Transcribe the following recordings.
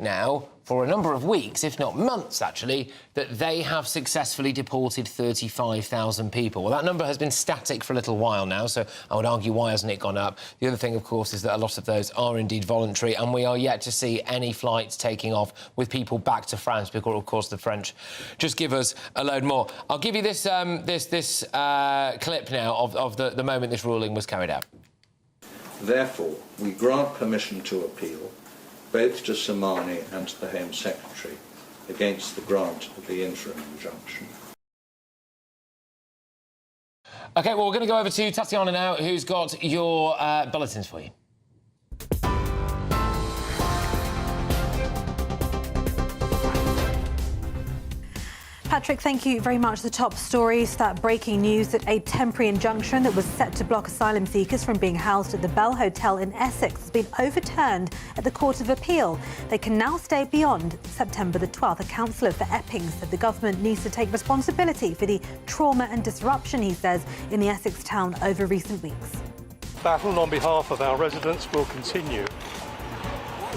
now for a number of weeks, if not months actually, that they have successfully deported 35,000 people. Well, that number has been static for a little while now, so I would argue why hasn't it gone up? The other thing, of course, is that a lot of those are indeed voluntary, and we are yet to see any flights taking off with people back to France, because, of course, the French just give us a load more. I'll give you this clip now of the moment this ruling was carried out. Therefore, we grant permission to appeal both to Somani and to the Home Secretary against the grant of the interim injunction. OK, well, we're going to go over to Tatiana now, who's got your bulletins for you. Patrick, thank you very much. The top stories, that breaking news that a temporary injunction that was set to block asylum seekers from being housed at the Bell Hotel in Essex has been overturned at the Court of Appeal. They can now stay beyond September the 12th. A councillor for Epping said the government needs to take responsibility for the trauma and disruption, he says, in the Essex town over recent weeks. Battle on behalf of our residents will continue.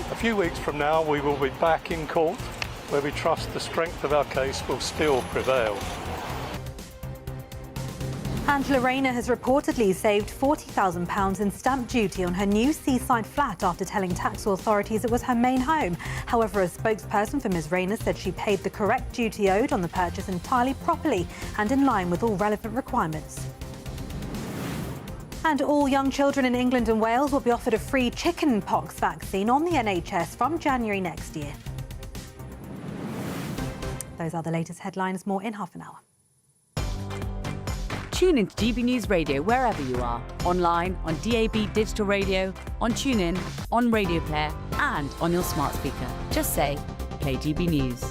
A few weeks from now, we will be back in court, where we trust the strength of our case will still prevail. Angela Rayner has reportedly saved £40,000 in stamp duty on her new seaside flat after telling tax authorities it was her main home. However, a spokesperson for Ms Rayner said she paid the correct duty owed on the purchase entirely properly and in line with all relevant requirements. And all young children in England and Wales will be offered a free chickenpox vaccine on the NHS from January next year. Those are the latest headlines. More in half an hour. Tune into GB News Radio wherever you are. Online, on DAB digital radio, on TuneIn, on Radio Player and on your smart speaker. Just say, play GB News.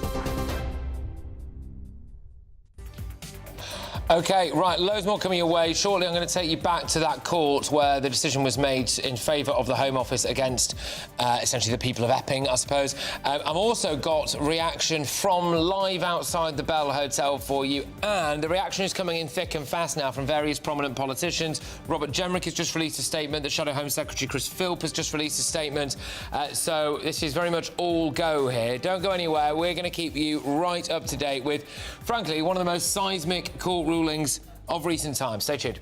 OK, right, loads more coming your way. Shortly, I'm going to take you back to that court where the decision was made in favour of the Home Office against essentially the people of Epping, I suppose. I've also got reaction from live outside the Bell Hotel for you, and the reaction is coming in thick and fast now from various prominent politicians. Robert Jenrick has just released a statement. The Shadow Home Secretary Chris Philp has just released a statement. So this is very much all go here. Don't go anywhere. We're going to keep you right up to date with, frankly, one of the most seismic court rulings of recent times. Stay tuned.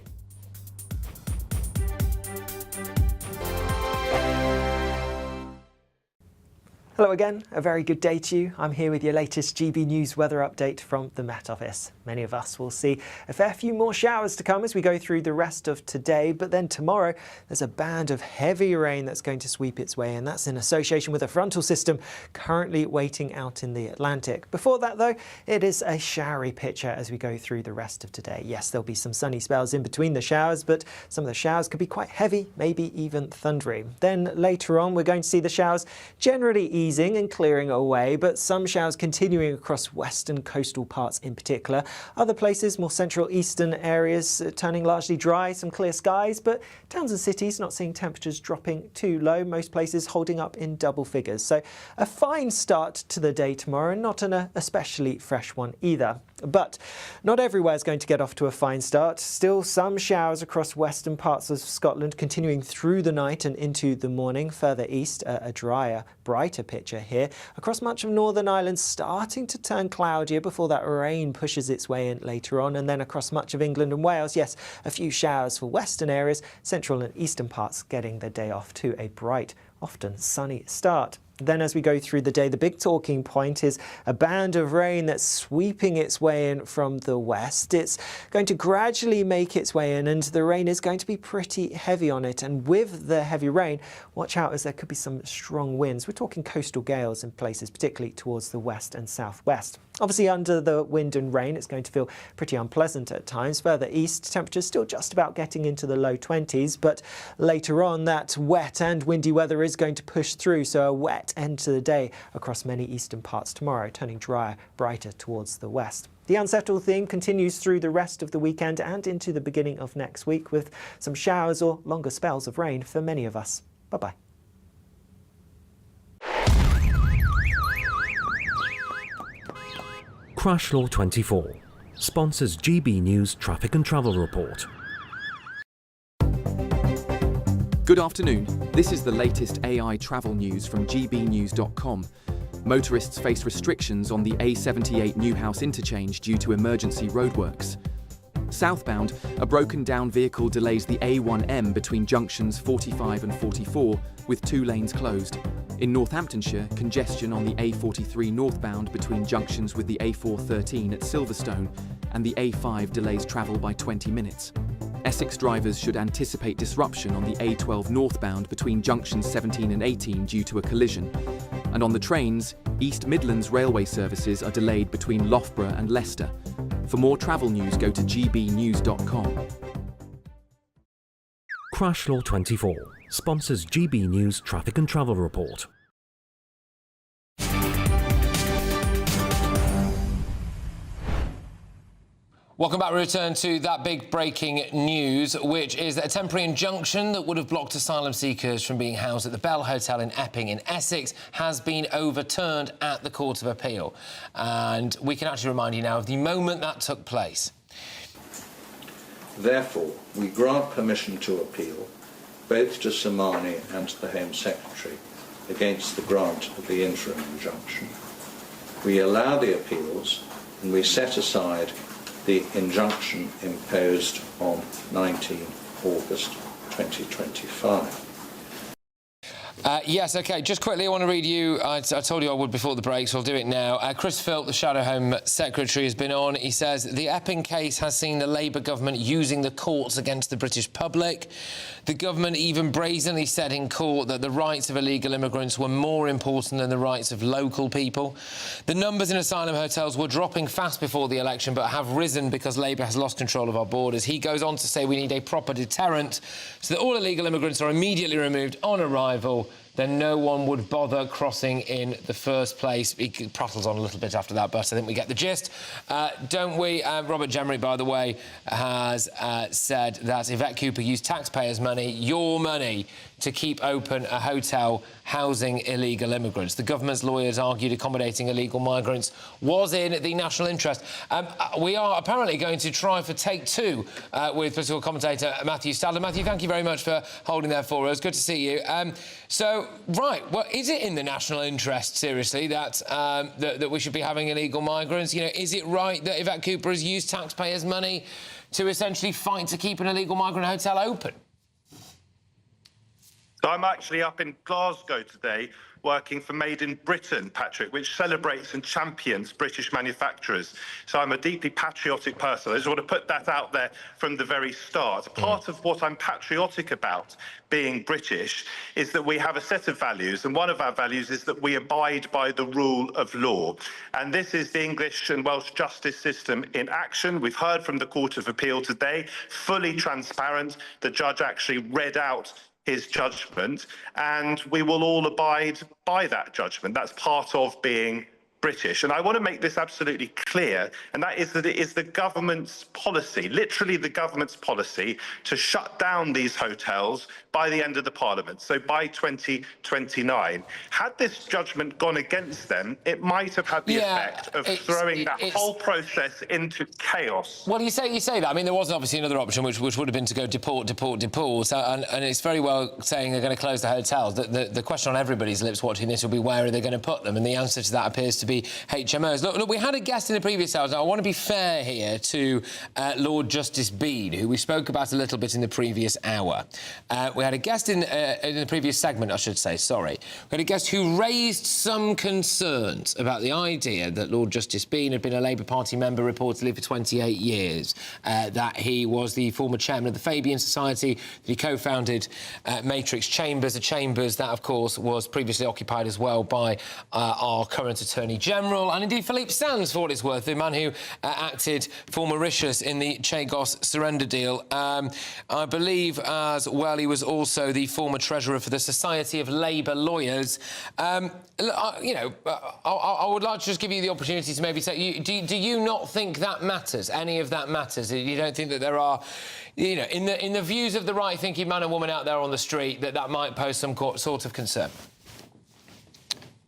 Hello again, a very good day to you. I'm here with your latest GB News weather update from the Met Office. Many of us will see a fair few more showers to come as we go through the rest of today, but then tomorrow there's a band of heavy rain that's going to sweep its way in. That's in association with a frontal system currently waiting out in the Atlantic. Before that though, it is a showery picture as we go through the rest of today. Yes, there'll be some sunny spells in between the showers, but some of the showers could be quite heavy, maybe even thundery. Then later on we're going to see the showers generally easing and clearing away, but some showers continuing across western coastal parts in particular. Other places, more central eastern areas, turning largely dry, some clear skies, but towns and cities not seeing temperatures dropping too low, most places holding up in double figures. So a fine start to the day tomorrow, not an especially fresh one either. But not everywhere is going to get off to a fine start. Still some showers across western parts of Scotland continuing through the night and into the morning. Further east, a drier, brighter picture here. Across much of Northern Ireland starting to turn cloudier before that rain pushes its way in later on. And then across much of England and Wales, yes, a few showers for western areas, central and eastern parts getting the day off to a bright, often sunny start. Then as we go through the day, the big talking point is a band of rain that's sweeping its way in from the west. It's going to gradually make its way in, and the rain is going to be pretty heavy on it. And with the heavy rain, watch out as there could be some strong winds. We're talking coastal gales in places, particularly towards the west and southwest. Obviously under the wind and rain, it's going to feel pretty unpleasant at times. Further east, temperatures still just about getting into the low 20s, but later on that wet and windy weather is going to push through, so a wet end to the day across many eastern parts tomorrow, turning drier, brighter towards the west. The unsettled theme continues through the rest of the weekend and into the beginning of next week, with some showers or longer spells of rain for many of us. Bye-bye. Crash Law 24 sponsors GB News Traffic and Travel Report. Good afternoon. This is the latest AI travel news from gbnews.com. Motorists face restrictions on the A78 Newhouse interchange due to emergency roadworks. Southbound, a broken-down vehicle delays the A1M between junctions 45 and 44, with 2 lanes closed. In Northamptonshire, congestion on the A43 northbound between junctions with the A413 at Silverstone, and the A5 delays travel by 20 minutes. Essex drivers should anticipate disruption on the A12 northbound between junctions 17 and 18 due to a collision. And on the trains, East Midlands railway services are delayed between Loughborough and Leicester. For more travel news, go to gbnews.com. Crash Law 24 sponsors GB News Traffic and Travel Report. Welcome back. We return to that big breaking news, which is that a temporary injunction that would have blocked asylum seekers from being housed at the Bell Hotel in Epping in Essex has been overturned at the Court of Appeal. And we can actually remind you now of the moment that took place. Therefore, we grant permission to appeal both to Somani and to the Home Secretary against the grant of the interim injunction. We allow the appeals and we set aside the injunction imposed on 19 August 2025. Yes, OK. Just quickly, I want to read you... I told you I would before the break, so I'll do it now. Chris Philp, the Shadow Home Secretary, has been on. He says, the Epping case has seen the Labour government using the courts against the British public. The government even brazenly said in court that the rights of illegal immigrants were more important than the rights of local people. The numbers in asylum hotels were dropping fast before the election, but have risen because Labour has lost control of our borders. He goes on to say we need a proper deterrent so that all illegal immigrants are immediately removed on arrival. Then no one would bother crossing in the first place. He prattles on a little bit after that, but I think we get the gist, don't we? Robert Jenrick, by the way, has said that Yvette Cooper used taxpayers' money, your money, to keep open a hotel housing illegal immigrants. The government's lawyers argued accommodating illegal migrants was in the national interest. We are apparently going to try for take two with political commentator Matthew Stadler. Matthew, thank you very much for holding there for us. Good to see you. Right, well, is it in the national interest, seriously, that that we should be having illegal migrants? You know, is it right that Yvette Cooper has used taxpayers' money to essentially fight to keep an illegal migrant hotel open? So I'm actually up in Glasgow today working for Made in Britain, Patrick, which celebrates and champions British manufacturers. So I'm a deeply patriotic person. I just want to put that out there from the very start. Part of what I'm patriotic about being British is that we have a set of values, and one of our values is that we abide by the rule of law. And this is the English and Welsh justice system in action. We've heard from the Court of Appeal today, fully transparent. The judge actually read out his judgment, and we will all abide by that judgment. That's part of being British. And I want to make this absolutely clear, and that is that it is the government's policy, literally the government's policy, to shut down these hotels by the end of the Parliament, so by 2029. Had this judgment gone against them, it might have had the effect of throwing that whole process into chaos. Well, you say that. I mean, there was obviously another option, which would have been to go deport. And it's very well saying they're going to close the hotels. The question on everybody's lips watching this will be, where are they going to put them? And the answer to that appears to be HMOs. Look, we had a guest in the previous hours. Now, I want to be fair here to Lord Justice Bean, who we spoke about a little bit in the previous hour. We had a guest in the previous segment, I should say, sorry. We had a guest who raised some concerns about the idea that Lord Justice Bean had been a Labour Party member reportedly for 28 years, that he was the former chairman of the Fabian Society, that he co-founded Matrix Chambers, a Chambers that, of course, was previously occupied as well by our current Attorney General, and indeed Philippe Sands, for what it's worth, the man who acted for Mauritius in the Chagos surrender deal. I believe as well he was also the former treasurer for the Society of Labour Lawyers. I would like to just give you the opportunity to maybe say, do you not think that matters? Any of that matters? You don't think that there are, you know, in the views of the right-thinking man and woman out there on the street, that might pose some sort of concern?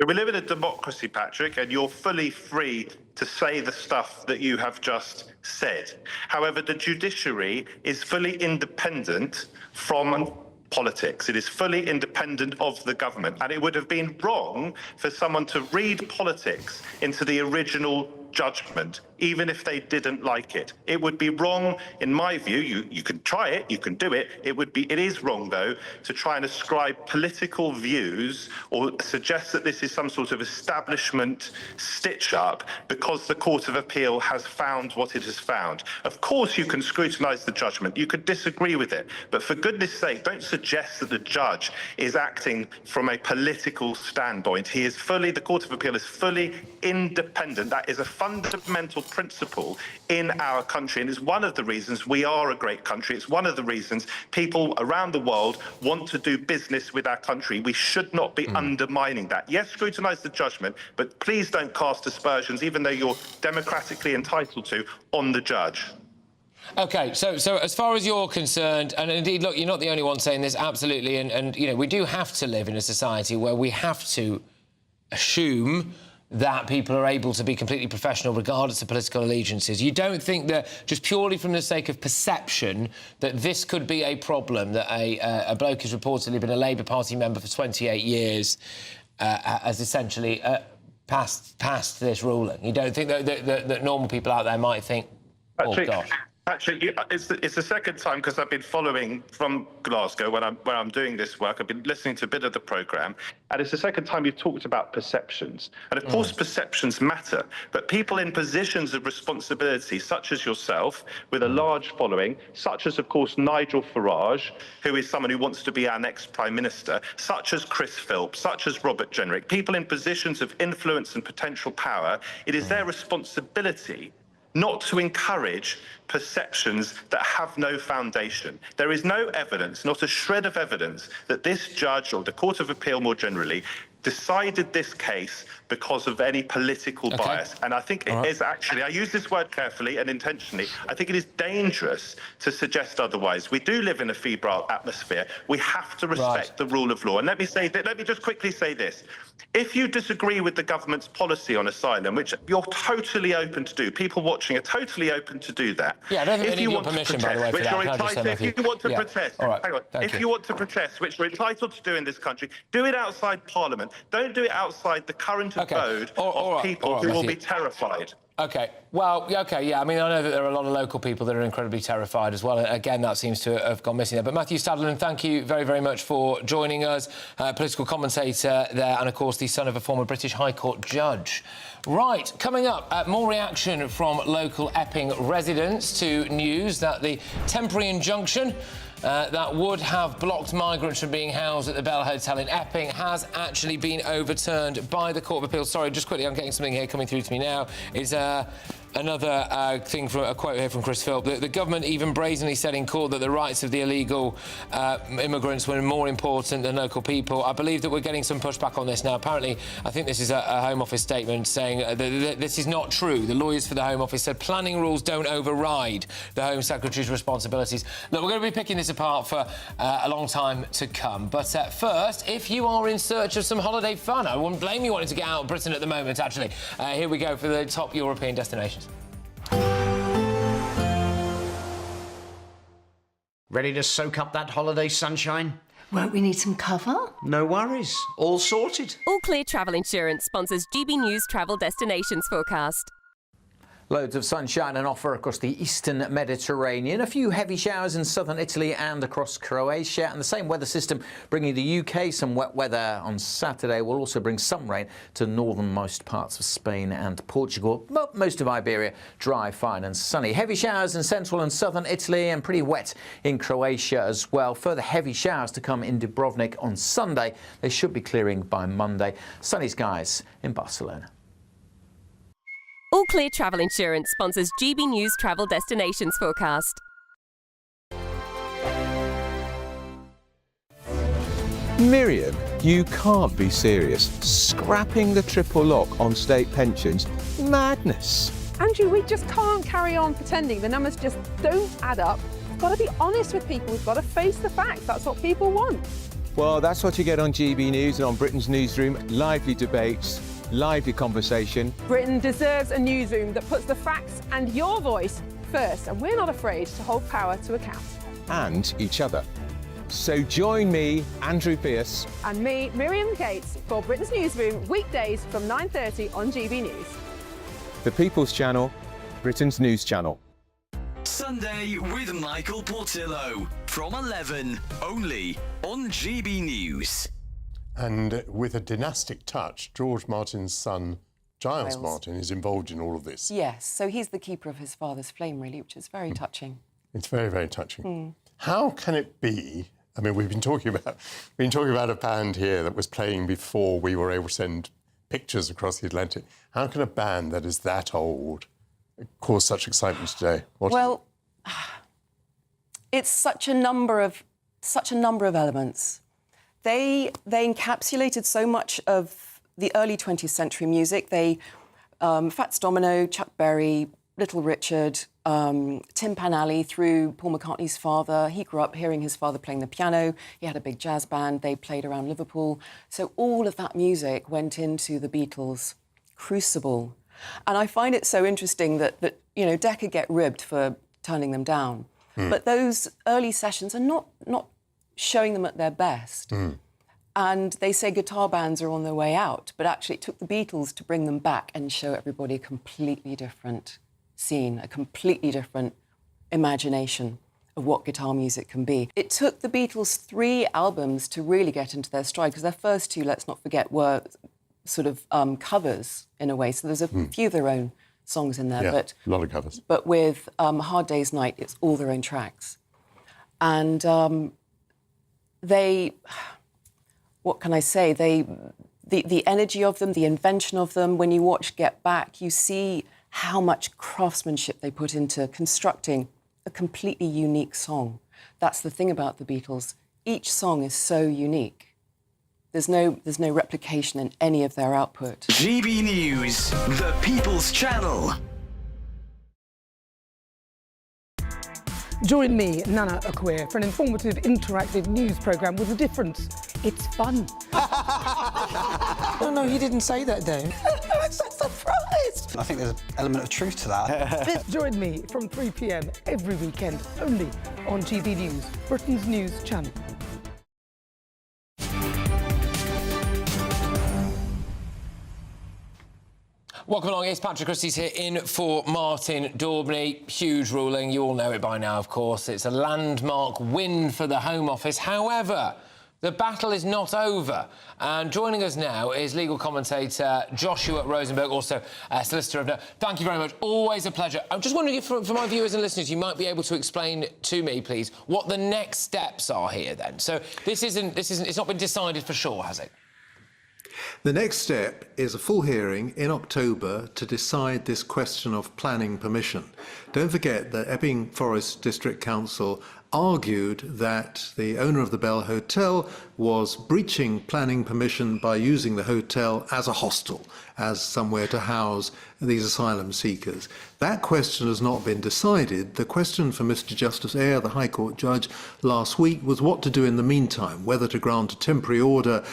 We live in a democracy, Patrick, and you're fully free to say the stuff that you have just said. However, the judiciary is fully independent from politics. It is fully independent of the government. And it would have been wrong for someone to read politics into the original judgment, even if they didn't like it. It would be wrong, in my view. You can try it, you can do it. It is wrong, though, to try and ascribe political views or suggest that this is some sort of establishment stitch-up because the Court of Appeal has found what it has found. Of course, you can scrutinise the judgment. You could disagree with it. But for goodness sake, don't suggest that the judge is acting from a political standpoint. The Court of Appeal is fully independent. That is a fundamental principle in our country, and it's one of the reasons we are a great country. It's one of the reasons people around the world want to do business with our country. We should not be undermining that. Yes, scrutinise the judgment, but please don't cast aspersions, even though you're democratically entitled to, on the judge. OK, so as far as you're concerned, and indeed, look, you're not the only one saying this, absolutely, and you know, we do have to live in a society where we have to assume that people are able to be completely professional regardless of political allegiances. You don't think that, just purely from the sake of perception, that this could be a problem, that a bloke who's reportedly been a Labour Party member for 28 years has essentially passed this ruling? You don't think that normal people out there might think, oh, gosh... Actually, it's the second time, because I've been following from Glasgow when I'm doing this work. I've been listening to a bit of the programme, and it's the second time you've talked about perceptions. And of course, perceptions matter, but people in positions of responsibility, such as yourself, with a large following, such as, of course, Nigel Farage, who is someone who wants to be our next Prime Minister, such as Chris Philp, such as Robert Jenrick, people in positions of influence and potential power, it is their responsibility not to encourage perceptions that have no foundation. There is no evidence, not a shred of evidence, that this judge or the Court of Appeal more generally decided this case because of any political bias. And I think it is actually, I use this word carefully and intentionally, I think it is dangerous to suggest otherwise. We do live in a febrile atmosphere. We have to respect the rule of law. And let me just quickly say this. If you disagree with the government's policy on asylum, which you're totally open to do, people watching are totally open to do that. Yeah, I don't think they need your permission, by the way, for that. If you want to protest, if you want to protest, which you're entitled to do in this country, do it outside Parliament. Don't do it outside the current abode of people who will be terrified. OK, well, OK, yeah, I mean, I know that there are a lot of local people that are incredibly terrified as well. Again, that seems to have gone missing there. But Matthew Stadlen, thank you very, very much for joining us. Political commentator there, and, of course, the son of a former British High Court judge. Right, coming up, more reaction from local Epping residents to news that the temporary injunction that would have blocked migrants from being housed at the Bell Hotel in Epping has actually been overturned by the Court of Appeal. Sorry, just quickly, I'm getting something here coming through to me now. Is another thing from a quote here from Chris Philp. The government even brazenly said in court that the rights of the illegal immigrants were more important than local people. I believe that we're getting some pushback on this now. Apparently, I think this is a Home Office statement saying that this is not true. The lawyers for the Home Office said planning rules don't override the Home Secretary's responsibilities. Look, we're going to be picking this apart for a long time to come. But first, if you are in search of some holiday fun, I wouldn't blame you wanting to get out of Britain at the moment, actually. Here we go for the top European destinations. Ready to soak up that holiday sunshine? Won't we need some cover? No worries. All sorted. All Clear Travel Insurance sponsors GB News Travel Destinations Forecast. Loads of sunshine and offer across the eastern Mediterranean. A few heavy showers in southern Italy and across Croatia. And the same weather system bringing the UK some wet weather on Saturday will also bring some rain to northernmost parts of Spain and Portugal. But most of Iberia dry, fine and sunny. Heavy showers in central and southern Italy and pretty wet in Croatia as well. Further heavy showers to come in Dubrovnik on Sunday. They should be clearing by Monday. Sunny skies in Barcelona. All Clear Travel Insurance sponsors GB News Travel Destinations Forecast. Miriam, you can't be serious. Scrapping the triple lock on state pensions? Madness. Andrew, we just can't carry on pretending. The numbers just don't add up. We've got to be honest with people. We've got to face the facts. That's what people want. Well, that's what you get on GB News and on Britain's Newsroom. Lively debates, lively conversation. Britain deserves a newsroom that puts the facts and your voice first, and we're not afraid to hold power to account. And each other. So join me, Andrew Pearce. And me, Miriam Cates, for Britain's Newsroom, weekdays from 9:30 on GB News. The People's Channel, Britain's news channel. Sunday with Michael Portillo from 11, only on GB News. And with a dynastic touch, George Martin's son, Giles Martin, is involved in all of this. Yes, so he's the keeper of his father's flame, really, which is very touching. It's very, very touching. How can it be? I mean, we've been talking about a band here that was playing before we were able to send pictures across the Atlantic. How can a band that is that old cause such excitement today? Well, it's such a number of elements. They encapsulated so much of the early 20th century music. Fats Domino, Chuck Berry, Little Richard, Tim Panally through Paul McCartney's father. He grew up hearing his father playing the piano. He had a big jazz band. They played around Liverpool. So all of that music went into the Beatles' crucible. And I find it so interesting that you know, Decca get ribbed for turning them down. But those early sessions are not showing them at their best. And they say guitar bands are on their way out, but actually it took the Beatles to bring them back and show everybody a completely different scene, a completely different imagination of what guitar music can be. It took the Beatles 3 albums to really get into their stride, because their first 2, let's not forget, were sort of covers in a way. So there's a few of their own songs in there, but a lot of covers. But with Hard Day's Night, it's all their own tracks. And what can I say? The energy of them, the invention of them, when you watch Get Back, you see how much craftsmanship they put into constructing a completely unique song. That's the thing about the Beatles. Each song is so unique. There's no replication in any of their output. GB News, the People's Channel. Join me, Nana Akwe, for an informative, interactive news programme with a difference. It's fun. No, he didn't say that, Dave. I'm so surprised. I think there's an element of truth to that. Join me from 3 p.m. every weekend, only on GB News, Britain's news channel. Welcome along, it's Patrick Christie's here in for Martin Daubney. Huge ruling, you all know it by now, of course. It's a landmark win for the Home Office. However, the battle is not over. And joining us now is legal commentator Joshua Rosenberg, also solicitor of note. Thank you very much, always a pleasure. I'm just wondering if, for my viewers and listeners, you might be able to explain to me, please, what the next steps are here then. So it's not been decided for sure, has it? The next step is a full hearing in October to decide this question of planning permission. Don't forget that Epping Forest District Council argued that the owner of the Bell Hotel was breaching planning permission by using the hotel as a hostel, as somewhere to house these asylum seekers. That question has not been decided. The question for Mr. Justice Eyre, the High Court judge, last week was what to do in the meantime, whether to grant a temporary order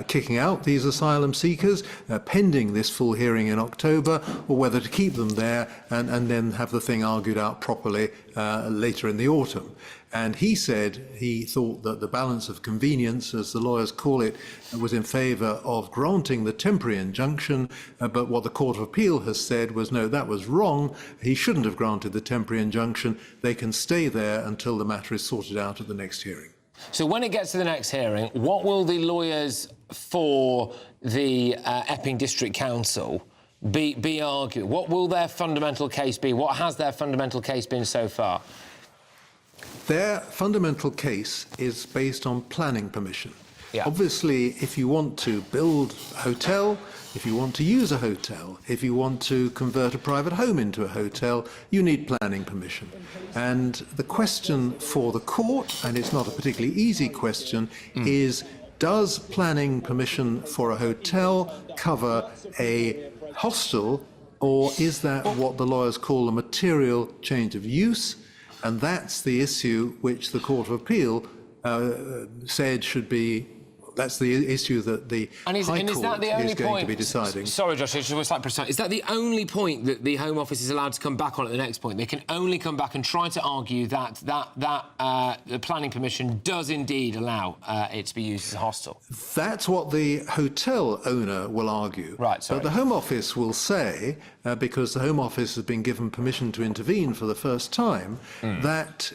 kicking out these asylum seekers pending this full hearing in October, or whether to keep them there and then have the thing argued out properly later in the autumn. And he said he thought that the balance of convenience, as the lawyers call it, was in favour of granting the temporary injunction, but what the Court of Appeal has said was no, that was wrong. He shouldn't have granted the temporary injunction. They can stay there until the matter is sorted out at the next hearing. So when it gets to the next hearing, what will the lawyers for the Epping District Council be arguing? What will their fundamental case be? What has their fundamental case been so far? Their fundamental case is based on planning permission. Yeah. Obviously, if you want to build a hotel, if you want to use a hotel, if you want to convert a private home into a hotel, you need planning permission. And the question for the court, and it's not a particularly easy question, is does planning permission for a hotel cover a hostel, or is that what the lawyers call a material change of use? And that's the issue which the Court of Appeal said should be that's the issue that the High Court is going to be deciding. Sorry, Josh, I just like precise. Is that the only point that the Home Office is allowed to come back on at the next point? They can only come back and try to argue that the planning permission does indeed allow it to be used as a hostel. That's what the hotel owner will argue. Right, sorry. But the Home Office will say, because the Home Office has been given permission to intervene for the first time, that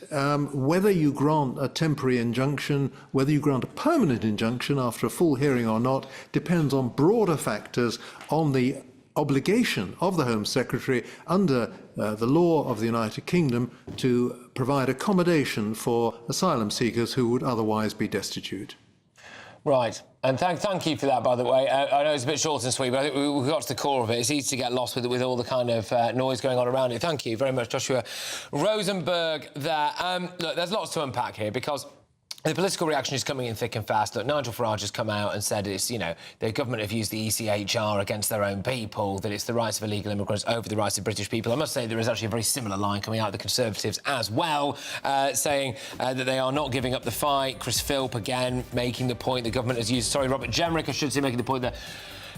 whether you grant a temporary injunction, whether you grant a permanent injunction after a full hearing or not, depends on broader factors, on the obligation of the Home Secretary under the law of the United Kingdom to provide accommodation for asylum seekers who would otherwise be destitute. Right, and thank you for that, by the way. I know it's a bit short and sweet, but I think we got to the core of it. It's easy to get lost with all the kind of noise going on around it. Thank you very much, Joshua Rosenberg there. Look, there's lots to unpack here because the political reaction is coming in thick and fast. Look, Nigel Farage has come out and said it's, you know, the government have used the ECHR against their own people, that it's the rights of illegal immigrants over the rights of British people. I must say there is actually a very similar line coming out of the Conservatives as well, saying that they are not giving up the fight. Chris Philp, again, making the point the government has used... Sorry, Robert Jenrick, I should say, making the point that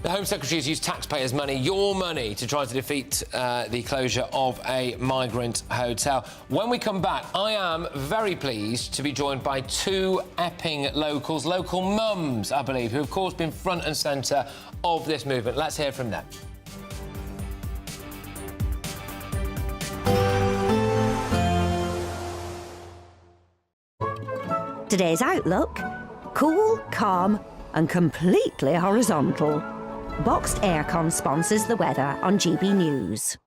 the Home Secretary has used taxpayers' money, your money, to try to defeat the closure of a migrant hotel. When we come back, I am very pleased to be joined by two Epping locals, local mums, I believe, who have, of course, been front and centre of this movement. Let's hear from them. Today's outlook: cool, calm and completely horizontal. Boxed Aircon sponsors the weather on GB News.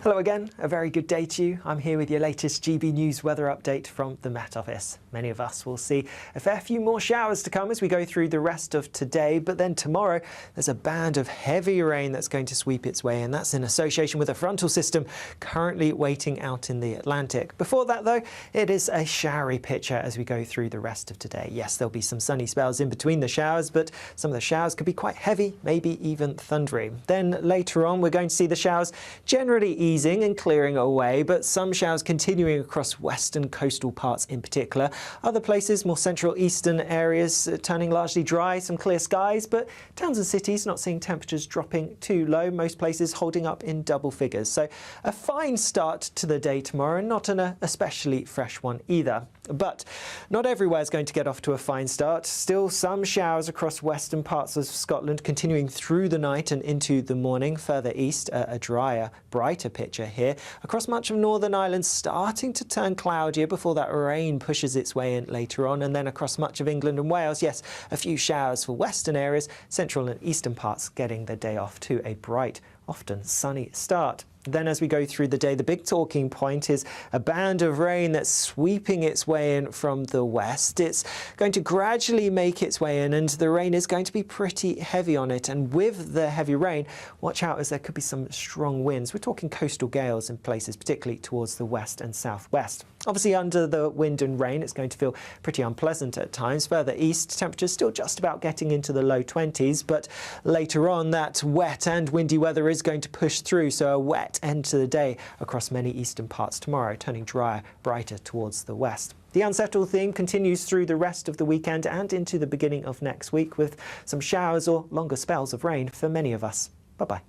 Hello again, a very good day to you. I'm here with your latest GB News weather update from the Met Office. Many of us will see a fair few more showers to come as we go through the rest of today, but then tomorrow there's a band of heavy rain that's going to sweep its way, and that's in association with a frontal system currently waiting out in the Atlantic. Before that though, it is a showery picture as we go through the rest of today. Yes, there'll be some sunny spells in between the showers, but some of the showers could be quite heavy, maybe even thundery. Then later on we're going to see the showers generally easing and clearing away, but some showers continuing across western coastal parts in particular. Other places, more central eastern areas, turning largely dry, some clear skies, but towns and cities not seeing temperatures dropping too low, most places holding up in double figures. So a fine start to the day tomorrow, and not an especially fresh one either. But not everywhere is going to get off to a fine start. Still some showers across western parts of Scotland continuing through the night and into the morning. Further east, a drier, brighter picture here. Across much of Northern Ireland starting to turn cloudier before that rain pushes its way in later on. And then across much of England and Wales, yes, a few showers for western areas. Central and eastern parts getting the day off to a bright, often sunny start. Then as we go through the day, the big talking point is a band of rain that's sweeping its way in from the west. It's going to gradually make its way in, and the rain is going to be pretty heavy on it. And with the heavy rain, watch out as there could be some strong winds. We're talking coastal gales in places, particularly towards the west and southwest. Obviously under the wind and rain, it's going to feel pretty unpleasant at times. Further east, temperatures still just about getting into the low 20s, but later on that wet and windy weather is going to push through, so a wet end to the day across many eastern parts tomorrow, turning drier, brighter towards the west. The unsettled theme continues through the rest of the weekend and into the beginning of next week, with some showers or longer spells of rain for many of us. Bye-bye.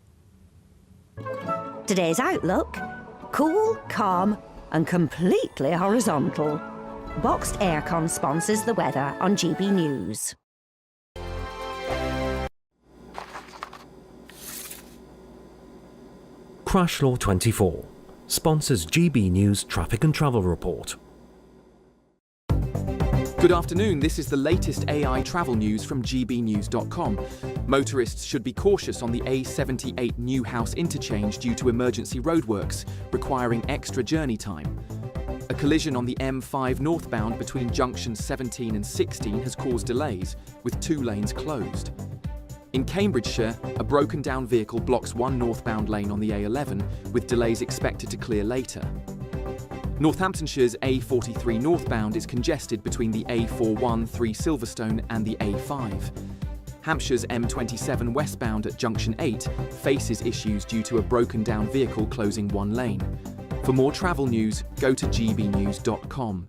Today's outlook: cool, calm and completely horizontal. Boxed Aircon sponsors the weather on GB News. Crash Law 24 sponsors GB News Traffic and Travel Report. Good afternoon, this is the latest AI travel news from gbnews.com. Motorists should be cautious on the A78 Newhouse interchange due to emergency roadworks, requiring extra journey time. A collision on the M5 northbound between junctions 17 and 16 has caused delays, with 2 lanes closed. In Cambridgeshire, a broken-down vehicle blocks one northbound lane on the A11, with delays expected to clear later. Northamptonshire's A43 northbound is congested between the A41 3 Silverstone and the A5. Hampshire's M27 westbound at junction 8 faces issues due to a broken-down vehicle closing one lane. For more travel news, go to gbnews.com.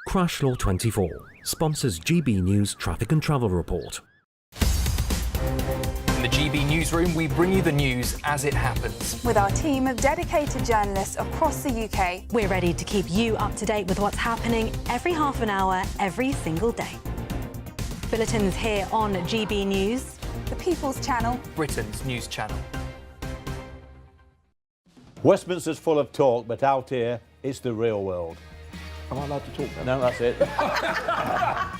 Crash Law 24 sponsors GB News Traffic and Travel Report. In the GB Newsroom, we bring you the news as it happens. With our team of dedicated journalists across the UK, we're ready to keep you up to date with what's happening every half an hour, every single day. Bulletin's here on GB News, the People's Channel, Britain's news channel. Westminster's full of talk, but out here, it's the real world. Am I allowed to talk now? No, that's it.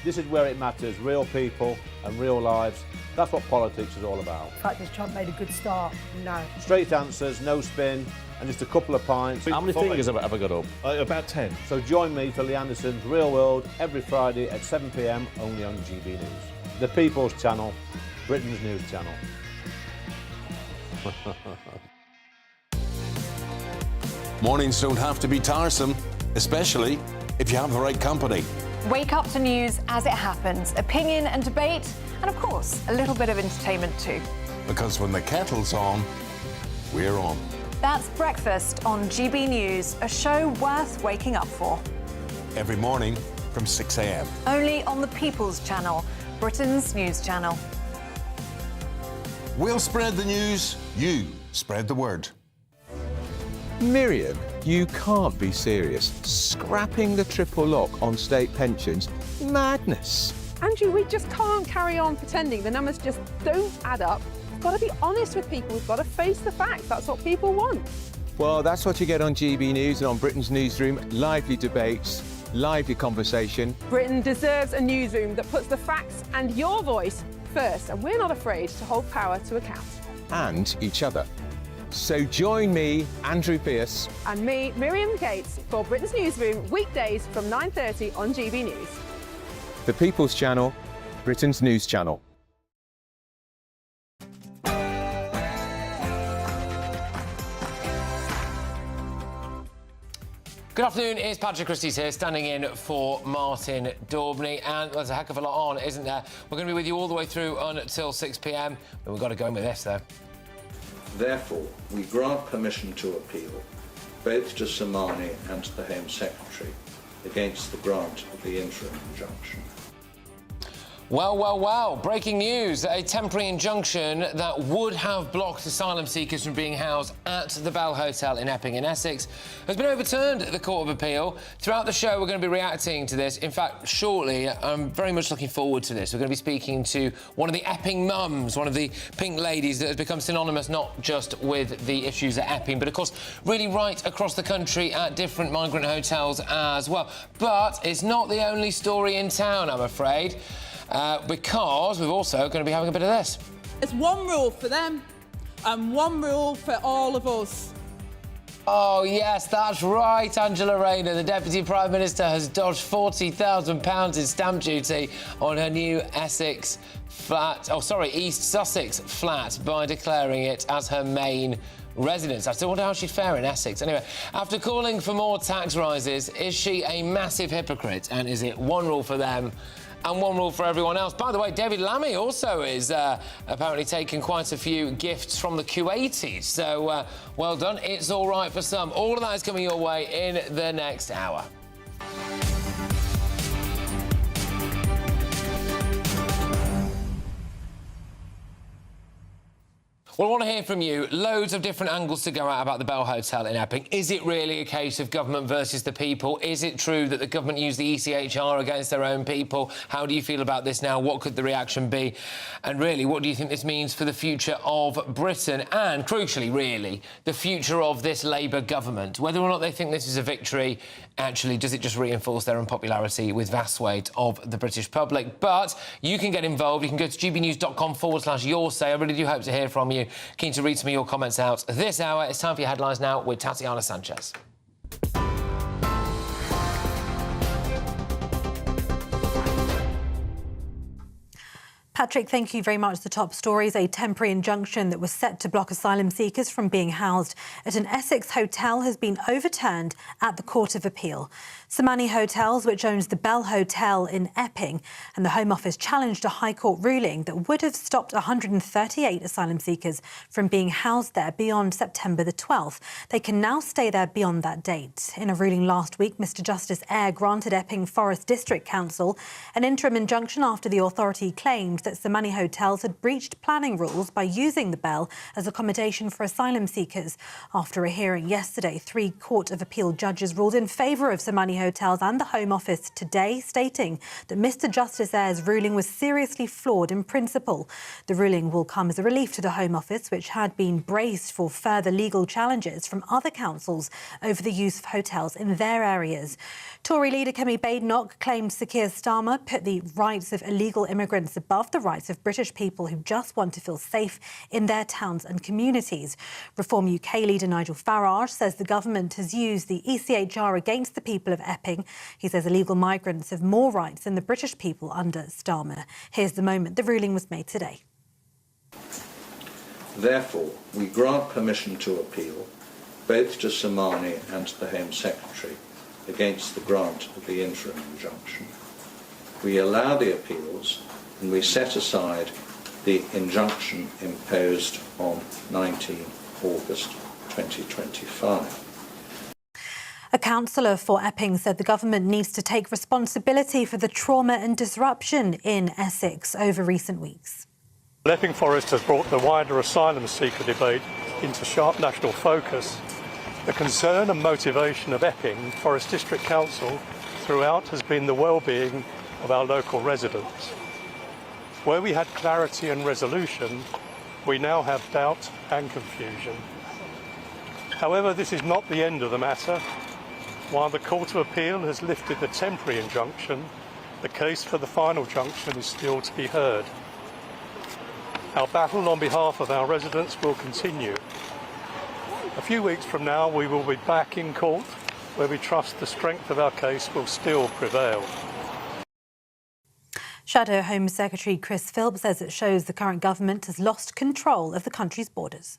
This is where it matters, real people and real lives. That's what politics is all about. In fact, has Trump made a good start? No. Straight answers, no spin, and just a couple of pints. How many fingers have I got up? About 10. So join me for Lee Anderson's Real World every Friday at 7 p.m, only on GB News. The People's Channel, Britain's news channel. Mornings don't have to be tiresome, especially if you have the right company. Wake up to news as it happens, opinion and debate, and of course, a little bit of entertainment too. Because when the kettle's on, we're on. That's Breakfast on GB News, a show worth waking up for. Every morning from 6 a.m. Only on the People's Channel, Britain's news channel. We'll spread the news, you spread the word. Miriam, you can't be serious. Scrapping the triple lock on state pensions? Madness. Andrew, we just can't carry on pretending. The numbers just don't add up. We've got to be honest with people. We've got to face the facts. That's what people want. Well, that's what you get on GB News and on Britain's Newsroom. Lively debates, lively conversation. Britain deserves a newsroom that puts the facts and your voice first, and we're not afraid to hold power to account. And each other. So join me, Andrew Pearce. And me, Miriam Gates, for Britain's Newsroom, weekdays from 9:30 on GB News. The People's Channel, Britain's news channel. Good afternoon, it's Patrick Christie's here, standing in for Martin Daubney, and there's a heck of a lot on, isn't there? We're going to be with you all the way through until 6 p.m, but we've got to go in with this, though. Therefore, we grant permission to appeal, both to Somani and to the Home Secretary, against the grant of the interim injunction. Well, breaking news. A temporary injunction that would have blocked asylum seekers from being housed at the Bell Hotel in Epping in Essex has been overturned at the Court of Appeal. Throughout the show, we're going to be reacting to this. In fact, shortly, I'm very much looking forward to this. We're going to be speaking to one of the Epping mums, one of the pink ladies that has become synonymous not just with the issues at Epping, but, of course, really right across the country at different migrant hotels as well. But it's not the only story in town, I'm afraid. Because we're also going to be having a bit of this. There's one rule for them and one rule for all of us. Oh, yes, that's right, Angela Rayner. The Deputy Prime Minister has dodged £40,000 in stamp duty on her new East Sussex flat by declaring it as her main residence. I still wonder how she'd fare in Essex. Anyway, after calling for more tax rises, is she a massive hypocrite? And is it one rule for them and one rule for everyone else? By the way, David Lammy also is apparently taking quite a few gifts from the Kuwaitis. So, well done. It's all right for some. All of that is coming your way in the next hour. Well, I want to hear from you. Loads of different angles to go out about the Bell Hotel in Epping. Is it really a case of government versus the people? Is it true that the government used the ECHR against their own people? How do you feel about this now? What could the reaction be? And really, what do you think this means for the future of Britain? And, crucially, really, the future of this Labour government? Whether or not they think this is a victory, actually, does it just reinforce their unpopularity with vast swathe of the British public? But you can get involved. You can go to gbnews.com/your say. I really do hope to hear from you. Keen to read some of your comments out this hour. It's time for your headlines now with Tatiana Sanchez. Patrick, thank you very much. The top stories: a temporary injunction that was set to block asylum seekers from being housed at an Essex hotel has been overturned at the Court of Appeal. Samani Hotels, which owns the Bell Hotel in Epping, and the Home Office challenged a High Court ruling that would have stopped 138 asylum seekers from being housed there beyond September the 12th. They can now stay there beyond that date. In a ruling last week, Mr Justice Eyre granted Epping Forest District Council an interim injunction after the authority claimed that Samani Hotels had breached planning rules by using the Bell as accommodation for asylum seekers. After a hearing yesterday, 3 Court of Appeal judges ruled in favour of Samani Hotels and the Home Office today, stating that Mr Justice Eyre's ruling was seriously flawed in principle. The ruling will come as a relief to the Home Office, which had been braced for further legal challenges from other councils over the use of hotels in their areas. Tory leader Kemi Badenoch claimed Sir Keir Starmer put the rights of illegal immigrants above the rights of British people who just want to feel safe in their towns and communities. Reform UK leader Nigel Farage says the government has used the ECHR against the people of Epping. He says illegal migrants have more rights than the British people under Starmer. Here's the moment the ruling was made today. Therefore, we grant permission to appeal both to Samani and to the Home Secretary against the grant of the interim injunction. We allow the appeals and we set aside the injunction imposed on 19 August 2025. A councillor for Epping said the government needs to take responsibility for the trauma and disruption in Essex over recent weeks. Epping Forest has brought the wider asylum seeker debate into sharp national focus. The concern and motivation of Epping Forest District Council throughout has been the well-being of our local residents. Where we had clarity and resolution, we now have doubt and confusion. However, this is not the end of the matter. While the Court of Appeal has lifted the temporary injunction, the case for the final junction is still to be heard. Our battle on behalf of our residents will continue. A few weeks from now, we will be back in court, where we trust the strength of our case will still prevail. Shadow Home Secretary Chris Philp says it shows the current government has lost control of the country's borders.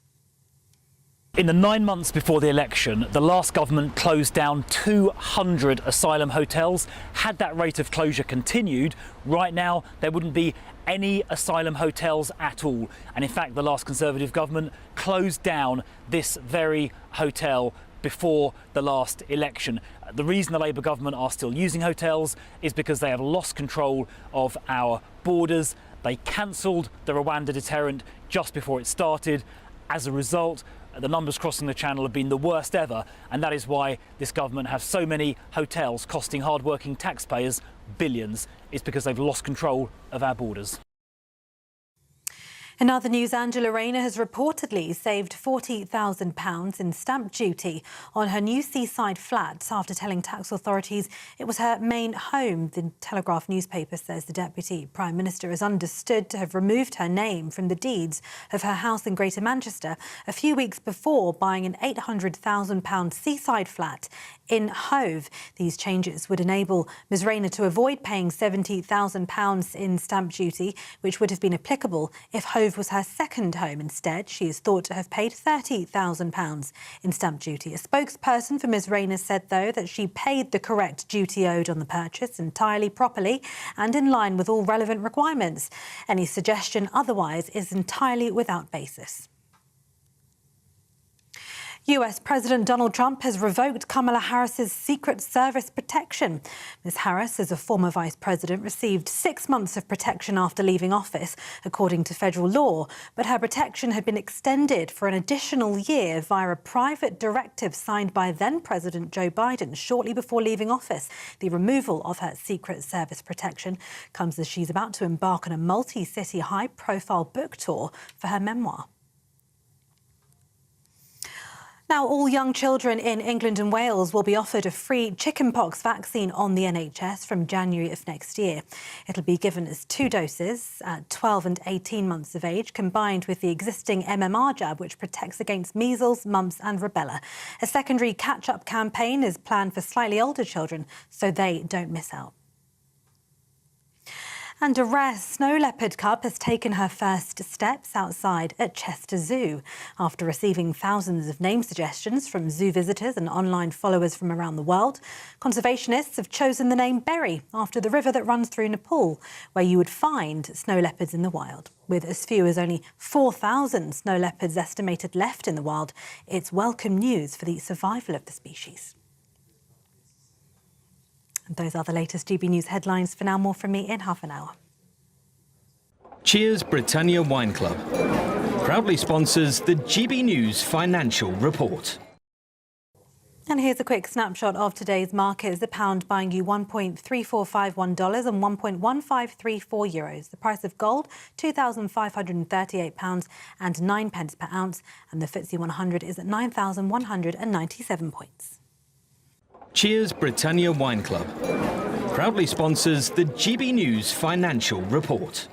In the 9 months before the election, the last government closed down 200 asylum hotels. Had that rate of closure continued, right now there wouldn't be any asylum hotels at all. And in fact, the last Conservative government closed down this very hotel before the last election. The reason the Labour government are still using hotels is because they have lost control of our borders. They cancelled the Rwanda deterrent just before it started. As a result, the numbers crossing the channel have been the worst ever, and that is why this government has so many hotels costing hard-working taxpayers billions. It's because they've lost control of our borders. In other news, Angela Rayner has reportedly saved £40,000 in stamp duty on her new seaside flat after telling tax authorities it was her main home. The Telegraph newspaper says the Deputy Prime Minister is understood to have removed her name from the deeds of her house in Greater Manchester a few weeks before buying an £800,000 seaside flat in Hove. These changes would enable Ms Rayner to avoid paying £70,000 in stamp duty, which would have been applicable if Hove was her second home. Instead, she is thought to have paid £30,000 in stamp duty. A spokesperson for Ms Rayner said, though, that she paid the correct duty owed on the purchase entirely properly and in line with all relevant requirements. Any suggestion otherwise is entirely without basis. US President Donald Trump has revoked Kamala Harris's Secret Service protection. Ms Harris, as a former vice president, received 6 months of protection after leaving office, according to federal law. But her protection had been extended for an additional year via a private directive signed by then-President Joe Biden shortly before leaving office. The removal of her Secret Service protection comes as she's about to embark on a multi-city, high-profile book tour for her memoir. Now, all young children in England and Wales will be offered a free chickenpox vaccine on the NHS from January of next year. It'll be given as 2 doses at 12 and 18 months of age, combined with the existing MMR jab, which protects against measles, mumps and rubella. A secondary catch-up campaign is planned for slightly older children, so they don't miss out. And a rare snow leopard cub has taken her first steps outside at Chester Zoo. After receiving thousands of name suggestions from zoo visitors and online followers from around the world, conservationists have chosen the name Berry after the river that runs through Nepal, where you would find snow leopards in the wild. With as few as only 4,000 snow leopards estimated left in the wild, it's welcome news for the survival of the species. Those are the latest GB News headlines. For now, more from me in half an hour. Cheers Britannia Wine Club proudly sponsors the GB News Financial Report. And here's a quick snapshot of today's markets. The pound buying you $1.3451 and €1.1534. The price of gold, £2,538 and 9 pence per ounce. And the FTSE 100 is at 9,197 points. Cheers Britannia Wine Club proudly sponsors the GB News Financial Report.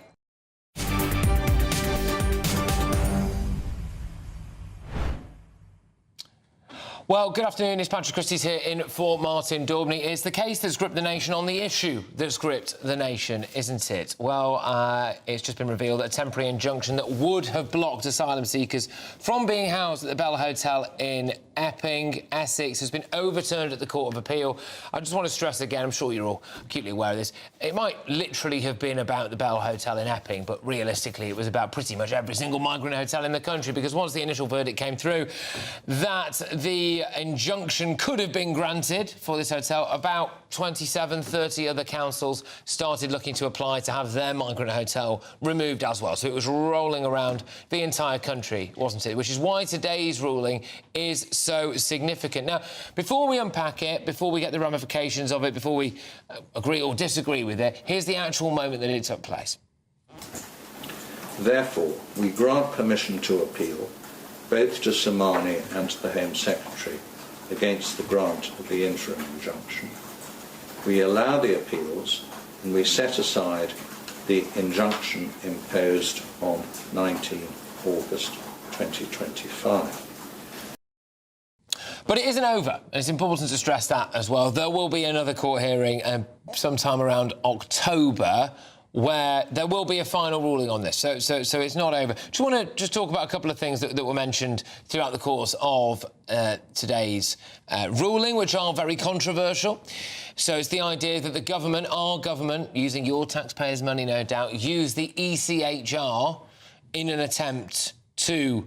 Well, good afternoon. It's Patrick Christie's here in for Martin Daubney. It's the case that's gripped the nation on the issue that's gripped the nation, isn't it? Well, it's just been revealed that a temporary injunction that would have blocked asylum seekers from being housed at the Bell Hotel in Epping, Essex, has been overturned at the Court of Appeal. I just want to stress again, I'm sure you're all acutely aware of this, it might literally have been about the Bell Hotel in Epping, but realistically it was about pretty much every single migrant hotel in the country, because once the initial verdict came through that the injunction could have been granted for this hotel, about 27, 30 other councils started looking to apply to have their migrant hotel removed as well. So it was rolling around the entire country, wasn't it? Which is why today's ruling is so significant. Now, before we unpack it, before we get the ramifications of it, before we agree or disagree with it, here's the actual moment that it took place. Therefore, we grant permission to appeal both to Somani and to the Home Secretary against the grant of the interim injunction. We allow the appeals and we set aside the injunction imposed on 19 August 2025. But it isn't over. It's important to stress that as well. There will be another court hearing sometime around October, where there will be a final ruling on this. So it's not over. Do you want to talk about a couple of things that were mentioned throughout the course of today's ruling, which are very controversial? So it's the idea that the government, our government, using your taxpayers' money, no doubt, use the ECHR in an attempt to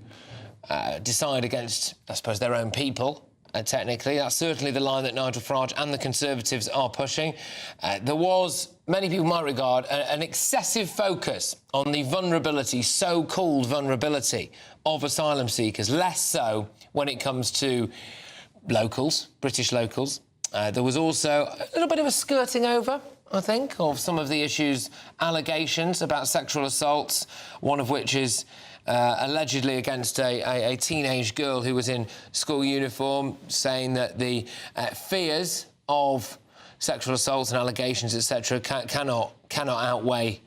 decide against, I suppose, their own people. Technically, that's certainly the line that Nigel Farage and the Conservatives are pushing. There was, many people might regard, an excessive focus on the vulnerability, so-called vulnerability, of asylum seekers, less so when it comes to locals, British locals. There was also a little bit of a skirting over, I think, of some of the issues, allegations about sexual assaults, one of which is allegedly against a teenage girl who was in school uniform, saying that the fears of sexual assaults and allegations, etc., cannot outweigh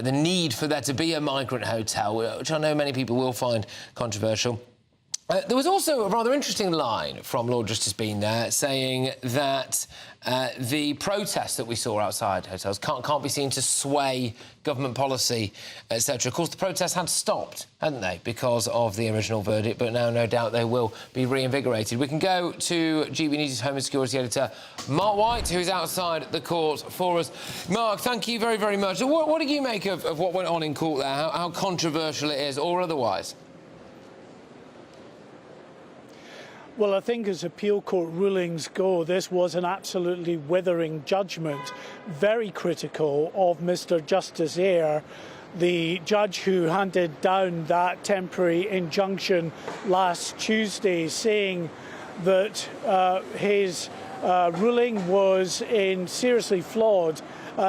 the need for there to be a migrant hotel, which I know many people will find controversial. There was also a rather interesting line from Lord Justice Bean there, saying that the protests that we saw outside hotels can't be seen to sway government policy, etc. Of course, the protests had stopped, hadn't they, because of the original verdict, but now, no doubt, they will be reinvigorated. We can go to GB News' Home and Security Editor, Mark White, who's outside the court for us. Mark, thank you very, very much. What did you make of what went on in court there, how controversial it is, or otherwise? Well, I think as appeal court rulings go, this was an absolutely withering judgment, very critical of Mr. Justice Eyre, the judge who handed down that temporary injunction last Tuesday, saying that his ruling was seriously flawed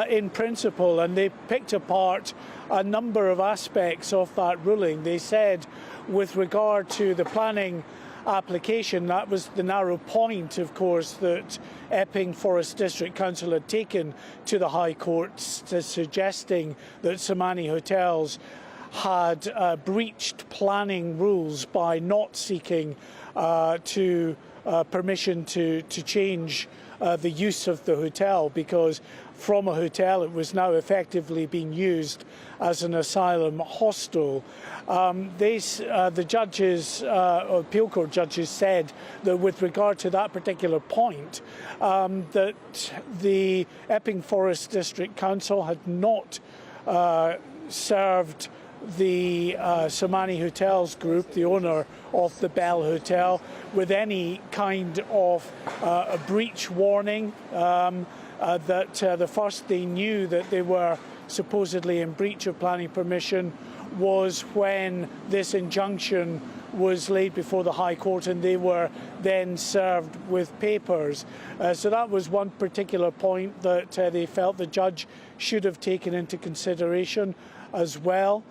in principle, and they picked apart a number of aspects of that ruling. They said, with regard to the planning application, that was the narrow point, of course, that Epping Forest District Council had taken to the High Court, suggesting that Somani hotels had breached planning rules by not seeking permission to change the use of the hotel, because from a hotel it was now effectively being used as an asylum hostel. The judges, appeal court judges, said that with regard to that particular point, that the Epping Forest District Council had not served the Somani Hotels Group, the owner of the Bell Hotel, with any kind of a breach warning, that the first they knew that they were supposedly in breach of planning permission was when this injunction was laid before the High Court and they were then served with papers. So that was one particular point that they felt the judge should have taken into consideration as well.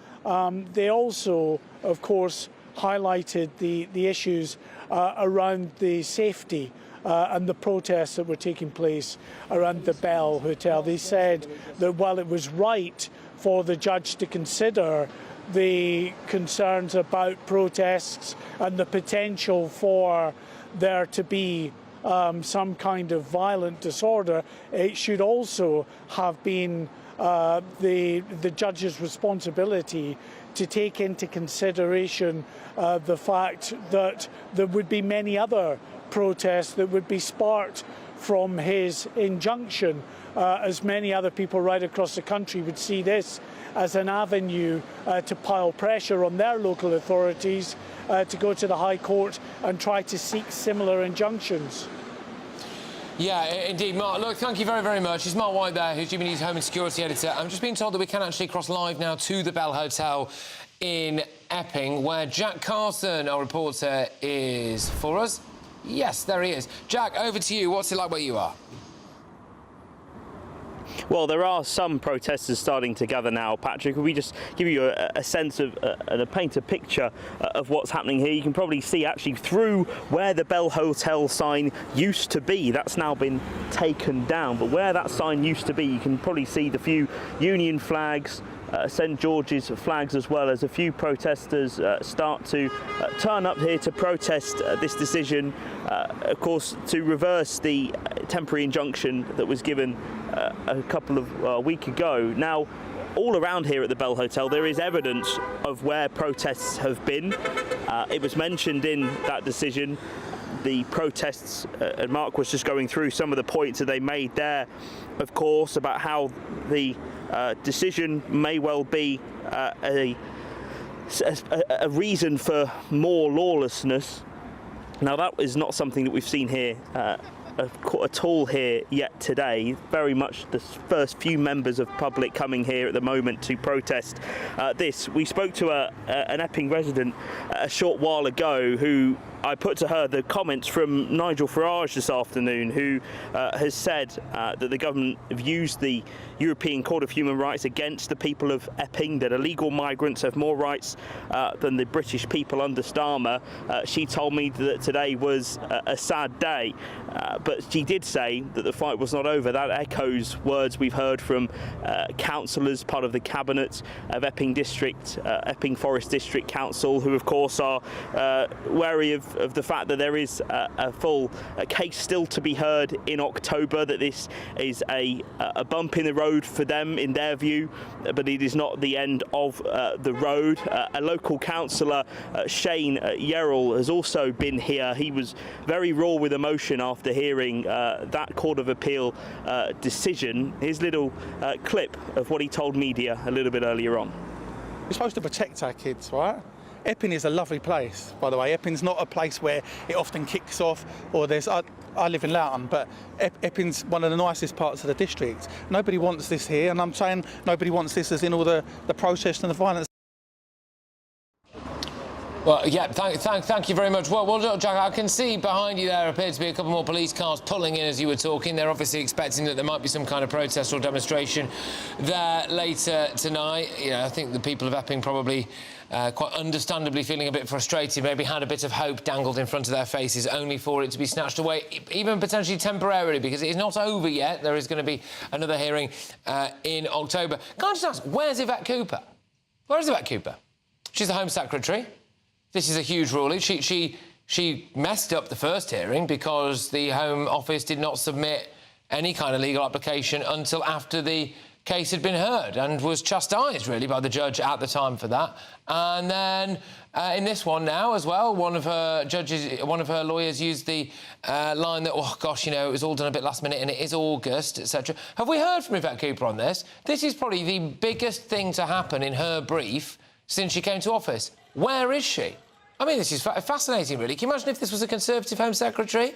They also, of course, highlighted the issues around the safety and the protests that were taking place around the Bell Hotel. They said that while it was right for the judge to consider the concerns about protests and the potential for there to be some kind of violent disorder, it should also have been the judge's responsibility to take into consideration the fact that there would be many other protests that would be sparked from his injunction, as many other people right across the country would see this as an avenue to pile pressure on their local authorities to go to the High Court and try to seek similar injunctions. Yeah, indeed, Mark. Look, thank you very, very much. It's Mark White there, who's GBNews Home and Security Editor. I'm just being told that we can actually cross live now to the Bell Hotel in Epping, where Jack Carson, our reporter, is for us. Yes, there he is. Jack, over to you. What's it like where you are? Well, there are some protesters starting to gather now, Patrick. Could we just give you a sense of and paint a picture of what's happening here? You can probably see actually through where the Bell Hotel sign used to be. That's now been taken down. But where that sign used to be, you can probably see the few Union flags, St George's flags, as well as a few protesters start to turn up here to protest this decision, of course, to reverse the temporary injunction that was given a couple of weeks ago. Now, all around here at the Bell Hotel there is evidence of where protests have been. It was mentioned in that decision, the protests, and Mark was just going through some of the points that they made there, of course, about how the decision may well be a reason for more lawlessness. Now, that is not something that we've seen here at all here yet today. Very much the first few members of public coming here at the moment to protest this. We spoke to an Epping resident a short while ago who I put to her the comments from Nigel Farage this afternoon, who has said that the government have used the European Court of Human Rights against the people of Epping, that illegal migrants have more rights than the British people under Starmer. She told me that today was a sad day, but she did say that the fight was not over. That echoes words we've heard from councillors, part of the cabinet of Epping District, Epping Forest District Council, who of course are wary of the fact that there is a full case still to be heard in October, that this is a bump in the road for them in their view, but it is not the end of the road. A local councillor, Shane Yerrell, has also been here. He was very raw with emotion after hearing that Court of Appeal decision. His little clip of what he told media a little bit earlier on. We're supposed to protect our kids, right? Epping is a lovely place, by the way. Epping's not a place where it often kicks off, or there's... I live in Loughton, but Epping's one of the nicest parts of the district. Nobody wants this here, and I'm saying nobody wants this as in all the protest and the violence. Well, yeah, thank you very much. Well, Jack, I can see behind you there appear to be a couple more police cars pulling in as you were talking. They're obviously expecting that there might be some kind of protest or demonstration there later tonight. You know, I think the people of Epping probably quite understandably feeling a bit frustrated, maybe had a bit of hope dangled in front of their faces only for it to be snatched away, even potentially temporarily, because it is not over yet. There is going to be another hearing in October. Can I just ask, where's Yvette Cooper? Where is Yvette Cooper? She's the Home Secretary. This is a huge ruling. She messed up the first hearing because the Home Office did not submit any kind of legal application until after the case had been heard, and was chastised, really, by the judge at the time for that. And then in this one now as well, one of her lawyers used the line that, oh, gosh, you know, it was all done a bit last minute and it is August, etc. Have we heard from Yvette Cooper on this? This is probably the biggest thing to happen in her brief since she came to office. Where is she? I mean, this is fascinating, really. Can you imagine if this was a Conservative Home Secretary?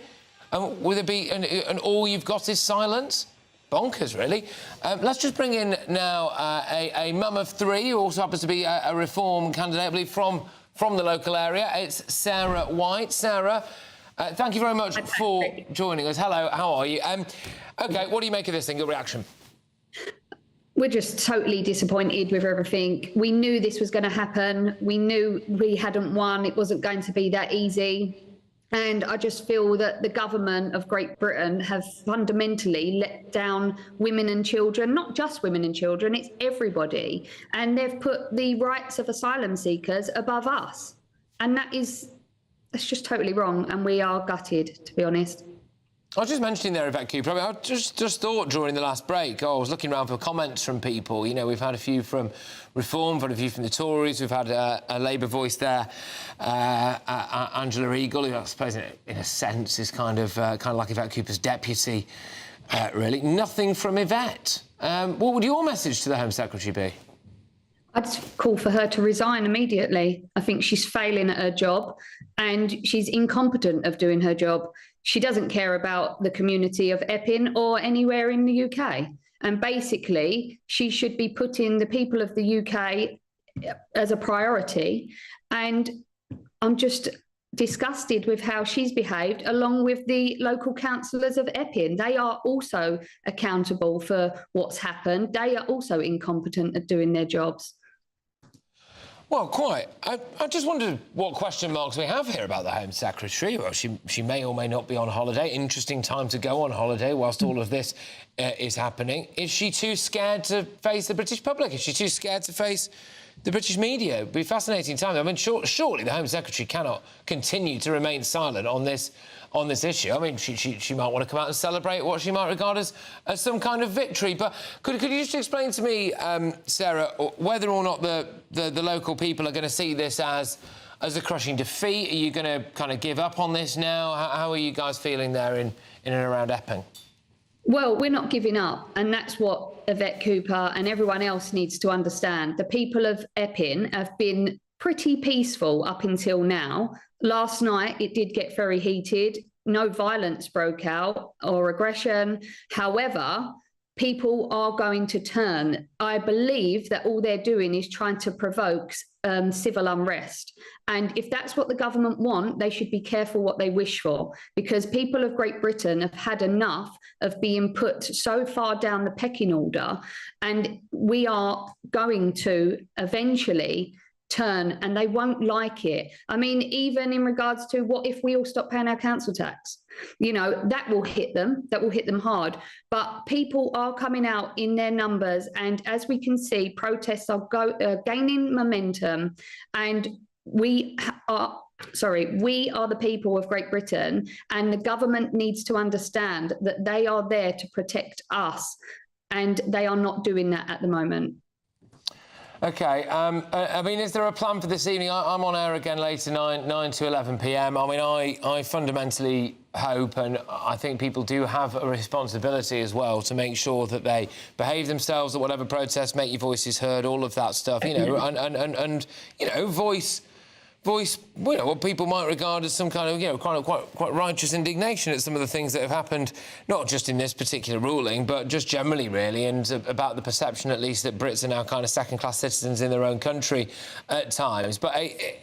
Would it be... and all you've got is silence? Bonkers, really. Let's just bring in now a mum of three who also happens to be a Reform candidate, I believe, from the local area. It's Sarah White. Sarah, thank you very much for joining us. Hello, how are you? OK, what do you make of this thing, your reaction? We're just totally disappointed with everything. We knew this was going to happen. We knew we hadn't won. It wasn't going to be that easy. And I just feel that the government of Great Britain have fundamentally let down women and children, not just women and children, it's everybody. And they've put the rights of asylum seekers above us. And that's just totally wrong. And we are gutted, to be honest. I was just mentioning there, Yvette Cooper, I mean, I just thought during the last break, I was looking around for comments from people. You know, we've had a few from Reform, we've had a few from the Tories, we've had a Labour voice there, Angela Eagle, who I suppose in a sense is kind of like Yvette Cooper's deputy, really. Nothing from Yvette. What would your message to the Home Secretary be? I'd call for her to resign immediately. I think she's failing at her job and she's incompetent of doing her job. She doesn't care about the community of Epping or anywhere in the UK. And basically, she should be putting the people of the UK as a priority. And I'm just disgusted with how she's behaved, along with the local councillors of Epping. They are also accountable for what's happened. They are also incompetent at doing their jobs. Well, quite. I just wondered what question marks we have here about the Home Secretary. Well, she may or may not be on holiday. Interesting time to go on holiday whilst all of this is happening. Is she too scared to face the British public? Is she too scared to face the British media? It'd be a fascinating time. I mean, surely the Home Secretary cannot continue to remain silent on this issue. I mean, she might want to come out and celebrate what she might regard as some kind of victory. But could you just explain to me, Sarah, whether or not the local people are going to see this as a crushing defeat? Are you going to kind of give up on this now? How are you guys feeling there in and around Epping? Well, we're not giving up, and that's what Yvette Cooper and everyone else needs to understand. The people of Epping have been pretty peaceful up until now. Last night, it did get very heated. No violence broke out or aggression. However, people are going to turn. I believe that all they're doing is trying to provoke civil unrest. And if that's what the government want, they should be careful what they wish for, because people of Great Britain have had enough of being put so far down the pecking order. And we are going to eventually turn, and they won't like it. I mean, even in regards to what if we all stop paying our council tax? You know, that will hit them hard. But people are coming out in their numbers, and as we can see, protests are gaining momentum, and we are the people of Great Britain, and the government needs to understand that they are there to protect us, and they are not doing that at the moment. OK, I mean, is there a plan for this evening? I'm on air again later, 9 to 11 p.m. I mean, I fundamentally hope, and I think people do have a responsibility as well to make sure that they behave themselves at whatever protests, make your voices heard, all of that stuff, you know, and you know, voice, you know, what people might regard as some kind of, you know, quite righteous indignation at some of the things that have happened, not just in this particular ruling, but just generally, really, and about the perception, at least, that Brits are now kind of second-class citizens in their own country at times. But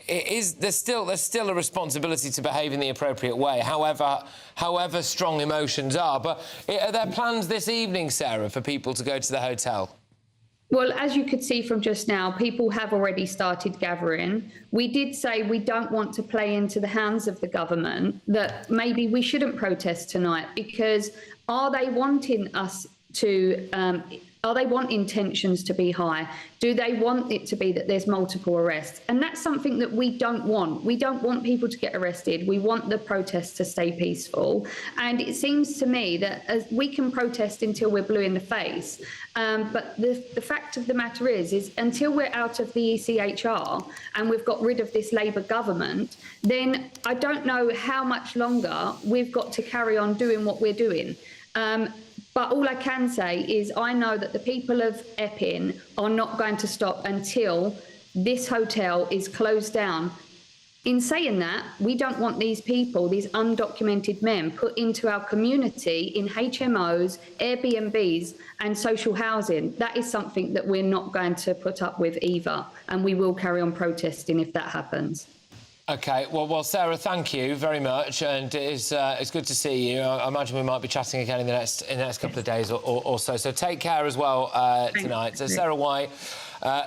there's still a responsibility to behave in the appropriate way, however strong emotions are. But are there plans this evening, Sarah, for people to go to the hotel? Well, as you could see from just now, people have already started gathering. We did say we don't want to play into the hands of the government, that maybe we shouldn't protest tonight, because are they wanting us to Are they wanting tensions to be high? Do they want it to be that there's multiple arrests? And that's something that we don't want. We don't want people to get arrested. We want the protests to stay peaceful. And it seems to me that as we can protest until we're blue in the face. But the fact of the matter is until we're out of the ECHR and we've got rid of this Labour government, then I don't know how much longer we've got to carry on doing what we're doing. But all I can say is I know that the people of Epping are not going to stop until this hotel is closed down. In saying that, we don't want these people, these undocumented men, put into our community in HMOs, Airbnbs and social housing. That is something that we're not going to put up with either, and we will carry on protesting if that happens. OK, well, Sarah, thank you very much, and it's good to see you. I imagine we might be chatting again in the next couple of days or so. So take care as well tonight. So Sarah White,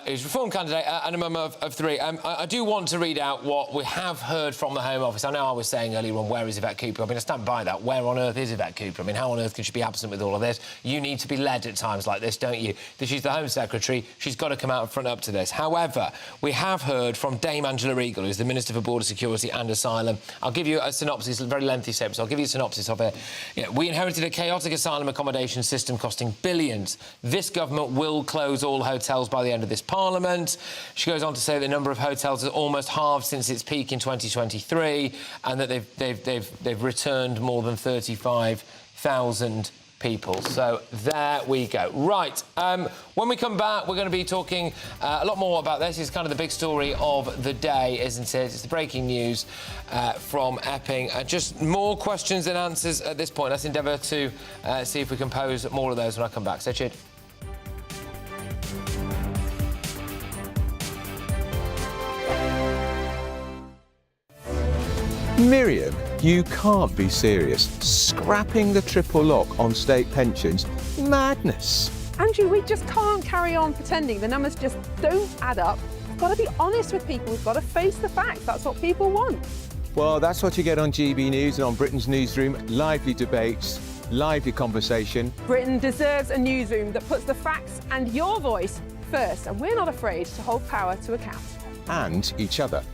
who's Reform candidate and a mum of three. I do want to read out what we have heard from the Home Office. I know I was saying earlier on, where is Yvette Cooper? I mean, I stand by that. Where on earth is Yvette Cooper? I mean, how on earth can she be absent with all of this? You need to be led at times like this, don't you? She's the Home Secretary. She's got to come out and front up to this. However, we have heard from Dame Angela Regal, who's the Minister for Border Security and Asylum. I'll give you a synopsis, a very lengthy statement, so I'll give you a synopsis of it. We inherited a chaotic asylum accommodation system costing billions. This government will close all hotels by the end of this Parliament. She goes on to say the number of hotels has almost halved since its peak in 2023, and that they've returned more than 35,000 people. So there we go. Right, when we come back, we're going to be talking a lot more about this. It's kind of the big story of the day, isn't it? It's the breaking news from Epping. Just more questions than answers at this point. Let's endeavour to see if we can pose more of those when I come back. Stay tuned. Miriam, you can't be serious. Scrapping the triple lock on state pensions? Madness. Andrew, we just can't carry on pretending. The numbers just don't add up. We've got to be honest with people. We've got to face the facts. That's what people want. Well, that's what you get on GB News and on Britain's Newsroom. Lively debates, lively conversation. Britain deserves a newsroom that puts the facts and your voice first, and we're not afraid to hold power to account. And each other.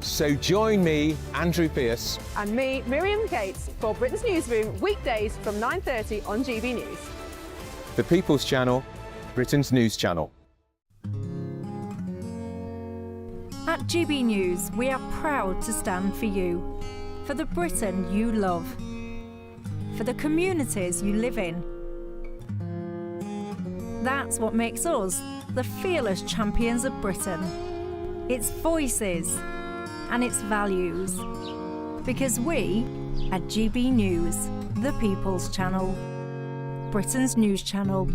So join me, Andrew Pearce. And me, Miriam Gates, for Britain's Newsroom, weekdays from 9:30 on GB News. The People's Channel, Britain's news channel. At GB News, we are proud to stand for you, for the Britain you love, for the communities you live in. That's what makes us the fearless champions of Britain. Its voices and its values. Because we, at GB News, the People's Channel, Britain's news channel.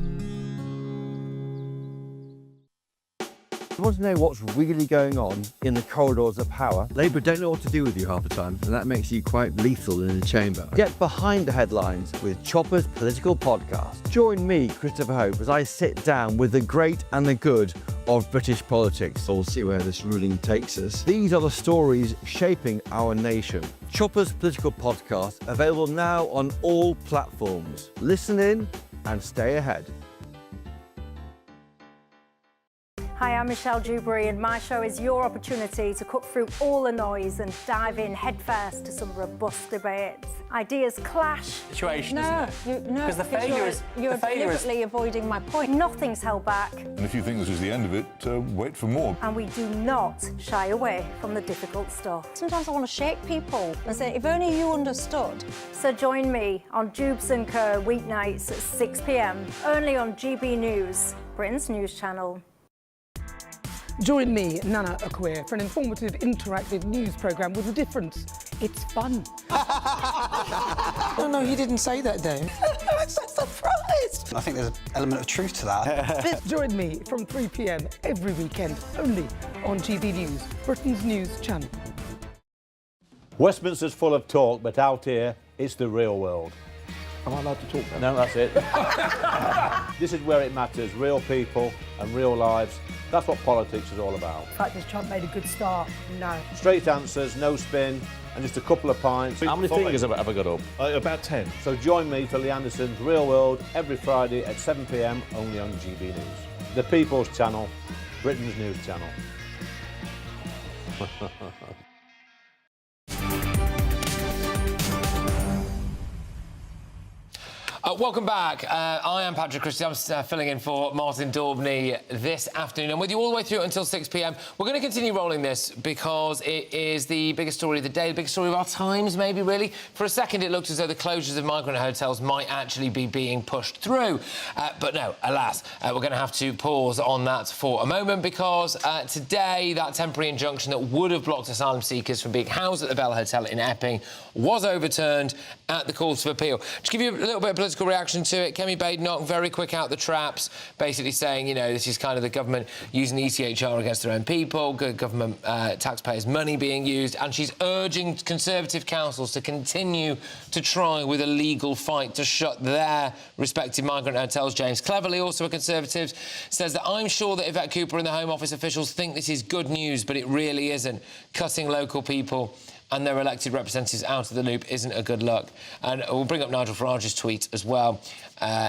You want to know what's really going on in the corridors of power? Labour don't know what to do with you half the time, and that makes you quite lethal in the chamber. Get behind the headlines with Chopper's Political Podcast. Join me, Christopher Hope, as I sit down with the great and the good of British politics. We'll see where this ruling takes us. These are the stories shaping our nation. Chopper's Political Podcast, available now on all platforms. Listen in and stay ahead. Hi, I'm Michelle Dewberry, and my show is your opportunity to cut through all the noise and dive in headfirst to some robust debates. Ideas clash. Situation, no, isn't it? No, because the failure is you're deliberately avoiding my point. Nothing's held back. And if you think this is the end of it, wait for more. And we do not shy away from the difficult stuff. Sometimes I want to shake people and say, if only you understood. So join me on Jubes & Co. weeknights at 6 p.m, only on GB News, Britain's news channel. Join me, Nana Akwe, for an informative, interactive news programme with a difference. It's fun. No, he didn't say that, Dave. I'm so surprised. I think there's an element of truth to that. Join me from 3 p.m. every weekend, only on GB News, Britain's news channel. Westminster's full of talk, but out here, it's the real world. Am I allowed to talk now? No, that's it. This is where it matters, real people and real lives. That's what politics is all about. The fact has Trump made a good start? No. Straight answers, no spin, and just a couple of pints. How many fingers have I got up? About 10. So join me for Lee Anderson's Real World every Friday at 7 p.m. only on GB News. The People's Channel, Britain's news channel. Welcome back. I am Patrick Christie. I'm filling in for Martin Daubney this afternoon. I'm with you all the way through until 6 p.m. We're going to continue rolling this because it is the biggest story of the day, the biggest story of our times, maybe, really. For a second, it looked as though the closures of migrant hotels might actually be being pushed through. But no, alas, we're going to have to pause on that for a moment because today, that temporary injunction that would have blocked asylum seekers from being housed at the Bell Hotel in Epping was overturned at the Court of Appeal. To give you a little bit of political reaction to it, Kemi Badenoch, very quick out the traps, basically saying, you know, this is kind of the government using the ECHR against their own people, good government taxpayers' money being used, and she's urging Conservative councils to continue to try with a legal fight to shut their respective migrant hotels. James Cleverly, also a Conservative, says that I'm sure that Yvette Cooper and the Home Office officials think this is good news, but it really isn't. Cutting local people and their elected representatives out of the loop isn't a good look. And we'll bring up Nigel Farage's tweet as well.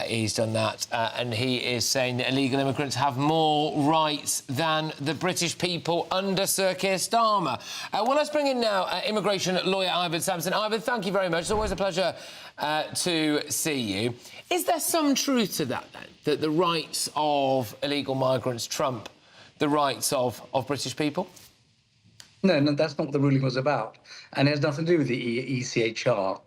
He's done that. And he is saying that illegal immigrants have more rights than the British people under Sir Keir Starmer. Well, let's bring in now immigration lawyer Ivan Sampson. Ivan, thank you very much. It's always a pleasure to see you. Is there some truth to that, then, that the rights of illegal migrants trump the rights of British people? No, that's not what the ruling was about. And it has nothing to do with the ECHR.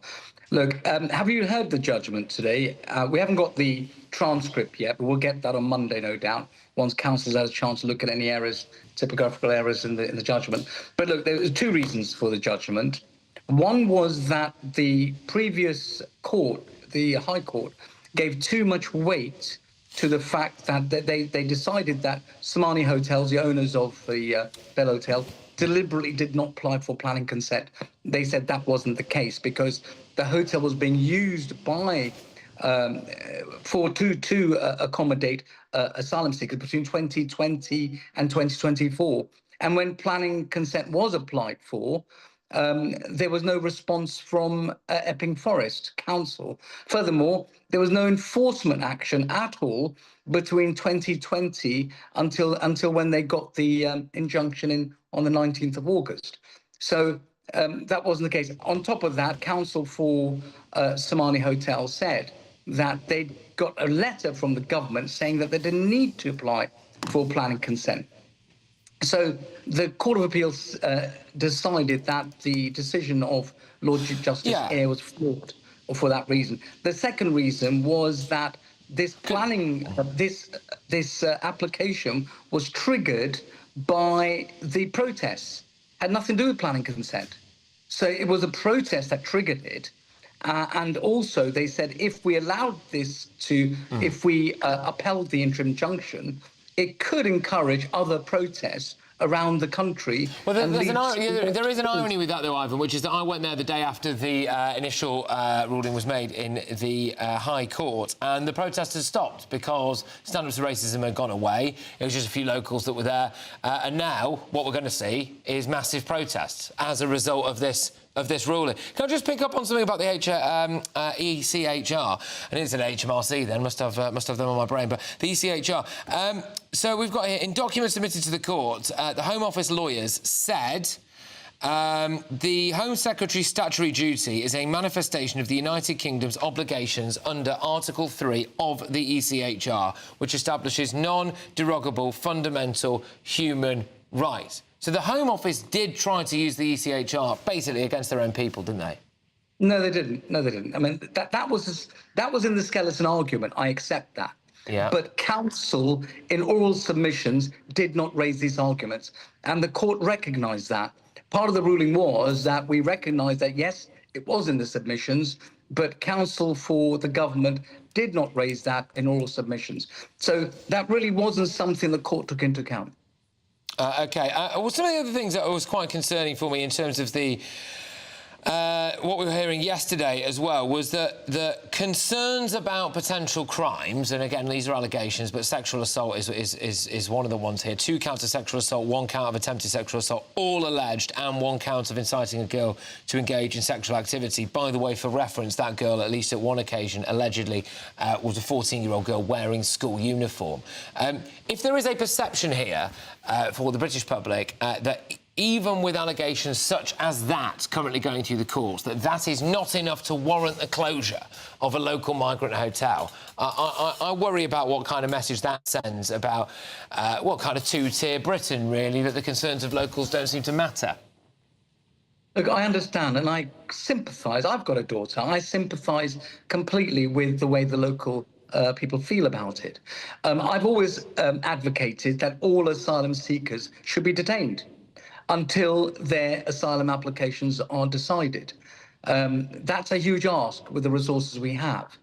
Look, have you heard the judgment today? We haven't got the transcript yet, but we'll get that on Monday, no doubt, once council's had a chance to look at any errors, typographical errors in the judgment. But look, there were two reasons for the judgment. One was that the previous court, the High Court, gave too much weight to the fact that they decided that Somani Hotels, the owners of the Bell Hotel, deliberately did not apply for planning consent. They said that wasn't the case because the hotel was being used by to accommodate asylum seekers between 2020 and 2024. And when planning consent was applied for, there was no response from Epping Forest Council. Furthermore, there was no enforcement action at all between 2020 until when they got the injunction in on the 19th of August. So that wasn't the case. On top of that, counsel for Somani Hotel said that they got a letter from the government saying that they didn't need to apply for planning consent. So the Court of Appeals decided that the decision of Lord Chief Justice Eyre was flawed for that reason. The second reason was that this planning, this application was triggered by the protests. Had nothing to do with planning consent. So it was a protest that triggered it. And also they said if we allowed this to, if we upheld the interim injunction, it could encourage other protests around the country. Well, there is an irony with that, though, Ivan, which is that I went there the day after the initial ruling was made in the High Court, and the protesters stopped because stand-ups of racism had gone away. It was just a few locals that were there. And now what we're going to see is massive protests as a result of this ruling. Can I just pick up on something about the ECHR? And it's an HMRC then, must have them on my brain, but the ECHR. So we've got here, in documents submitted to the court, the Home Office lawyers said the Home Secretary's statutory duty is a manifestation of the United Kingdom's obligations under Article 3 of the ECHR, which establishes non-derogable fundamental human rights. So the Home Office did try to use the ECHR basically against their own people, didn't they? No, they didn't. No, they didn't. I mean, that was in the skeleton argument. I accept that. Yeah. But counsel, in oral submissions, did not raise these arguments, and the court recognised that. Part of the ruling was that we recognised that yes, it was in the submissions, but counsel for the government did not raise that in oral submissions. So that really wasn't something the court took into account. OK. Well, some of the other things that was quite concerning for me in terms of the what we were hearing yesterday as well was that the concerns about potential crimes, and again, these are allegations, but sexual assault is one of the ones here. 2 counts of sexual assault, 1 count of attempted sexual assault, all alleged, and 1 count of inciting a girl to engage in sexual activity. By the way, for reference, that girl, at least at one occasion, allegedly was a 14-year-old girl wearing school uniform. If there is a perception here for the British public that even with allegations such as that currently going through the courts, that is not enough to warrant the closure of a local migrant hotel, I worry about what kind of message that sends about what kind of two-tier Britain, really, that the concerns of locals don't seem to matter. Look, I understand and I sympathise. I've got a daughter. I sympathise completely with the way the local people feel about it. I've always advocated that all asylum seekers should be detained until their asylum applications are decided. That's a huge ask with the resources we have.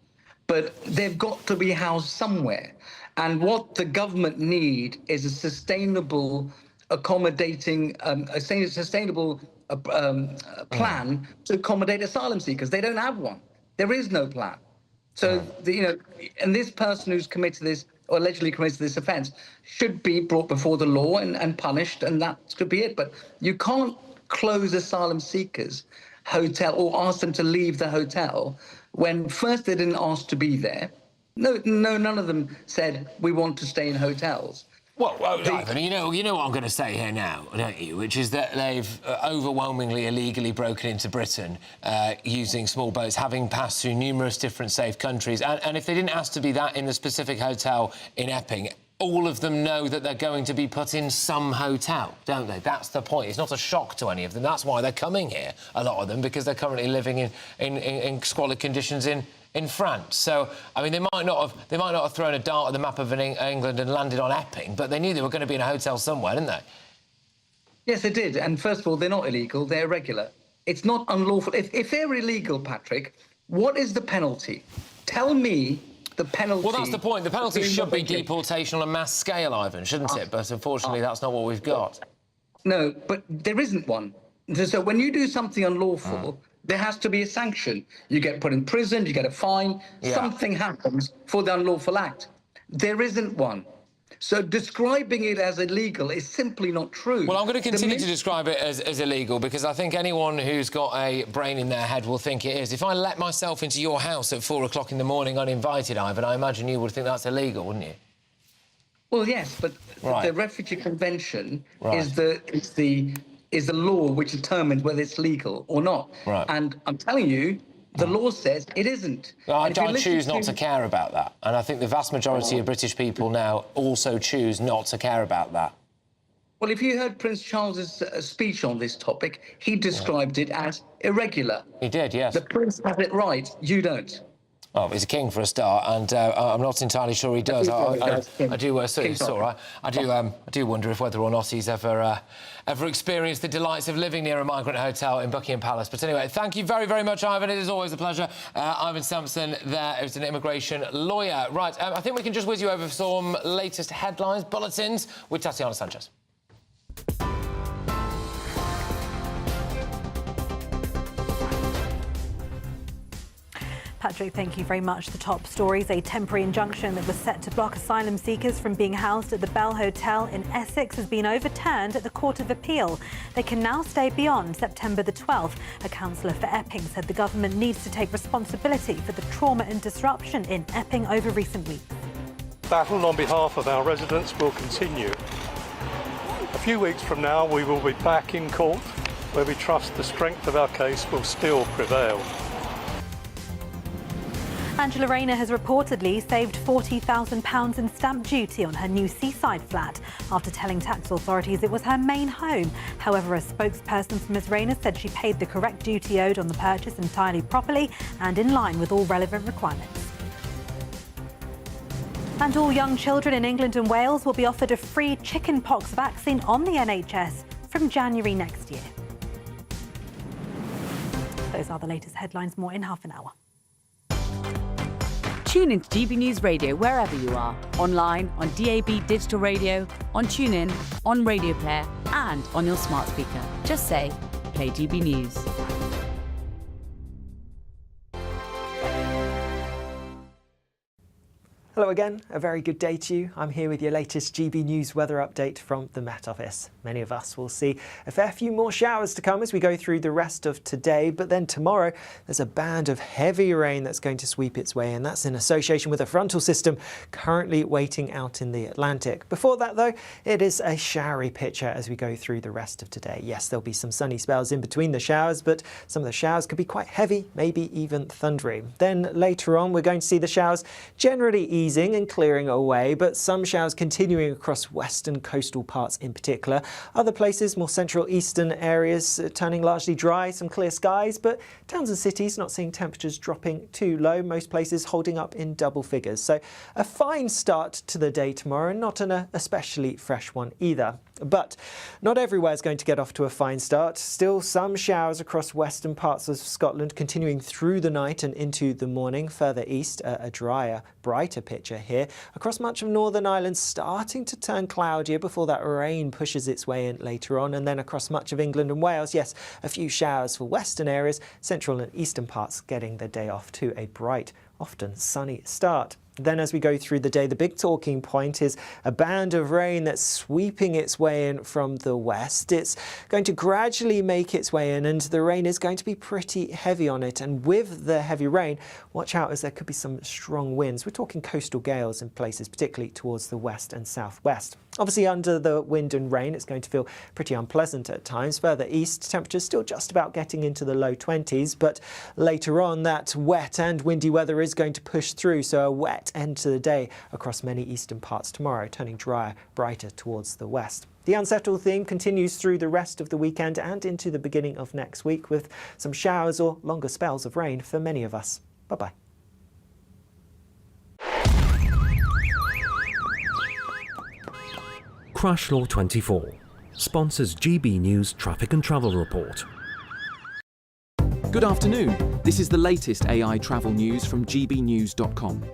But they've got to be housed somewhere. And what the government need is a sustainable, accommodating, sustainable plan to accommodate asylum seekers. They don't have one. There is no plan. So, and this person who's committed this, or allegedly committed this offence, should be brought before the law and punished, and that could be it. But you can't close asylum seekers' hotel or ask them to leave the hotel when first they didn't ask to be there. No, none of them said, we want to stay in hotels. Well, Ivan, you know what I'm going to say here now, don't you? Which is that they've overwhelmingly illegally broken into Britain using small boats, having passed through numerous different safe countries. And if they didn't ask to be that in the specific hotel in Epping, all of them know that they're going to be put in some hotel, don't they? That's the point. It's not a shock to any of them. That's why they're coming here, a lot of them, because they're currently living in squalid conditions in France. So, I mean, they might not have thrown a dart at the map of England and landed on Epping, but they knew they were going to be in a hotel somewhere, didn't they? Yes, they did. And first of all, they're not illegal, they're irregular. It's not unlawful. If they're illegal, Patrick, what is the penalty? Tell me the penalty. Well, that's the point. The penalty should be deportation on a mass scale, Ivan, shouldn't it? But unfortunately, that's not what we've got. No, but there isn't one. So when you do something unlawful, there has to be a sanction. You get put in prison, you get a fine, something happens for the unlawful act. There isn't one. So describing it as illegal is simply not true. Well, I'm going to continue to describe it as illegal because I think anyone who's got a brain in their head will think it is. If I let myself into your house at 4 o'clock in the morning uninvited, Ivan, I imagine you would think that's illegal, wouldn't you? Well, yes, but the Refugee Convention is the law which determines whether it's legal or not. Right. And I'm telling you, the law says it isn't. I choose not to care about that. And I think the vast majority of British people now also choose not to care about that. Well, if you heard Prince Charles's speech on this topic, he described it as irregular. He did, yes. The Prince has it right, you don't. Oh, he's a king for a start, and I'm not entirely sure he does. I do. It's all right. I do wonder if whether or not he's ever experienced the delights of living near a migrant hotel in Buckingham Palace. But anyway, thank you very, very much, Ivan. It is always a pleasure. Ivan Sampson, there is an immigration lawyer. Right, I think we can just whiz you over some latest headlines, bulletins with Tatiana Sanchez. Patrick, thank you very much. The top stories: a temporary injunction that was set to block asylum seekers from being housed at the Bell Hotel in Essex has been overturned at the Court of Appeal. They can now stay beyond September the 12th. A councillor for Epping said the government needs to take responsibility for the trauma and disruption in Epping over recent weeks. Battle on behalf of our residents will continue. A few weeks from now, we will be back in court, where we trust the strength of our case will still prevail. Angela Rayner has reportedly saved £40,000 in stamp duty on her new seaside flat after telling tax authorities it was her main home. However, a spokesperson for Ms Rayner said she paid the correct duty owed on the purchase entirely properly and in line with all relevant requirements. And all young children in England and Wales will be offered a free chickenpox vaccine on the NHS from January next year. Those are the latest headlines. More in half an hour. Tune into GB News Radio wherever you are, online, on DAB digital radio, on TuneIn, on Radio Player and on your smart speaker. Just say, play GB News. Hello again, a very good day to you. I'm here with your latest GB News weather update from the Met Office. Many of us will see a fair few more showers to come as we go through the rest of today, but then tomorrow there's a band of heavy rain that's going to sweep its way in. That's in association with a frontal system currently waiting out in the Atlantic. Before that though, it is a showery picture as we go through the rest of today. Yes, there'll be some sunny spells in between the showers, but some of the showers could be quite heavy, maybe even thundery. Then later on we're going to see the showers generally easing and clearing away, but some showers continuing across western coastal parts in particular. Other places, more central eastern areas, turning largely dry, some clear skies, but towns and cities not seeing temperatures dropping too low, most places holding up in double figures. So a fine start to the day tomorrow, not an especially fresh one either. But not everywhere is going to get off to a fine start. Still some showers across western parts of Scotland continuing through the night and into the morning. Further east, a drier, brighter picture here. Across much of Northern Ireland starting to turn cloudier before that rain pushes its way in later on. And then across much of England and Wales, yes, a few showers for western areas, central and eastern parts getting the day off to a bright, often sunny start. Then as we go through the day, the big talking point is a band of rain that's sweeping its way in from the west. It's going to gradually make its way in, and the rain is going to be pretty heavy on it. And with the heavy rain, watch out as there could be some strong winds. We're talking coastal gales in places, particularly towards the west and southwest. Obviously under the wind and rain, it's going to feel pretty unpleasant at times. Further east, temperatures still just about getting into the low 20s, but later on that wet and windy weather is going to push through, so a wet end to the day across many eastern parts tomorrow, turning drier, brighter towards the west. The unsettled theme continues through the rest of the weekend and into the beginning of next week, with some showers or longer spells of rain for many of us. Bye-bye. Crash Law 24 sponsors GB News Traffic and Travel Report. Good afternoon. This is the latest AI travel news from gbnews.com.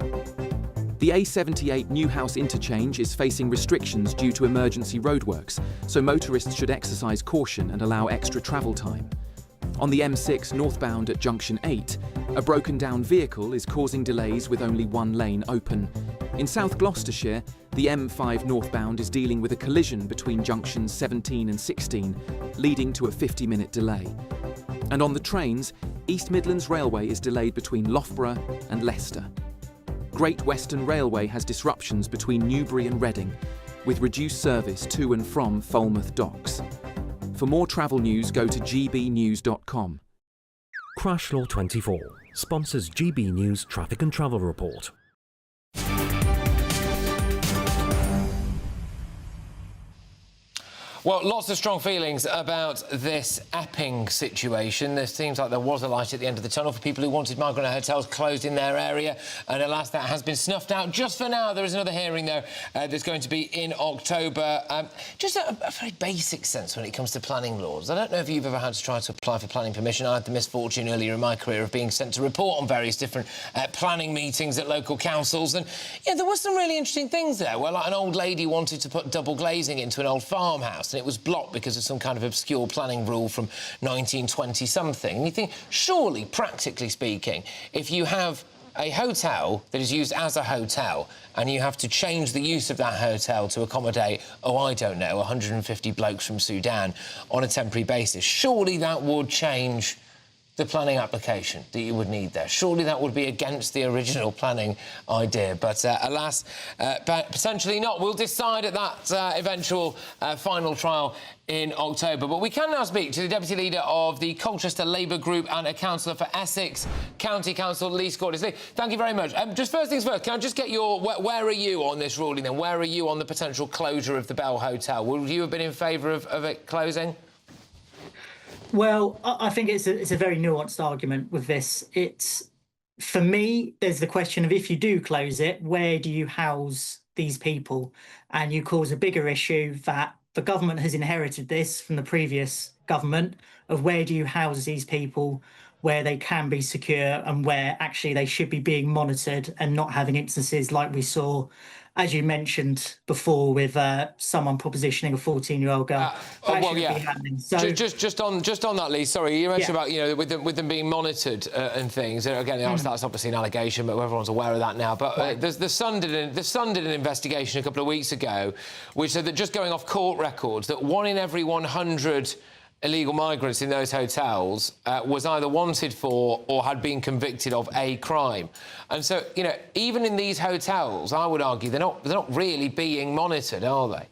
The A78 Newhouse interchange is facing restrictions due to emergency roadworks, so motorists should exercise caution and allow extra travel time. On the M6 northbound at Junction 8, a broken down vehicle is causing delays with only one lane open. In South Gloucestershire, the M5 northbound is dealing with a collision between junctions 17 and 16, leading to a 50-minute delay. And on the trains, East Midlands Railway is delayed between Loughborough and Leicester. Great Western Railway has disruptions between Newbury and Reading, with reduced service to and from Falmouth Docks. For more travel news, go to gbnews.com. Crash Law 24 sponsors GB News Traffic and Travel Report. Well, lots of strong feelings about this Epping situation. There seems like there was a light at the end of the tunnel for people who wanted migrant hotels closed in their area, and alas, that has been snuffed out. Just for now, there is another hearing, though, that's going to be in October. Just a very basic sense when it comes to planning laws. I don't know if you've ever had to try to apply for planning permission. I had the misfortune earlier in my career of being sent to report on various different planning meetings at local councils, and yeah, there were some really interesting things there, where like an old lady wanted to put double glazing into an old farmhouse, and it was blocked because of some kind of obscure planning rule from 1920-something. And you think, surely, practically speaking, if you have a hotel that is used as a hotel and you have to change the use of that hotel to accommodate, oh, I don't know, 150 blokes from Sudan on a temporary basis, surely that would change the planning application that you would need there. Surely that would be against the original planning idea, but alas, potentially not. We'll decide at that eventual final trial in October. But we can now speak to the Deputy Leader of the Colchester Labour Group and a Councillor for Essex County Council, Lee Scottis. Lee, thank you very much. Just first things first, can I just get your... Where are you on this ruling then? Where are you on the potential closure of the Bell Hotel? Would you have been in favour of it closing? Well, I think it's a very nuanced argument with this. It's, for me, there's the question of if you do close it, where do you house these people? And you cause a bigger issue that the government has inherited this from the previous government of where do you house these people where they can be secure and where actually they should be being monitored and not having instances like we saw as you mentioned before, with someone propositioning a 14-year-old girl. Well, yeah. So just on that, Lee. Sorry, you mentioned about with them being monitored and things. Again, that's obviously an allegation, but everyone's aware of that now. But the Sun did an investigation a couple of weeks ago, which said that, just going off court records, that 1 in every 100 illegal migrants in those hotels was either wanted for or had been convicted of a crime. And so, even in these hotels, I would argue they're not really being monitored, are they?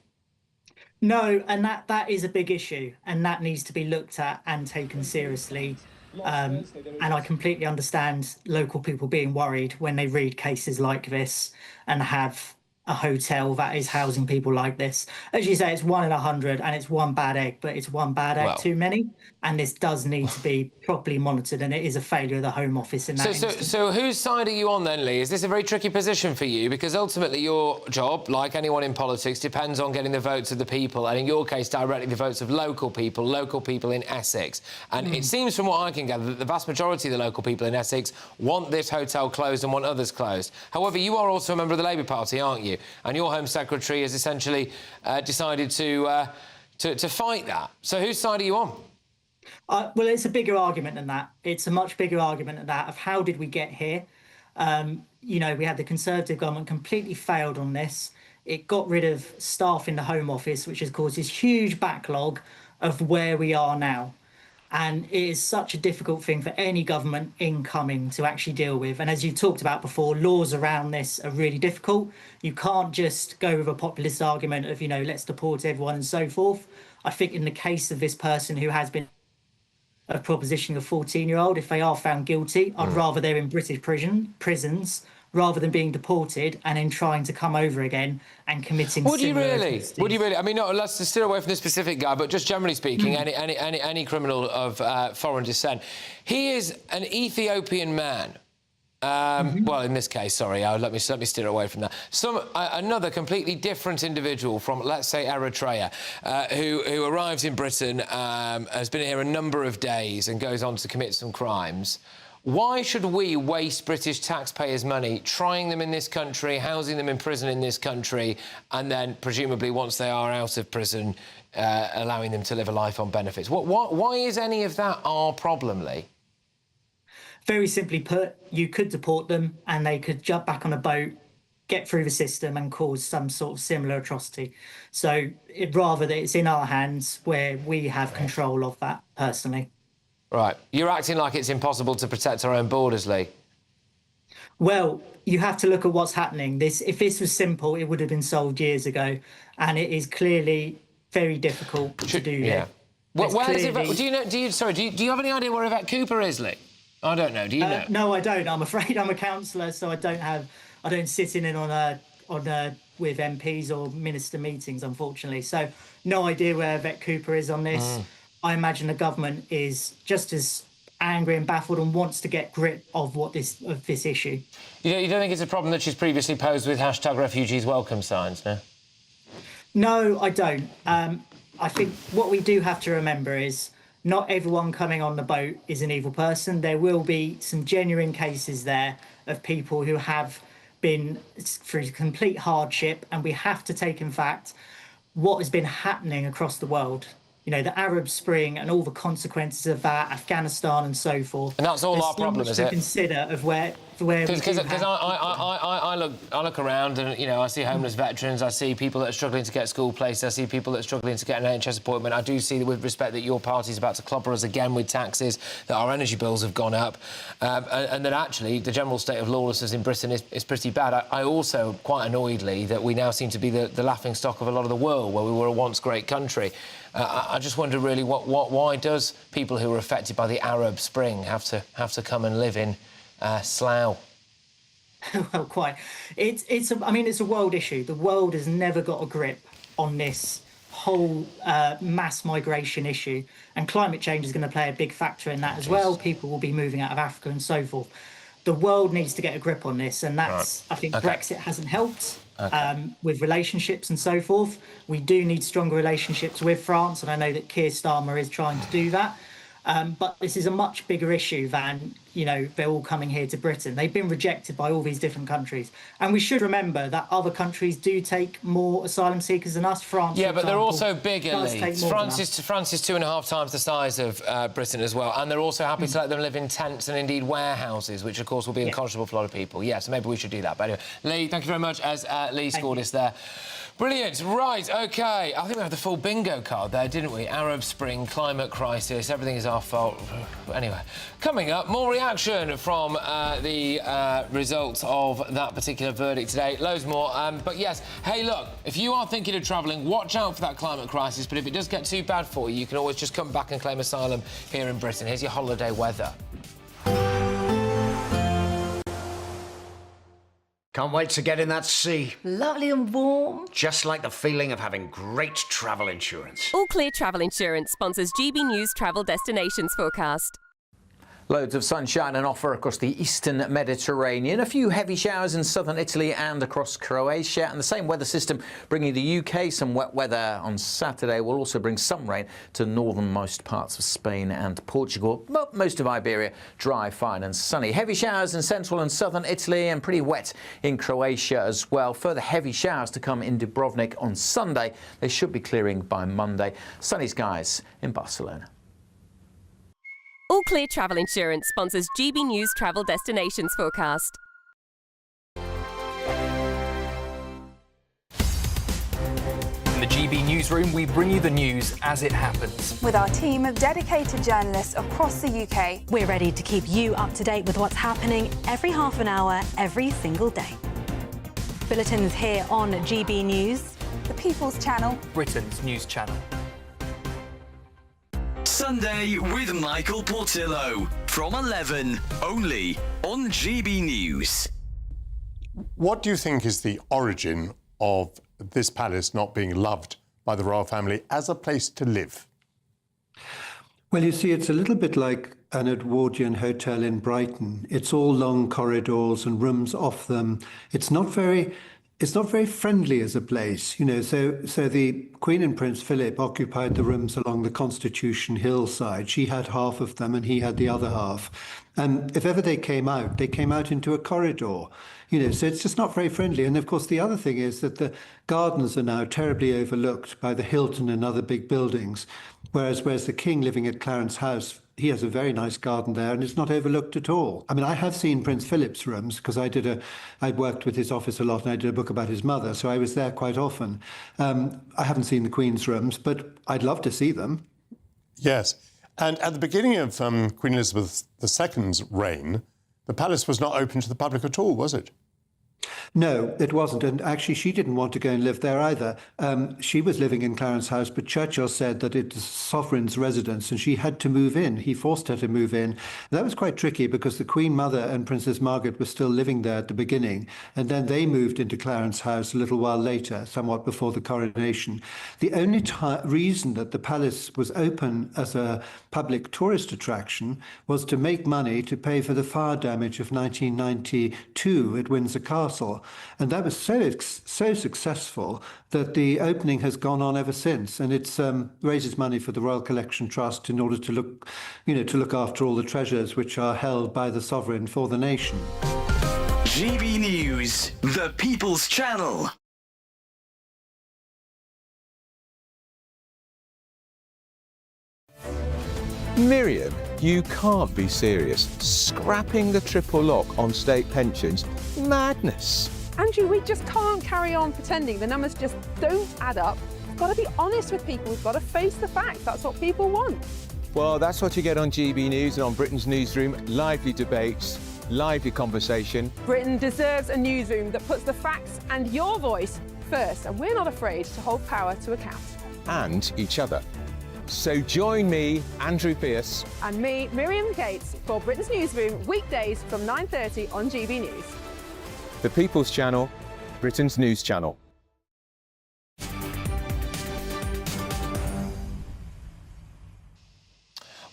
No, and that is a big issue, and that needs to be looked at and taken seriously. And I completely understand local people being worried when they read cases like this and have a hotel that is housing people like this. As you say, it's 1 in 100, and it's one bad egg, but it's one bad egg too many, and this does need to be properly monitored, and it is a failure of the Home Office in that instance. So whose side are you on then, Lee? Is this a very tricky position for you? Because ultimately your job, like anyone in politics, depends on getting the votes of the people, and in your case, directly the votes of local people in Essex. And it seems from what I can gather that the vast majority of the local people in Essex want this hotel closed and want others closed. However, you are also a member of the Labour Party, aren't you? And your Home Secretary has essentially decided to fight that. So whose side are you on? Well, it's a bigger argument than that. It's a much bigger argument than that of how did we get here? We had the Conservative government completely failed on this. It got rid of staff in the Home Office, which has caused this huge backlog of where we are now. And it is such a difficult thing for any government incoming to actually deal with. And as you talked about before, laws around this are really difficult. You can't just go with a populist argument of, let's deport everyone and so forth. I think in the case of this person who has been a proposition of a 14-year-old, if they are found guilty, I'd rather they're in British prisons rather than being deported and then trying to come over again and committing similar atrocities. Would you really? I mean, let's steer away from this specific guy, but just generally speaking, any criminal of foreign descent. He is an Ethiopian man. Well, in this case, sorry, let me steer away from that. Another completely different individual from, let's say, Eritrea, who arrives in Britain, has been here a number of days and goes on to commit some crimes. Why should we waste British taxpayers' money trying them in this country, housing them in prison in this country, and then, presumably, once they are out of prison, allowing them to live a life on benefits? Why is any of that our problem, Lee? Very simply put, you could deport them and they could jump back on a boat, get through the system and cause some sort of similar atrocity. So rather that it's in our hands where we have control of that personally. Right. You're acting like it's impossible to protect our own borders, Lee. Well, you have to look at what's happening. If this was simple, it would have been solved years ago, and it is clearly very difficult to do. Yeah. Where is it? Do you have any idea where Yvette Cooper is, Lee? I don't know. Do you know? No, I don't. I'm afraid I'm a councillor, so I don't sit in with MPs or minister meetings, unfortunately. So no idea where Yvette Cooper is on this. I imagine the government is just as angry and baffled and wants to get grip of this issue. You don't think it's a problem that she's previously posed with #refugees welcome signs, no? No, I don't. I think what we do have to remember is not everyone coming on the boat is an evil person. There will be some genuine cases there of people who have been through complete hardship, and we have to take in fact what has been happening across the world. The Arab Spring and all the consequences of that, Afghanistan and so forth. And that's all our problem, is it? To consider of where because I look around and I see homeless veterans, I see people that are struggling to get school places, I see people that are struggling to get an NHS appointment. I do see, with respect, that your party's about to clobber us again with taxes, that our energy bills have gone up, and that actually the general state of lawlessness in Britain is pretty bad. I also, quite annoyedly, that we now seem to be the laughing stock of a lot of the world, where we were a once great country. I just wonder really why does people who were affected by the Arab Spring have to come and live in Slough? Well, quite. It's a world issue. The world has never got a grip on this whole mass migration issue, and climate change is going to play a big factor in that as well. People will be moving out of Africa and so forth. The world needs to get a grip on this, and that's I think Brexit hasn't helped. With relationships and so forth. We do need stronger relationships with France, and I know that Keir Starmer is trying to do that. But this is a much bigger issue than, they're all coming here to Britain. They've been rejected by all these different countries. And we should remember that other countries do take more asylum seekers than us. France, yeah, for but they're example, also bigger, does Lee. take more than France us. is 2.5 times the size of Britain as well. And they're also happy to let them live in tents and indeed warehouses, which, of course, will be unconscionable for a lot of people. Yeah, so maybe we should do that. But anyway, Lee, thank you very much, as Lee scored us there. Brilliant. Right, OK. I think we had the full bingo card there, didn't we? Arab Spring, climate crisis, everything is our fault. Anyway, coming up, more reaction from the results of that particular verdict today. Loads more. But yes, hey, look, if you are thinking of travelling, watch out for that climate crisis. But if it does get too bad for you, you can always just come back and claim asylum here in Britain. Here's your holiday weather. Can't wait to get in that sea. Lovely and warm. Just like the feeling of having great travel insurance. All Clear Travel Insurance sponsors GB News travel destinations forecast. Loads of sunshine and offer across the eastern Mediterranean. A few heavy showers in southern Italy and across Croatia. And the same weather system bringing the UK some wet weather on Saturday will also bring some rain to northernmost parts of Spain and Portugal. But most of Iberia dry, fine and sunny. Heavy showers in central and southern Italy and pretty wet in Croatia as well. Further heavy showers to come in Dubrovnik on Sunday. They should be clearing by Monday. Sunny skies in Barcelona. All Clear Travel Insurance sponsors GB News travel destinations forecast. In the GB Newsroom, we bring you the news as it happens. With our team of dedicated journalists across the UK. We're ready to keep you up to date with what's happening every half an hour, every single day. Bulletins here on GB News. The People's Channel. Britain's news channel. Sunday with Michael Portillo from 11, only on GB News. What do you think is the origin of this palace not being loved by the royal family as a place to live? Well, you see, it's a little bit like an Edwardian hotel in Brighton. It's all long corridors and rooms off them. It's not very friendly as a place, So the Queen and Prince Philip occupied the rooms along the Constitution Hill side. She had half of them and he had the other half. And if ever they came out into a corridor, so it's just not very friendly. And of course, the other thing is that the gardens are now terribly overlooked by the Hilton and other big buildings, whereas the King living at Clarence House, he has a very nice garden there and it's not overlooked at all. I mean, I have seen Prince Philip's rooms because I worked with his office a lot and I did a book about his mother, so I was there quite often. I haven't seen the Queen's rooms, but I'd love to see them. Yes. And at the beginning of Queen Elizabeth II's reign, the palace was not open to the public at all, was it? No, it wasn't. And actually, she didn't want to go and live there either. She was living in Clarence House, but Churchill said that it's sovereign's residence and she had to move in. He forced her to move in. That was quite tricky because the Queen Mother and Princess Margaret were still living there at the beginning. And then they moved into Clarence House a little while later, somewhat before the coronation. The only reason that the palace was open as a public tourist attraction was to make money to pay for the fire damage of 1992 at Windsor Castle. And that was so successful that the opening has gone on ever since, and it raises money for the Royal Collection Trust in order to look after all the treasures which are held by the sovereign for the nation. GB News, the People's Channel. Miriam, you can't be serious. Scrapping the triple lock on state pensions? Madness. Andrew, we just can't carry on pretending. The numbers just don't add up. We've got to be honest with people. We've got to face the facts. That's what people want. Well, that's what you get on GB News and on Britain's Newsroom. Lively debates, lively conversation. Britain deserves a newsroom that puts the facts and your voice first, and we're not afraid to hold power to account. And each other. So join me, Andrew Pearce. And me, Miriam Cates, for Britain's Newsroom, weekdays from 9:30 on GB News. The People's Channel, Britain's news channel.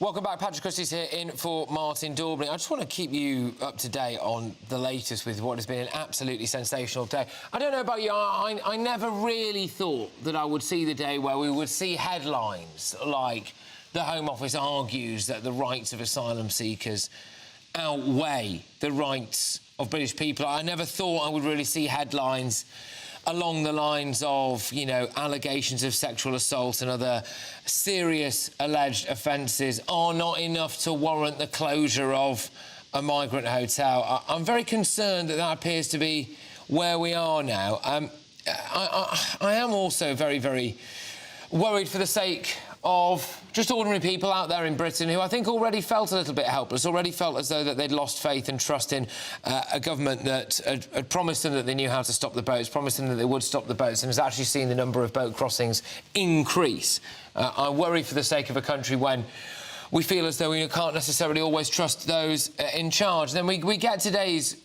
Welcome back. Patrick Christie's here in for Martin Daubney. I just want to keep you up to date on the latest with what has been an absolutely sensational day. I don't know about you, I never really thought that I would see the day where we would see headlines like the Home Office argues that the rights of asylum seekers outweigh the rights of British people. I never thought I would really see headlines along the lines of, you know, allegations of sexual assault and other serious alleged offences are not enough to warrant the closure of a migrant hotel. I'm very concerned that that appears to be where we are now. I am also very, very worried for the sake of just ordinary people out there in Britain who I think already felt a little bit helpless, already felt as though that they'd lost faith and trust in a government that had promised them that they knew how to stop the boats, promised them that they would stop the boats, and has actually seen the number of boat crossings increase. I worry for the sake of a country when we feel as though we can't necessarily always trust those in charge. Then we get today's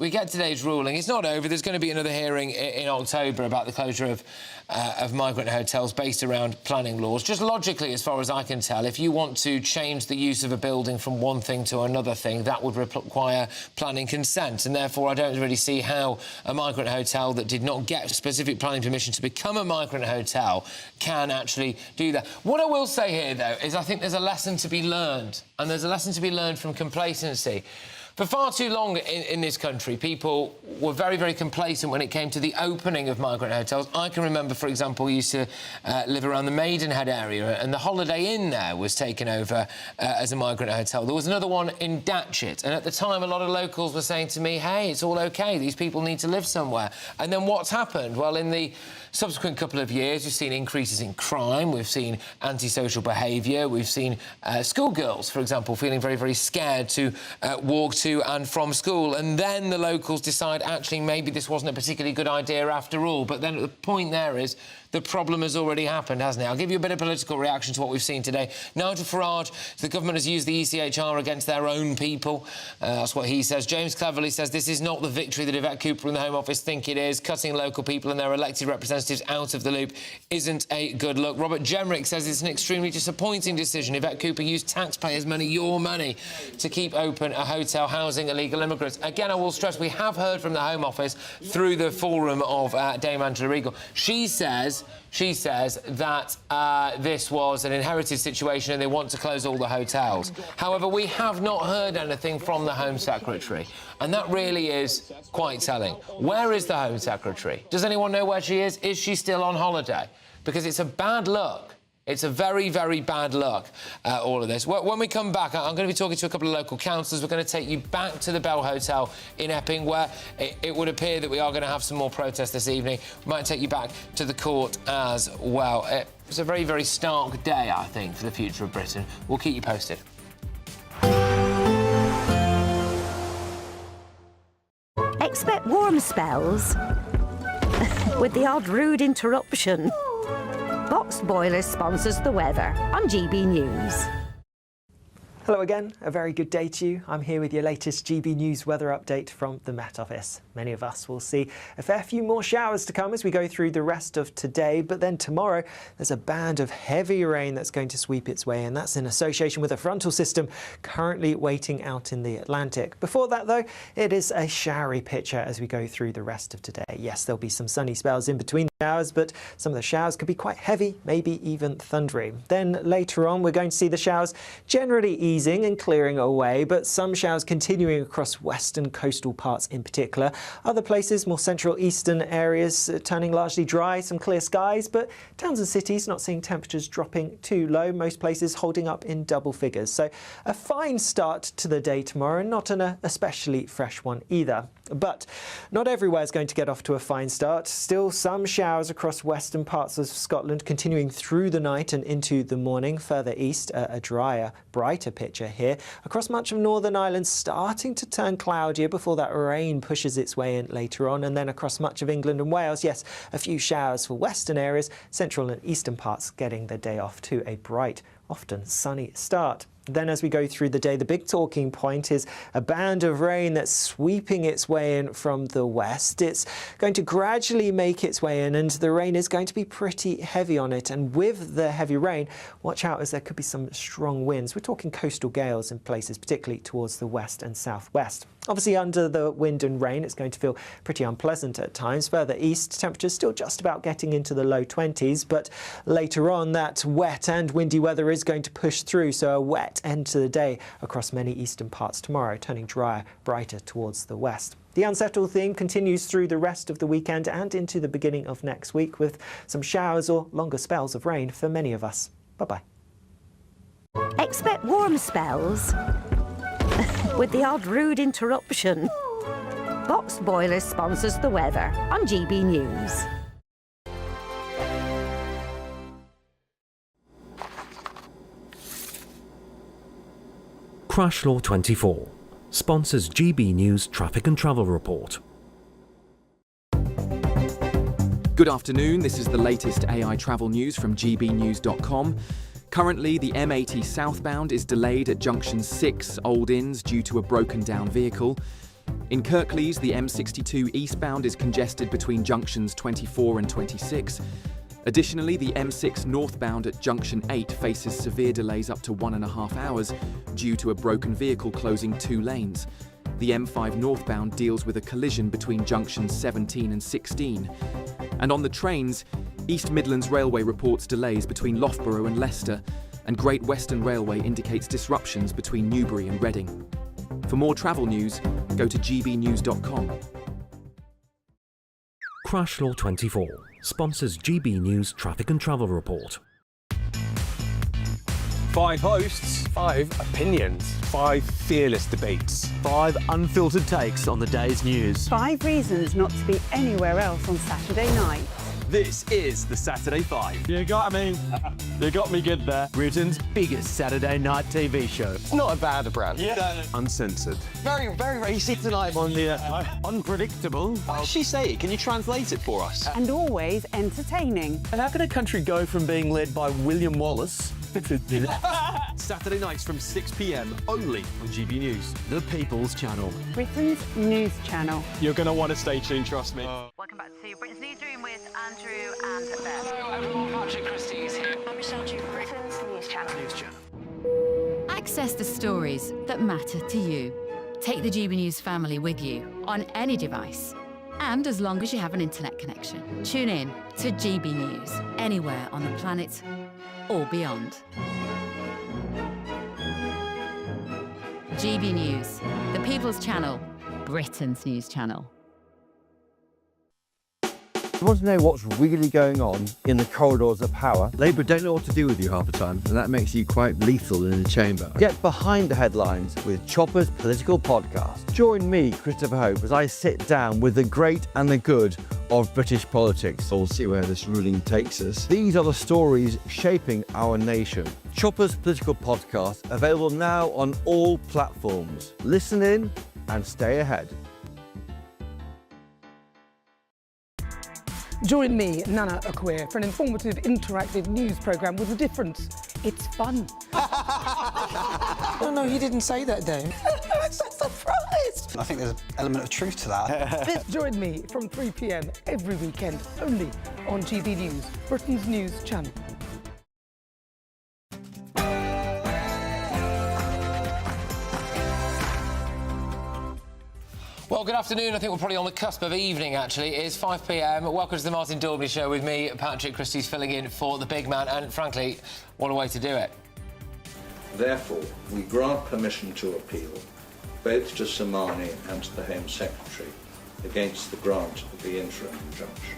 ruling. It's not over. There's going to be another hearing in October about the closure of migrant hotels based around planning laws. Just logically, as far as I can tell, if you want to change the use of a building from one thing to another thing, that would require planning consent, and therefore I don't really see how a migrant hotel that did not get specific planning permission to become a migrant hotel can actually do that. What I will say here, though, is I think there's a lesson to be learned. And there's a lesson to be learned from complacency. For far too long in this country, people were very, very complacent when it came to the opening of migrant hotels. I can remember, for example, used to live around the Maidenhead area, and the Holiday Inn there was taken over as a migrant hotel. There was another one in Datchet, and at the time, a lot of locals were saying to me, hey, it's all OK, these people need to live somewhere. And then what's happened? Well, in the subsequent couple of years, we've seen increases in crime, we've seen antisocial behaviour, we've seen schoolgirls, for example, feeling very, very scared to walk to and from school, and then the locals decide, actually, maybe this wasn't a particularly good idea after all. But then the point there is the problem has already happened, hasn't it? I'll give you a bit of political reaction to what we've seen today. Nigel Farage, the government has used the ECHR against their own people. That's what he says. James Cleverly says this is not the victory that Yvette Cooper and the Home Office think it is. Cutting local people and their elected representatives out of the loop isn't a good look. Robert Jemrick says it's an extremely disappointing decision. Yvette Cooper used taxpayers' money, your money, to keep open a hotel housing illegal immigrants. Again, I will stress, we have heard from the Home Office through the forum of Dame Angela Regal. She says that this was an inherited situation and they want to close all the hotels. However, we have not heard anything from the Home Secretary, and that really is quite telling. Where is the Home Secretary? Does anyone know where she is? Is she still on holiday? Because it's a bad look. It's a very, very bad look, all of this. When we come back, I'm going to be talking to a couple of local councillors. We're going to take you back to the Bell Hotel in Epping, where it would appear that we are going to have some more protests this evening. We might take you back to the court as well. It was a very, very stark day, I think, for the future of Britain. We'll keep you posted. Expect warm spells with the odd rude interruption. Box Boiler sponsors the weather on GB News. Hello again, a very good day to you. I'm here with your latest GB News weather update from the Met Office. Many of us will see a fair few more showers to come as we go through the rest of today, but then tomorrow there's a band of heavy rain that's going to sweep its way, and that's in association with a frontal system currently waiting out in the Atlantic. Before that, though, it is a showery picture as we go through the rest of today. Yes, there'll be some sunny spells in between showers, but some of the showers could be quite heavy, maybe even thundery. Then later on, we're going to see the showers generally easing and clearing away, but some showers continuing across western coastal parts in particular. Other places, more central eastern areas, turning largely dry, some clear skies, but towns and cities not seeing temperatures dropping too low, most places holding up in double figures. So a fine start to the day tomorrow, not an especially fresh one either. But not everywhere is going to get off to a fine start. Still some showers across western parts of Scotland continuing through the night and into the morning. Further east, a drier, brighter picture here. Across much of Northern Ireland starting to turn cloudier before that rain pushes its way in later on. And then across much of England and Wales, yes, a few showers for western areas, central and eastern parts getting the day off to a bright, often sunny start. Then as we go through the day, the big talking point is a band of rain that's sweeping its way in from the west. It's going to gradually make its way in, and the rain is going to be pretty heavy on it. And with the heavy rain, watch out as there could be some strong winds. We're talking coastal gales in places, particularly towards the west and southwest. Obviously, under the wind and rain, it's going to feel pretty unpleasant at times. Further east, temperatures still just about getting into the low 20s, but later on, that wet and windy weather is going to push through, so a wet end to the day across many eastern parts tomorrow, turning drier, brighter towards the west. The unsettled theme continues through the rest of the weekend and into the beginning of next week, with some showers or longer spells of rain for many of us. Bye-bye. Expect warm spells with the odd rude interruption. Boxed Boilers sponsors the weather on GB News. Crash Law 24 sponsors GB News Traffic and Travel Report. Good afternoon, this is the latest AI travel news from GBNews.com. Currently, the M80 southbound is delayed at junction 6 Old Inns due to a broken down vehicle. In Kirklees, the M62 eastbound is congested between junctions 24 and 26. Additionally, the M6 northbound at junction 8 faces severe delays up to 1.5 hours due to a broken vehicle closing 2 lanes. The M5 northbound deals with a collision between junctions 17 and 16. And on the trains, East Midlands Railway reports delays between Loughborough and Leicester, and Great Western Railway indicates disruptions between Newbury and Reading. For more travel news, go to gbnews.com. Crash Law 24 sponsors GB News Traffic and Travel Report. 5 hosts, 5 opinions, 5 fearless debates, 5 unfiltered takes on the day's news. 5 reasons not to be anywhere else on Saturday night. This is the Saturday 5. You got me good there. Britain's biggest Saturday night TV show. It's not a bad brand. Yeah. Uncensored. Very, very, very easy tonight on the unpredictable. What does she say? Can you translate it for us? And always entertaining. How can a country go from being led by William Wallace Saturday nights from 6 p.m. only on GB News, the People's Channel. Britain's news channel. You're going to want to stay tuned, trust me. Welcome back to Britain's Newsroom with Andrew and Beth. Hello everyone, Patrick Christie is here. I'm Michelle Chu, Britain's news channel. Access the stories that matter to you. Take the GB News family with you on any device. And as long as you have an internet connection, tune in to GB News anywhere on the planet or beyond. GB News, the People's Channel, Britain's news channel. You want to know what's really going on in the corridors of power? Labour don't know what to do with you half the time, and that makes you quite lethal in the chamber. Get behind the headlines with Chopper's Political Podcast. Join me, Christopher Hope, as I sit down with the great and the good of British politics. We'll see where this ruling takes us. These are the stories shaping our nation. Chopper's Political Podcast, available now on all platforms. Listen in and stay ahead. Join me, Nana Akweer, for an informative, interactive news programme with a difference. It's fun. No, he didn't say that, Dave. I'm so surprised. I think there's an element of truth to that. Join me from 3 p.m. every weekend, only on GB News, Britain's news channel. Well, good afternoon. I think we're probably on the cusp of evening, actually. It is 5 p.m. Welcome to the Martin Daubney Show with me, Patrick Christie's filling in for the big man, and frankly, what a way to do it. Therefore, we grant permission to appeal, both to Somani and to the Home Secretary, against the grant of the interim injunction.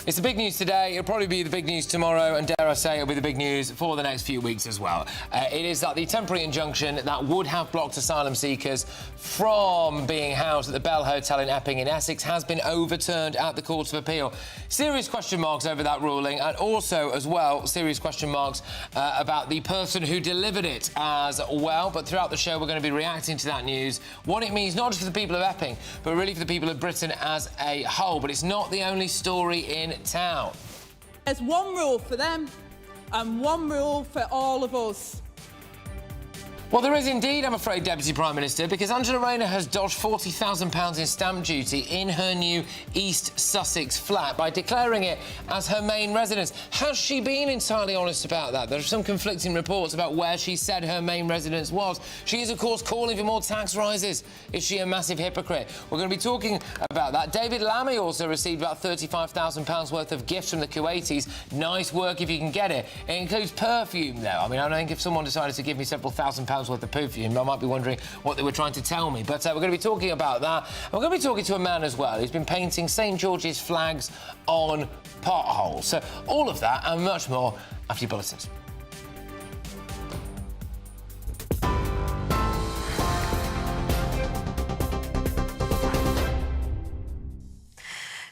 It's the big news today. It'll probably be the big news tomorrow, and dare I say, it'll be the big news for the next few weeks as well. It is that the temporary injunction that would have blocked asylum seekers from being housed at the Bell Hotel in Epping in Essex has been overturned at the Courts of Appeal. Serious question marks over that ruling, and also, as well, serious question marks about the person who delivered it as well. But throughout the show, we're going to be reacting to that news, what it means not just for the people of Epping, but really for the people of Britain as a whole. But it's not the only story in town. There's one rule for them and one rule for all of us. Well, there is indeed, I'm afraid, Deputy Prime Minister, because Angela Rayner has dodged £40,000 in stamp duty in her new East Sussex flat by declaring it as her main residence. Has she been entirely honest about that? There are some conflicting reports about where she said her main residence was. She is, of course, calling for more tax rises. Is she a massive hypocrite? We're going to be talking about that. David Lammy also received about £35,000 worth of gifts from the Kuwaitis. Nice work if you can get it. It includes perfume, though. I mean, I think if someone decided to give me several £1,000s worth of perfume, I might be wondering what they were trying to tell me. But we're going to be talking about that. And we're going to be talking to a man as well who's been painting St George's flags on potholes. So all of that and much more after your bulletins.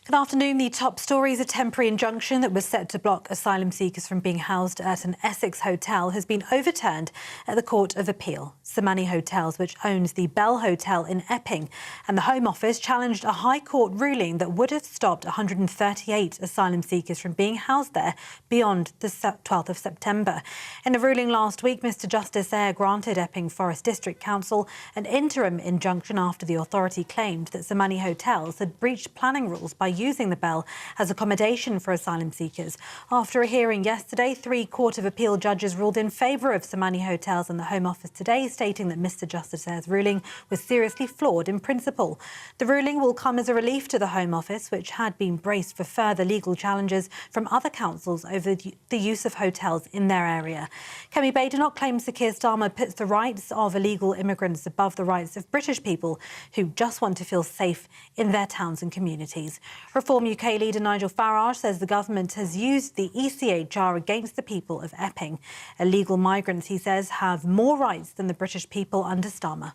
Good afternoon. The top story is a temporary injunction that was set to block asylum seekers from being housed at an Essex hotel has been overturned at the Court of Appeal. Samani Hotels, which owns the Bell Hotel in Epping, and the Home Office challenged a High Court ruling that would have stopped 138 asylum seekers from being housed there beyond the 12th of September. In a ruling last week, Mr Justice Eyre granted Epping Forest District Council an interim injunction after the authority claimed that Samani Hotels had breached planning rules by using the Bell as accommodation for asylum seekers. After a hearing yesterday, 3 Court of Appeal judges ruled in favour of Samani Hotels and the Home Office today, stating that Mr Justice Eyre's ruling was seriously flawed in principle. The ruling will come as a relief to the Home Office, which had been braced for further legal challenges from other councils over the use of hotels in their area. Kemi Badenoch claims that Keir Starmer puts the rights of illegal immigrants above the rights of British people who just want to feel safe in their towns and communities. Reform UK leader Nigel Farage says the government has used the ECHR against the people of Epping. Illegal migrants, he says, have more rights than the British people under Starmer.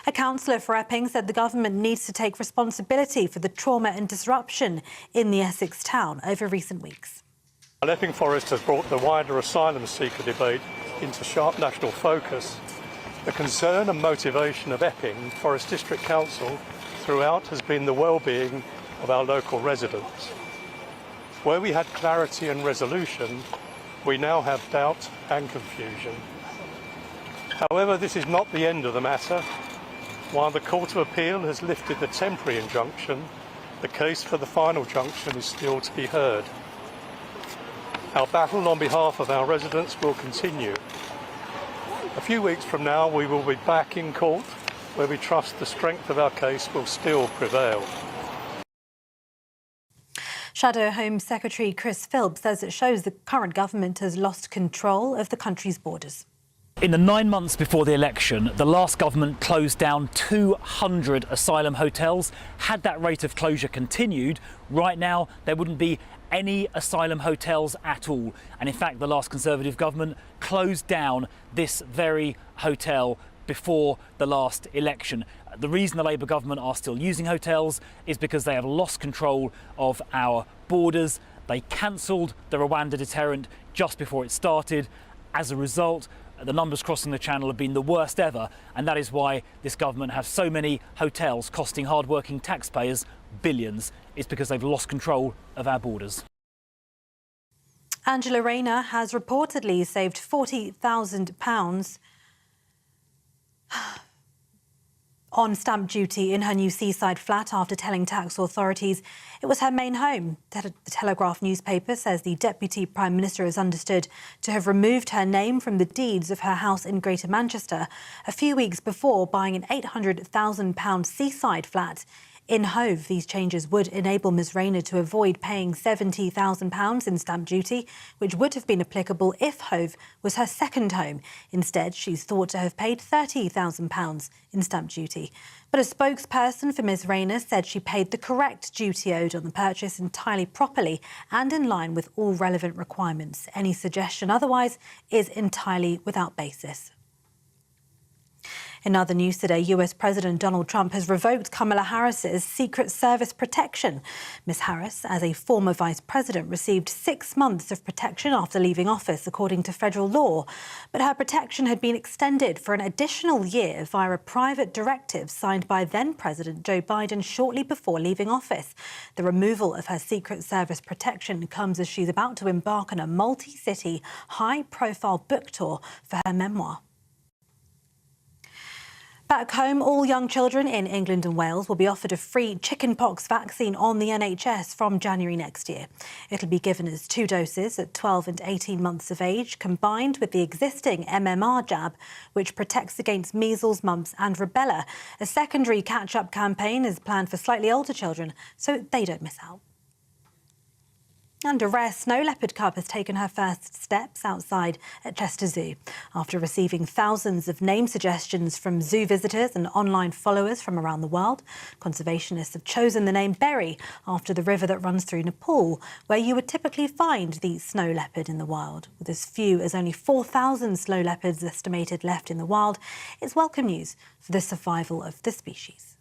A councillor for Epping said the government needs to take responsibility for the trauma and disruption in the Essex town over recent weeks. Epping Forest has brought the wider asylum seeker debate into sharp national focus. The concern and motivation of Epping Forest District Council throughout has been the well-being of our local residents. Where we had clarity and resolution, we now have doubt and confusion. However, this is not the end of the matter. While the Court of Appeal has lifted the temporary injunction, the case for the final junction is still to be heard. Our battle on behalf of our residents will continue. A few weeks from now, we will be back in court, where we trust the strength of our case will still prevail. Shadow Home Secretary Chris Philp says it shows the current government has lost control of the country's borders. In the 9 months before the election, the last government closed down 200 asylum hotels. Had that rate of closure continued, right now there wouldn't be any asylum hotels at all. And in fact, the last Conservative government closed down this very hotel before the last election. The reason the Labour government are still using hotels is because they have lost control of our borders. They cancelled the Rwanda deterrent just before it started. As a result, the numbers crossing the channel have been the worst ever, and that is why this government has so many hotels costing hard-working taxpayers billions. It's because they've lost control of our borders. Angela Rayner has reportedly saved £40,000 on stamp duty in her new seaside flat after telling tax authorities it was her main home. The Telegraph newspaper says the Deputy Prime Minister is understood to have removed her name from the deeds of her house in Greater Manchester a few weeks before buying an £800,000 seaside flat in Hove. These changes would enable Ms Rayner to avoid paying £70,000 in stamp duty, which would have been applicable if Hove was her second home. Instead, she's thought to have paid £30,000 in stamp duty. But a spokesperson for Ms Rayner said she paid the correct duty owed on the purchase entirely properly and in line with all relevant requirements. Any suggestion otherwise is entirely without basis. In other news today, US President Donald Trump has revoked Kamala Harris's Secret Service protection. Ms. Harris, as a former vice president, received 6 months of protection after leaving office, according to federal law. But her protection had been extended for an additional year via a private directive signed by then-President Joe Biden shortly before leaving office. The removal of her Secret Service protection comes as she's about to embark on a multi-city, high-profile book tour for her memoir. Back home, all young children in England and Wales will be offered a free chickenpox vaccine on the NHS from January next year. It'll be given as 2 doses at 12 and 18 months of age, combined with the existing MMR jab, which protects against measles, mumps and rubella. A secondary catch-up campaign is planned for slightly older children, so they don't miss out. And a rare snow leopard cub has taken her first steps outside at Chester Zoo. After receiving thousands of name suggestions from zoo visitors and online followers from around the world, conservationists have chosen the name Berry after the river that runs through Nepal, where you would typically find the snow leopard in the wild. With as few as only 4,000 snow leopards estimated left in the wild, it's welcome news for the survival of the species.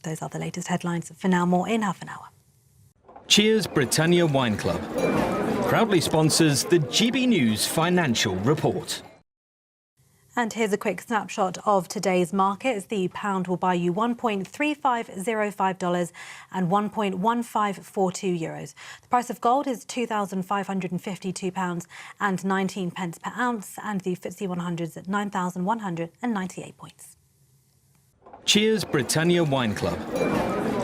Those are the latest headlines. For now, more in half an hour. Cheers Britannia Wine Club proudly sponsors the GB News Financial Report. And here's a quick snapshot of today's markets. The pound will buy you $1.3505 and €1.1542. The price of gold is £2,552 and 19 pence per ounce, and the FTSE 100 is at 9,198 points. Cheers Britannia Wine Club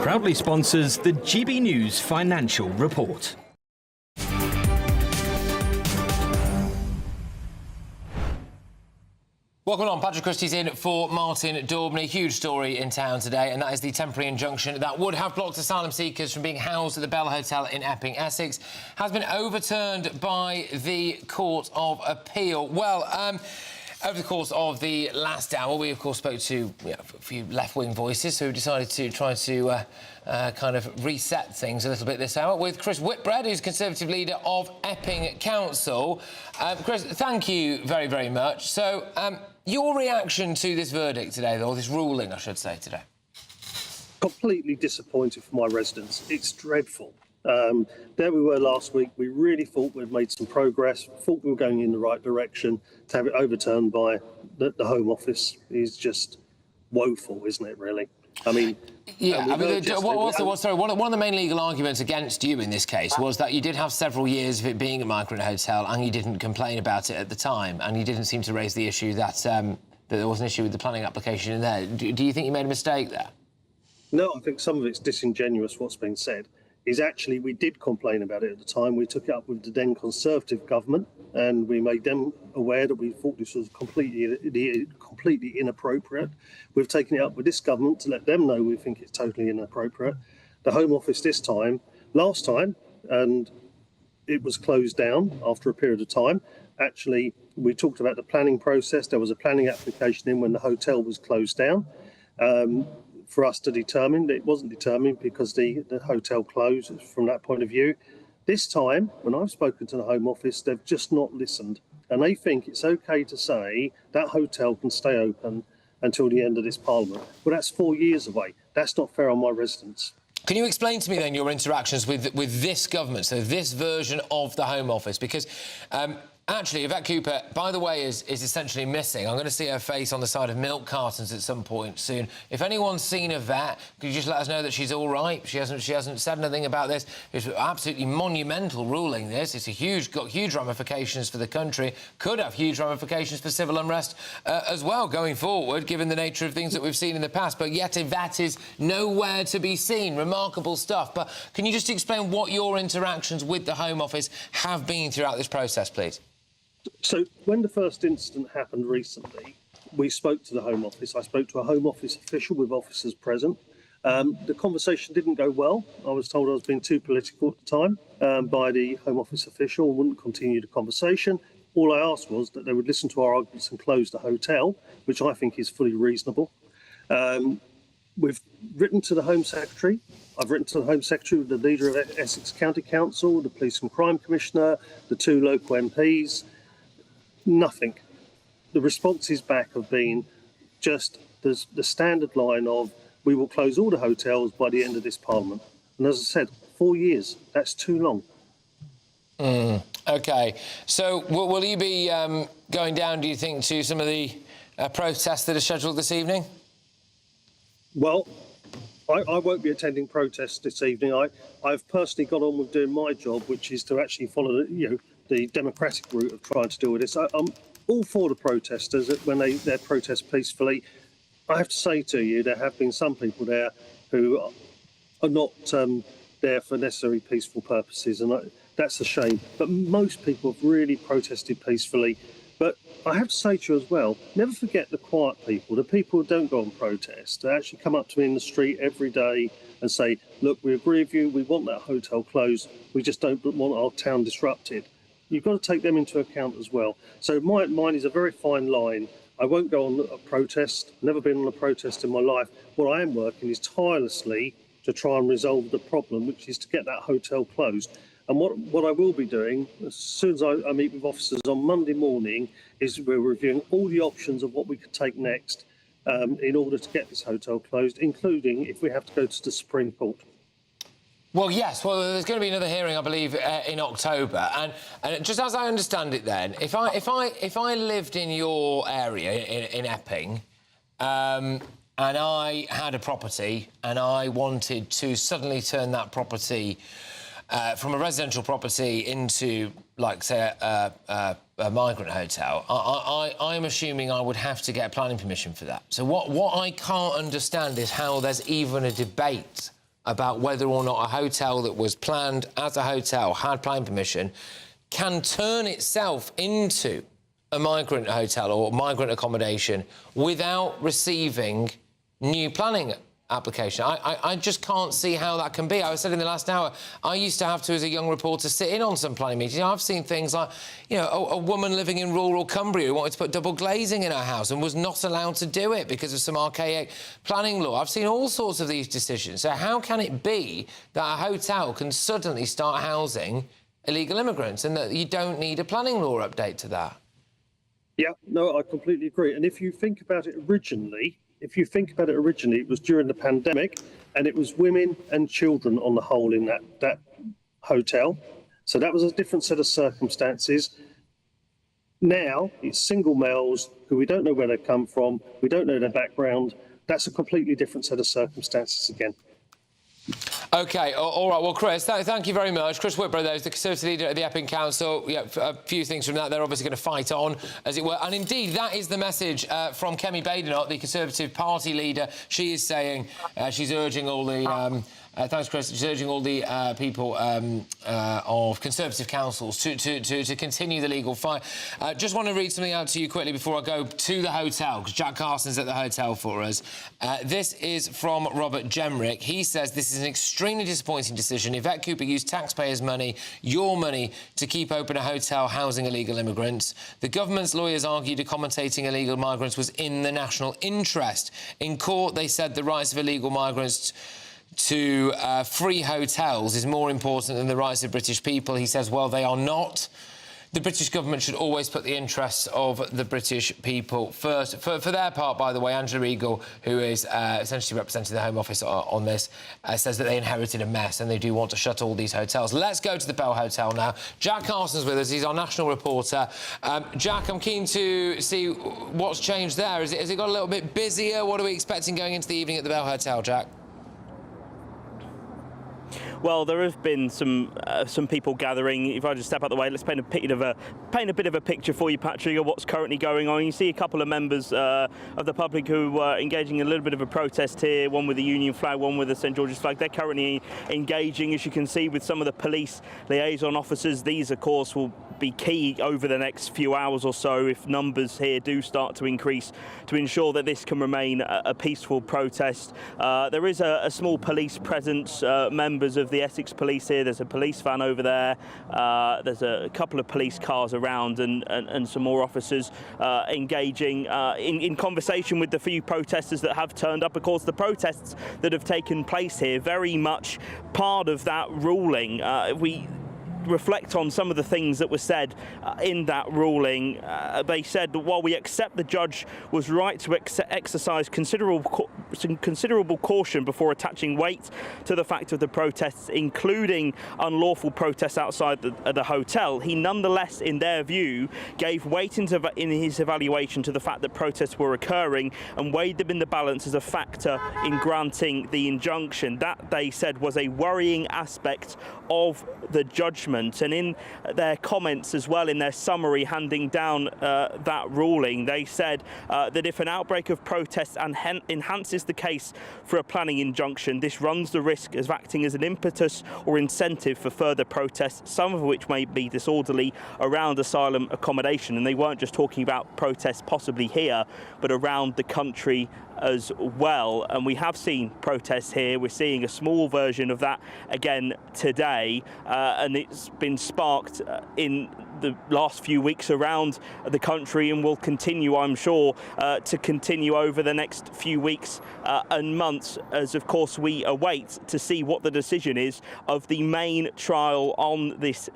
proudly sponsors the GB News Financial Report. Welcome on. Patrick Christie's in for Martin Daubney. Huge story in town today, and that is the temporary injunction that would have blocked asylum seekers from being housed at the Bell Hotel in Epping, Essex, has been overturned by the Court of Appeal. Well, over the course of the last hour, we, of course, spoke to a few left-wing voices who decided to try to kind of reset things a little bit this hour with Chris Whitbread, who's Conservative leader of Epping Council. Chris, thank you very, very much. So, your reaction to this verdict today, or this ruling, I should say, today? Completely disappointed for my residents. It's dreadful. There we were last week. We really thought we'd made some progress, thought we were going in the right direction. To have it overturned by the Home Office is just woeful, isn't it, really? I mean... Yeah, I mean, one of the main legal arguments against you in this case was that you did have several years of it being a migrant hotel and you didn't complain about it at the time, and you didn't seem to raise the issue that, that there was an issue with the planning application in there. Do you think you made a mistake there? No, I think some of it's disingenuous, what's been said. Is actually we did complain about it at the time. We took it up with the then Conservative government and we made them aware that we thought this was completely inappropriate. We've taken it up with this government to let them know we think it's totally inappropriate. The Home Office last time, and it was closed down after a period of time. Actually, we talked about the planning process. There was a planning application in when the hotel was closed down. For us to determine. It wasn't determined because the hotel closed from that point of view. This time, when I've spoken to the Home Office, they've just not listened. And they think it's OK to say that hotel can stay open until the end of this Parliament. Well, that's 4 years away. That's not fair on my residents. Can you explain to me, then, your interactions with this government, so this version of the Home Office? Because... actually, Yvette Cooper, by the way, is essentially missing. I'm going to see her face on the side of milk cartons at some point soon. If anyone's seen Yvette, could you just let us know that she's all right? She hasn't said anything about this. It's an absolutely monumental ruling, this. It's got huge ramifications for the country, could have huge ramifications for civil unrest as well going forward, given the nature of things that we've seen in the past. But yet Yvette is nowhere to be seen. Remarkable stuff. But can you just explain what your interactions with the Home Office have been throughout this process, please? So when the first incident happened recently, we spoke to the Home Office. I spoke to a Home Office official with officers present. The conversation didn't go well. I was told I was being too political at the time by the Home Office official and wouldn't continue the conversation. All I asked was that they would listen to our arguments and close the hotel, which I think is fully reasonable. We've written to the Home Secretary. I've written to the Home Secretary with the leader of Essex County Council, the Police and Crime Commissioner, the 2 local MPs. Nothing. the responses back have been just the standard line of, we will close all the hotels by the end of this Parliament. And as I said, 4 years, that's too long. OK. So will you be going down, do you think, to some of the protests that are scheduled this evening? Well, I won't be attending protests this evening. I've personally got on with doing my job, which is to actually follow the democratic route of trying to deal with this. I'm all for the protesters when they protest peacefully. I have to say to you, there have been some people there who are not there for necessary peaceful purposes, and that's a shame. But most people have really protested peacefully. But I have to say to you as well, never forget the quiet people, the people who don't go on protest. They actually come up to me in the street every day and say, look, we agree with you, we want that hotel closed, we just don't want our town disrupted. You've got to take them into account as well. So mine is a very fine line. I won't go on a protest, never been on a protest in my life. What I am working is tirelessly to try and resolve the problem, which is to get that hotel closed. And what I will be doing, as soon as I meet with officers on Monday morning, is we're reviewing all the options of what we could take next in order to get this hotel closed, including if we have to go to the Supreme Court. Well, yes. Well, there's going to be another hearing, I believe, in October. And just as I understand it, then, if I lived in your area in Epping, and I had a property, and I wanted to suddenly turn that property from a residential property into, like, say, a migrant hotel, I'm assuming I would have to get planning permission for that. So what I can't understand is how there's even a debate about whether or not a hotel that was planned as a hotel, had planning permission, can turn itself into a migrant hotel or migrant accommodation without receiving new planning application. I just can't see how that can be. I said in the last hour, I used to have to, as a young reporter, sit in on some planning meetings. I've seen things like, a woman living in rural Cumbria who wanted to put double glazing in her house and was not allowed to do it because of some archaic planning law. I've seen all sorts of these decisions. So how can it be that a hotel can suddenly start housing illegal immigrants and that you don't need a planning law update to that? Yeah, no, I completely agree. And if you think about it originally, it was during the pandemic, and it was women and children on the whole in that hotel. So that was a different set of circumstances. Now it's single males who we don't know where they come from, we don't know their background. That's a completely different set of circumstances again. OK, all right. Well, Chris, thank you very much. Chris Whitbread, there is the Conservative leader at the Epping Council. Yeah, a few things from that. They're obviously going to fight on, as it were. And indeed, that is the message from Kemi Badenoch, the Conservative Party leader. She is saying she's urging all the... thanks, Chris. She's urging all the people of Conservative councils to continue the legal fight. Just want to read something out to you quickly before I go to the hotel, because Jack Carson's at the hotel for us. This is from Robert Jemrick. He says this is an extremely disappointing decision. Yvette Cooper used taxpayers' money, your money, to keep open a hotel housing illegal immigrants. The government's lawyers argued accommodating illegal migrants was in the national interest. In court, they said the rights of illegal migrants to free hotels is more important than the rights of British people. He says, well, they are not. The British government should always put the interests of the British people first. For their part, by the way, Angela Eagle, who is essentially representing the Home Office on this, says that they inherited a mess and they do want to shut all these hotels. Let's go to the Bell Hotel now. Jack Carson's with us. He's our national reporter. Jack, I'm keen to see what's changed there. Has it got a little bit busier? What are we expecting going into the evening at the Bell Hotel, Jack? Well, there have been some people gathering. If I just step out the way, let's paint a bit of a picture for you, Patrick, of what's currently going on. You see a couple of members of the public who are engaging in a little bit of a protest here, one with the Union flag, one with the St George's flag. They're currently engaging, as you can see, with some of the police liaison officers. These, of course, will be key over the next few hours or so if numbers here do start to increase, to ensure that this can remain a peaceful protest. There is a small police presence, members of the Essex Police here. There's a police van over there. There's a couple of police cars around and some more officers engaging in conversation with the few protesters that have turned up. Of course, the protests that have taken place here, very much part of that ruling. reflect on some of the things that were said in that ruling. They said that while we accept the judge was right to exercise considerable caution before attaching weight to the fact of the protests, including unlawful protests outside the hotel, he nonetheless, in their view, gave weight in his evaluation to the fact that protests were occurring and weighed them in the balance as a factor in granting the injunction. That, they said, was a worrying aspect of the judgment. And in their comments as well, in their summary handing down that ruling, they said that if an outbreak of protests enhances the case for a planning injunction, this runs the risk of acting as an impetus or incentive for further protests, some of which may be disorderly, around asylum accommodation. And they weren't just talking about protests possibly here, but around the country as well. And we have seen protests here. We're seeing a small version of that again today, and it's been sparked in the last few weeks around the country and will continue, I'm sure, to continue over the next few weeks and months, as of course we await to see what the decision is of the main trial on this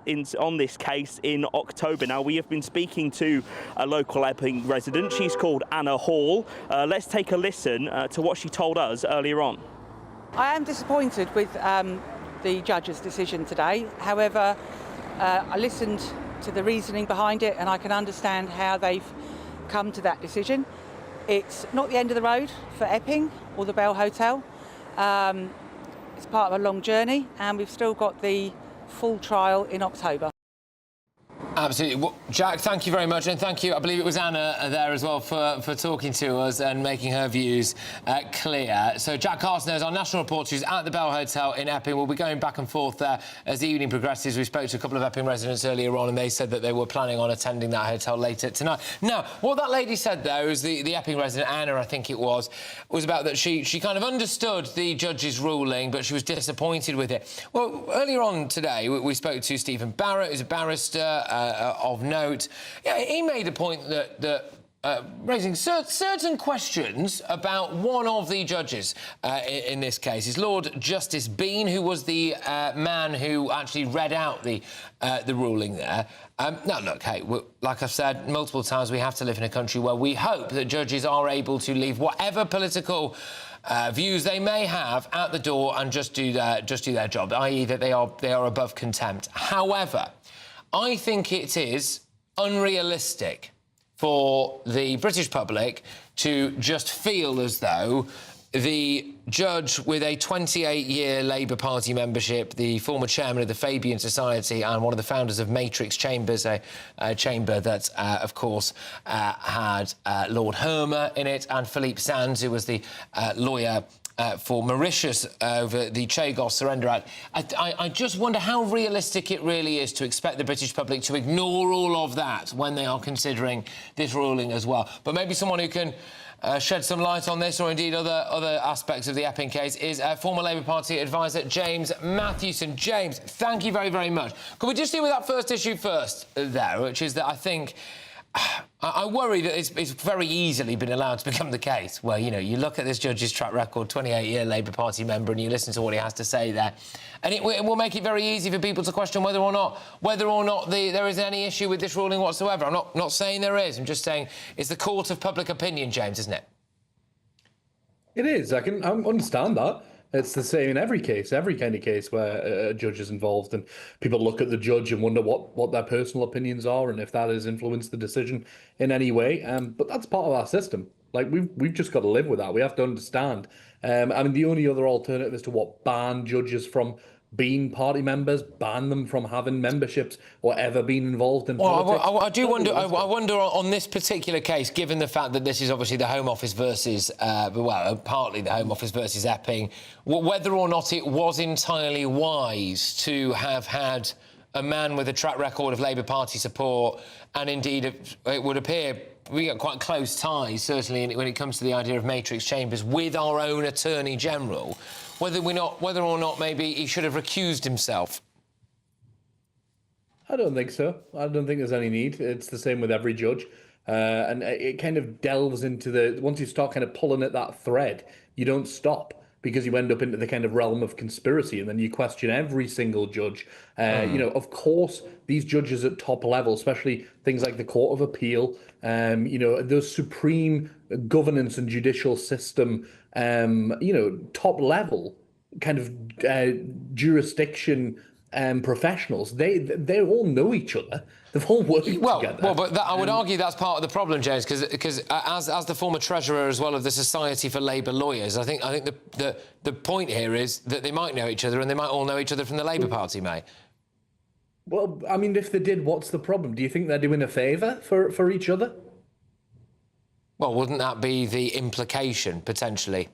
case in October. Now, we have been speaking to a local Epping resident. She's called Anna Hall. Let's take a listen to what she told us earlier on. I am disappointed with the judge's decision today. However, I listened to the reasoning behind it and I can understand how they've come to that decision. It's not the end of the road for Epping or the Bell Hotel. It's part of a long journey and we've still got the full trial in October. Absolutely. Well, Jack, thank you very much, and thank you, I believe it was Anna there as well, for talking to us and making her views clear. So Jack Carson is our national reporter who's at the Bell Hotel in Epping. We'll be going back and forth there as the evening progresses. We spoke to a couple of Epping residents earlier on and they said that they were planning on attending that hotel later tonight. Now, what that lady said there was the Epping resident, Anna, I think it was about that she kind of understood the judge's ruling, but she was disappointed with it. Well, earlier on today, we spoke to Stephen Barrett, who's a barrister of note. Yeah, he made a point that raising certain questions about one of the judges in this case is Lord Justice Bean, who was the man who actually read out the ruling there. Now, look, hey, like I've said multiple times, we have to live in a country where we hope that judges are able to leave whatever political views they may have at the door and just do their job, i.e. that they are above contempt. However, I think it is unrealistic for the British public to just feel as though the judge with a 28-year Labour Party membership, the former chairman of the Fabian Society and one of the founders of Matrix Chambers, a chamber that, of course, had Lord Hermer in it, and Philippe Sands, who was the lawyer for Mauritius over the Chagos Surrender Act. I just wonder how realistic it really is to expect the British public to ignore all of that when they are considering this ruling as well. But maybe someone who can shed some light on this, or indeed other aspects of the Epping case, is former Labour Party advisor James Matthewson. James, thank you very, very much. Could we just deal with that first issue first there, which is that I think I worry that it's very easily been allowed to become the case where, you know, you look at this judge's track record, 28-year Labour Party member, and you listen to what he has to say there, and it will make it very easy for people to question whether or not there is any issue with this ruling whatsoever. I'm not saying there is. I'm just saying it's the court of public opinion, James, isn't it? It is. I understand that. It's the same in every case, every kind of case where a judge is involved, and people look at the judge and wonder what their personal opinions are and if that has influenced the decision in any way. But that's part of our system. Like, we've just got to live with that. We have to understand. I mean, the only other alternative is to ban judges from being party members, ban them from having memberships or ever being involved in politics. I do wonder. I wonder on this particular case, given the fact that this is obviously the Home Office versus, partly the Home Office versus Epping, whether or not it was entirely wise to have had a man with a track record of Labour Party support, and indeed it would appear we got quite close ties, certainly when it comes to the idea of Matrix Chambers, with our own Attorney General, whether or not maybe he should have recused himself. I don't think so. I don't think there's any need. It's the same with every judge. And it kind of delves into once you start kind of pulling at that thread, you don't stop. because you end up into the kind of realm of conspiracy, and then you question every single judge. Of course, these judges at top level, especially things like the Court of Appeal, those supreme governance and judicial system, top level kind of jurisdiction professionals, they all know each other. They've all worked together. Well, but I would argue that's part of the problem, James, because as the former treasurer as well of the Society for Labour Lawyers, I think the point here is that they might know each other, and they might all know each other from the Labour Party, mate. Well, I mean, if they did, what's the problem? Do you think they're doing a favour for each other? Well, wouldn't that be the implication, potentially?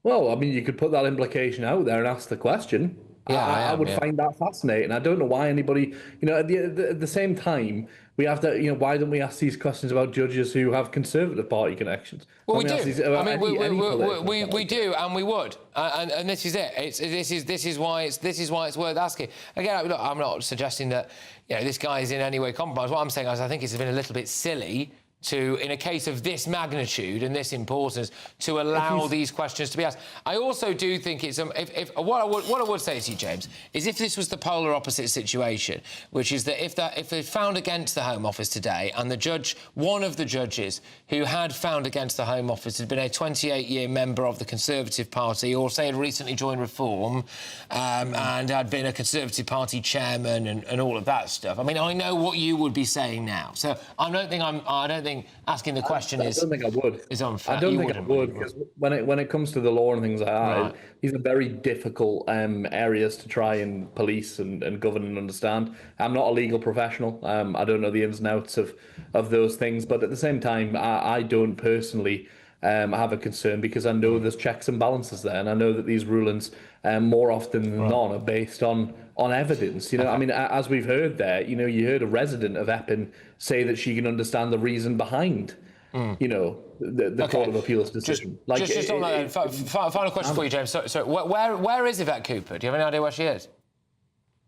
Well, I mean, you could put that implication out there and ask the question. Yeah, I would find that fascinating. I don't know why anybody, at the same time, we have to, why don't we ask these questions about judges who have Conservative Party connections? Well, we do. We do, and we would. And this is it. This is why it's worth asking. Again, look, I'm not suggesting that this guy is in any way compromised. What I'm saying is I think it's been a little bit silly to, in a case of this magnitude and this importance, to allow these questions to be asked. I also do think it's what I would say to you, James, is if this was the polar opposite situation, which is that if they found against the Home Office today, and one of the judges who had found against the Home Office had been a 28-year member of the Conservative Party, or say had recently joined Reform, and had been a Conservative Party chairman and all of that stuff. I mean, I know what you would be saying now, so I don't think asking the question is unfair. I don't think I would, because when it comes to the law and things like that, these are very difficult areas to try and police and govern and understand. I'm not a legal professional. I don't know the ins and outs of those things, but at the same time, I don't personally have a concern, because I know there's checks and balances there, and I know that these rulings more often than not are based on evidence. I mean, as we've heard there, you heard a resident of Epping say that she can understand the reason behind the Court of Appeal's decision. Just on that, final question for you, James. So where is Yvette Cooper? Do you have any idea where she is?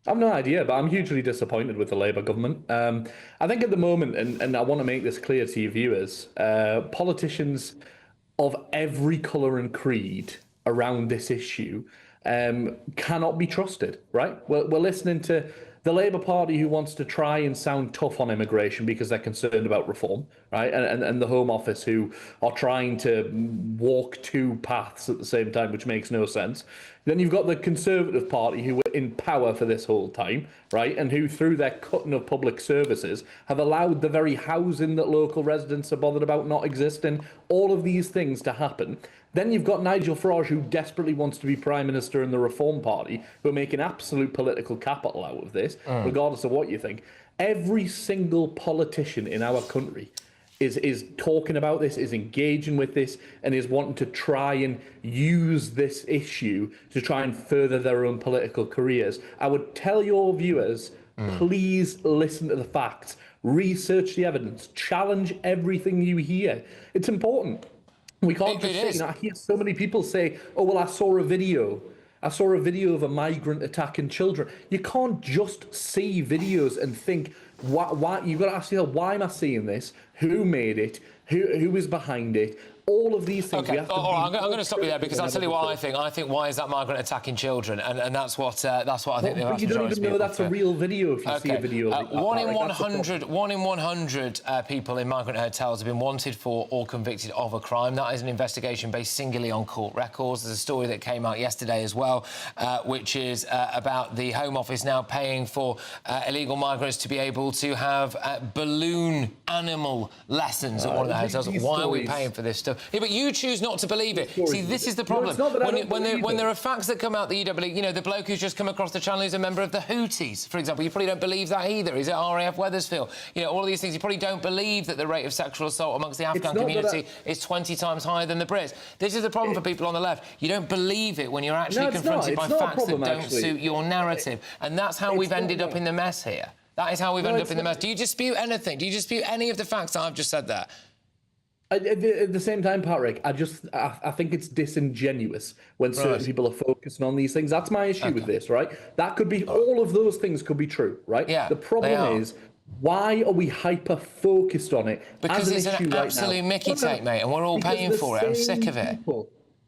I've no idea, but I'm hugely disappointed with the Labour government. I think at the moment, and I want to make this clear to your viewers, politicians of every colour and creed around this issue cannot be trusted, right? We're listening to the Labour Party, who wants to try and sound tough on immigration because they're concerned about reform, right? And the Home Office, who are trying to walk two paths at the same time, which makes no sense. Then you've got the Conservative Party, who were in power for this whole time, right? And who, through their cutting of public services, have allowed the very housing that local residents are bothered about not existing, all of these things to happen. Then you've got Nigel Farage, who desperately wants to be Prime Minister in the Reform Party, who are making absolute political capital out of this, regardless of what you think. Every single politician in our country is talking about this, is engaging with this, and is wanting to try and use this issue to try and further their own political careers. I would tell your viewers, please listen to the facts, research the evidence, challenge everything you hear. It's important. We can't just say, I hear so many people say, oh, well, I saw a video of a migrant attacking children. You can't just see videos and think, why? You've got to ask yourself, why am I seeing this? Who made it? Who is behind it? All of these things. Okay, I'm going to stop you there, because I'll tell you what I think. I think, why is that migrant attacking children? And that's what I think the vast you don't majority even know that's a real video if you see a video like that. One in 100 people in migrant hotels have been wanted for or convicted of a crime. That is an investigation based singularly on court records. There's a story that came out yesterday as well, which is about the Home Office now paying for illegal migrants to be able to have balloon animal lessons at one of the hotels. Why are we paying for this stuff? Yeah, but you choose not to believe it. See, this is the problem. When there are facts that come out that you don't believe, the bloke who's just come across the channel is a member of the Houthis, for example. You probably don't believe that either. He's at RAF Wethersfield. All of these things. You probably don't believe that the rate of sexual assault amongst the Afghan community is 20 times higher than the Brits. This is the problem for people on the left. You don't believe it when you're actually confronted by facts that don't suit your narrative. And that's how we've ended up in the mess here. That is how we've ended up in the mess. Do you dispute anything? Do you dispute any of the facts that I've just said there? At the same time, Patrick, I think it's disingenuous when certain people are focusing on these things. That's my issue with this, right? That could be, all of those things could be true, right? Yeah, the problem is, why are we hyper-focused on it? Because it's an absolute Mickey take, mate, and we're all paying for it. I'm sick of it.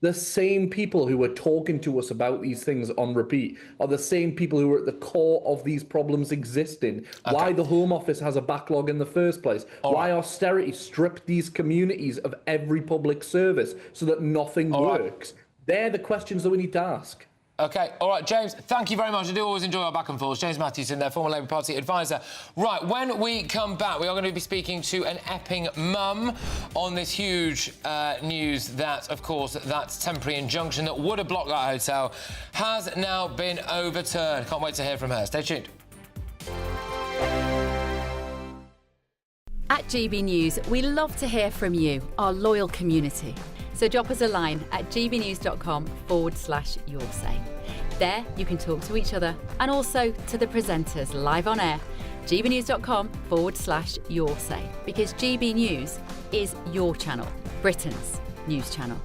The same people who are talking to us about these things on repeat are the same people who are at the core of these problems existing. Okay. Why the Home Office has a backlog in the first place. Why austerity stripped these communities of every public service so that nothing works. They're the questions that we need to ask. OK, all right, James, thank you very much. I do always enjoy our back and forth. James Matthewson, their former Labour Party advisor. Right, when we come back, we are going to be speaking to an Epping mum on this huge news that, of course, that temporary injunction that would have blocked that hotel has now been overturned. Can't wait to hear from her. Stay tuned. At GB News, we love to hear from you, our loyal community. So drop us a line at gbnews.com/yoursay. There you can talk to each other and also to the presenters live on air. gbnews.com/yoursay, because GB News is your channel, Britain's news channel.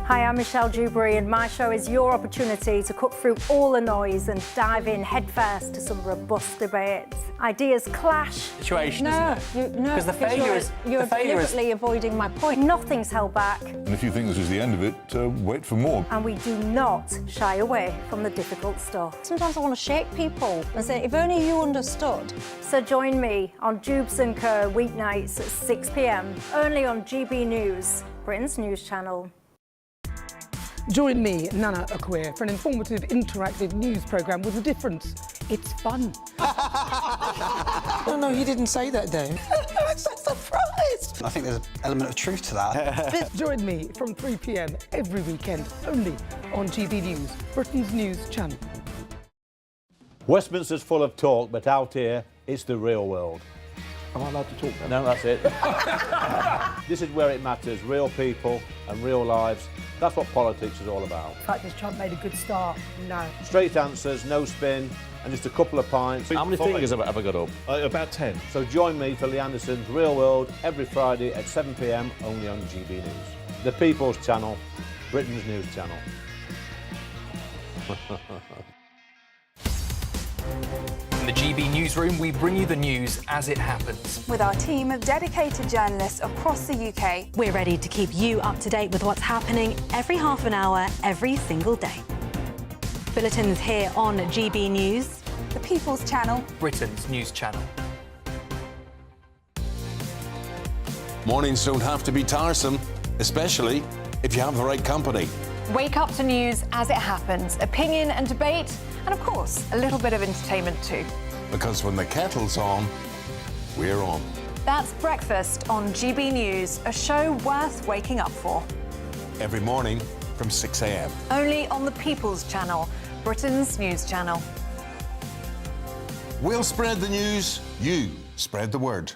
Hi, I'm Michelle Dewberry, and my show is your opportunity to cut through all the noise and dive in headfirst to some robust debates. Ideas clash. Situation, isn't it? No, because the failure is you're deliberately avoiding my point. Nothing's held back. And if you think this is the end of it, wait for more. And we do not shy away from the difficult stuff. Sometimes I want to shake people and say, if only you understood. So join me on Jubes and Co weeknights at 6 p.m. only on GB News, Britain's news channel. Join me, Nana Akwe, for an informative, interactive news programme with a difference. It's fun. No, he didn't say that, though. I'm so surprised. I think there's an element of truth to that. Join me from 3 p.m. every weekend, only on GB News, Britain's news channel. Westminster's full of talk, but out here, it's the real world. Am I allowed to talk now? No, that's it. This is where it matters, real people and real lives. That's what politics is all about. In fact, has Trump made a good start? No. Straight answers, no spin, and just a couple of pints. How many fingers have I got up? About 10. So join me for Lee Anderson's Real World every Friday at 7 p.m. only on GB News. The People's Channel, Britain's news channel. In the GB Newsroom, we bring you the news as it happens. With our team of dedicated journalists across the UK. We're ready to keep you up to date with what's happening every half an hour, every single day. Bulletin's here on GB News. The People's Channel. Britain's news channel. Mornings don't have to be tiresome, especially if you have the right company. Wake up to news as it happens, opinion and debate, and of course, a little bit of entertainment too. Because when the kettle's on, we're on. That's Breakfast on GB News, a show worth waking up for. Every morning from 6 a.m. Only on the People's Channel, Britain's news channel. We'll spread the news, you spread the word.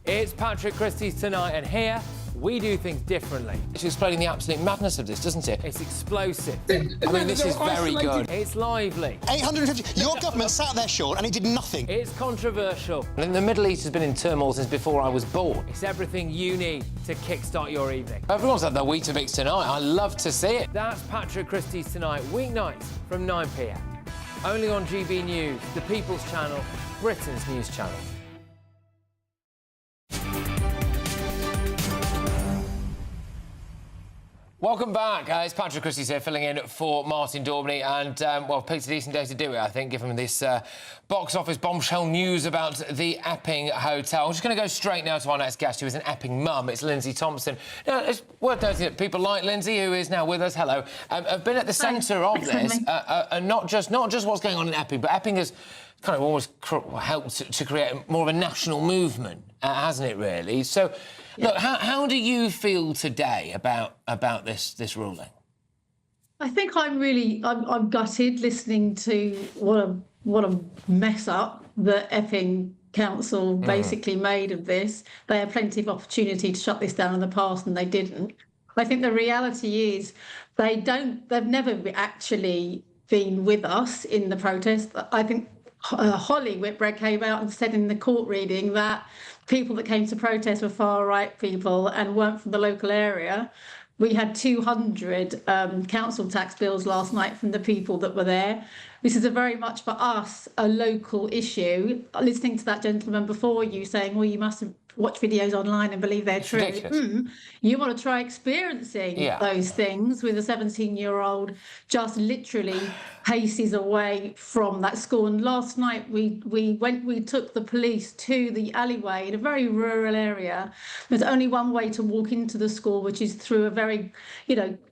It's Patrick Christie's Tonight, and here we do things differently. It's explaining the absolute madness of this, doesn't it? It's explosive. I mean, this is very good. It's lively. 850. Your government sat there, Sean, and it did nothing. It's controversial. And the Middle East has been in turmoil since before I was born. It's everything you need to kickstart your evening. Everyone's had their Weetabix tonight. I love to see it. That's Patrick Christie's Tonight, weeknights from 9 p.m. Only on GB News, the People's Channel, Britain's news channel. Welcome back. It's Patrick Christie's here, filling in for Martin Daubney, and, well, Pete's a decent day to do it, I think, given this box office bombshell news about the Epping Hotel. I'm just going to go straight now to our next guest, who is an Epping mum. It's Lindsay Thompson. Now, it's worth noting that people like Lindsay, who is now with us, hello, have been at the centre of this, and not just what's going on in Epping, but Epping has kind of almost helped to create more of a national movement, hasn't it, really? So, look, how do you feel today about this ruling? I think I'm gutted listening to what a mess up that Epping Council basically made of this. They had plenty of opportunity to shut this down in the past, and they didn't. I think the reality is they've never actually been with us in the protest. I think Holly Whitbread came out and said in the court reading that people that came to protest were far-right people and weren't from the local area. We had 200 council tax bills last night from the people that were there. This is very much for us a local issue. Listening to that gentleman before you saying, well, you must watch videos online and believe they're true. Ridiculous. You want to try experiencing those things with a 17-year-old just literally paces away from that school. And last night we took the police to the alleyway in a very rural area. There's only one way to walk into the school, which is through a very,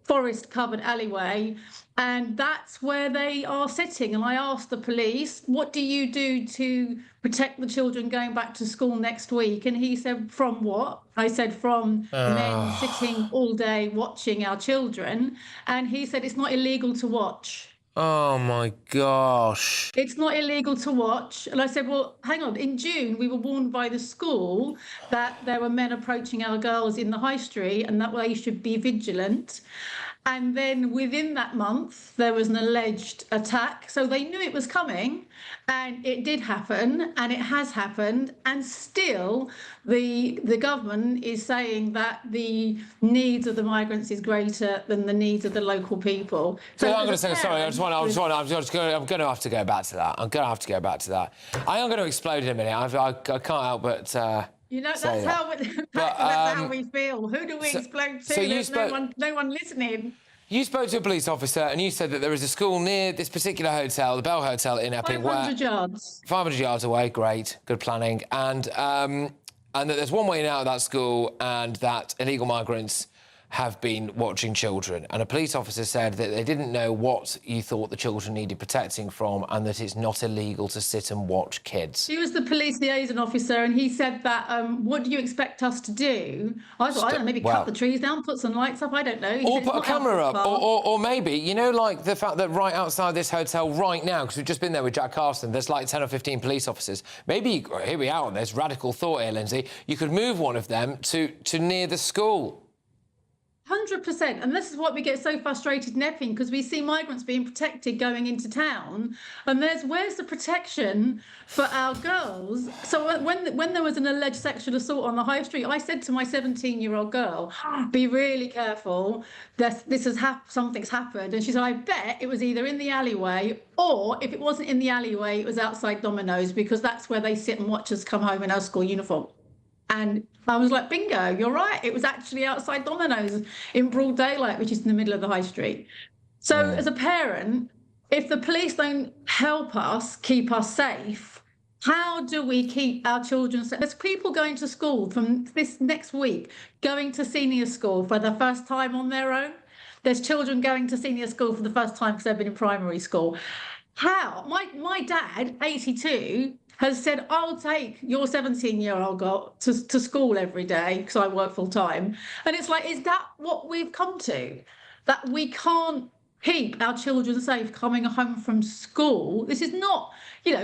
forest-covered alleyway. And that's where they are sitting. And I asked the police, what do you do to protect the children going back to school next week? And he said, from what? I said, from men sitting all day watching our children. And he said, it's not illegal to watch. Oh, my gosh. It's not illegal to watch. And I said, well, hang on. In June, we were warned by the school that there were men approaching our girls in the high street and that they should be vigilant. And then within that month, there was an alleged attack. So they knew it was coming, and it did happen, and it has happened. And still, the government is saying that the needs of the migrants is greater than the needs of the local people. So I'm going to say, sorry, I'm going to have to go back to that. I am going to explode in a minute. I can't help but... that's how we feel. Who do we explode to? There's no one listening. You spoke to a police officer and you said that there is a school near this particular hotel, the Bell Hotel in Epping, 500 yards. 500 yards away, great, good planning, and that there's one way in and out of that school and that illegal migrants have been watching children. And a police officer said that they didn't know what you thought the children needed protecting from and that it's not illegal to sit and watch kids. He was the police liaison officer and he said that, what do you expect us to do? I thought, I don't know, maybe cut the trees down, put some lights up, I don't know. Or put a camera up, or maybe, like the fact that right outside this hotel right now, because we've just been there with Jack Carson, there's like 10 or 15 police officers. Maybe, here we are, there's radical thought here, Lindsay, you could move one of them to near the school. 100%, and this is what we get so frustrated in Epping, because we see migrants being protected going into town, and where's the protection for our girls? So when there was an alleged sexual assault on the high street, I said to my 17-year-old girl, be really careful, something's happened. And she said, I bet it was either in the alleyway, or if it wasn't in the alleyway, it was outside Domino's, because that's where they sit and watch us come home in our school uniform. And I was like, bingo, you're right. It was actually outside Domino's in broad daylight, which is in the middle of the high street. So as a parent, if the police don't help us, keep us safe, how do we keep our children safe? There's people going to school from this next week, going to senior school for the first time on their own. There's children going to senior school for the first time because they've been in primary school. How? My dad, 82, has said, I'll take your 17-year-old girl to school every day because I work full time. And it's like, is that what we've come to? That we can't keep our children safe coming home from school? This is not,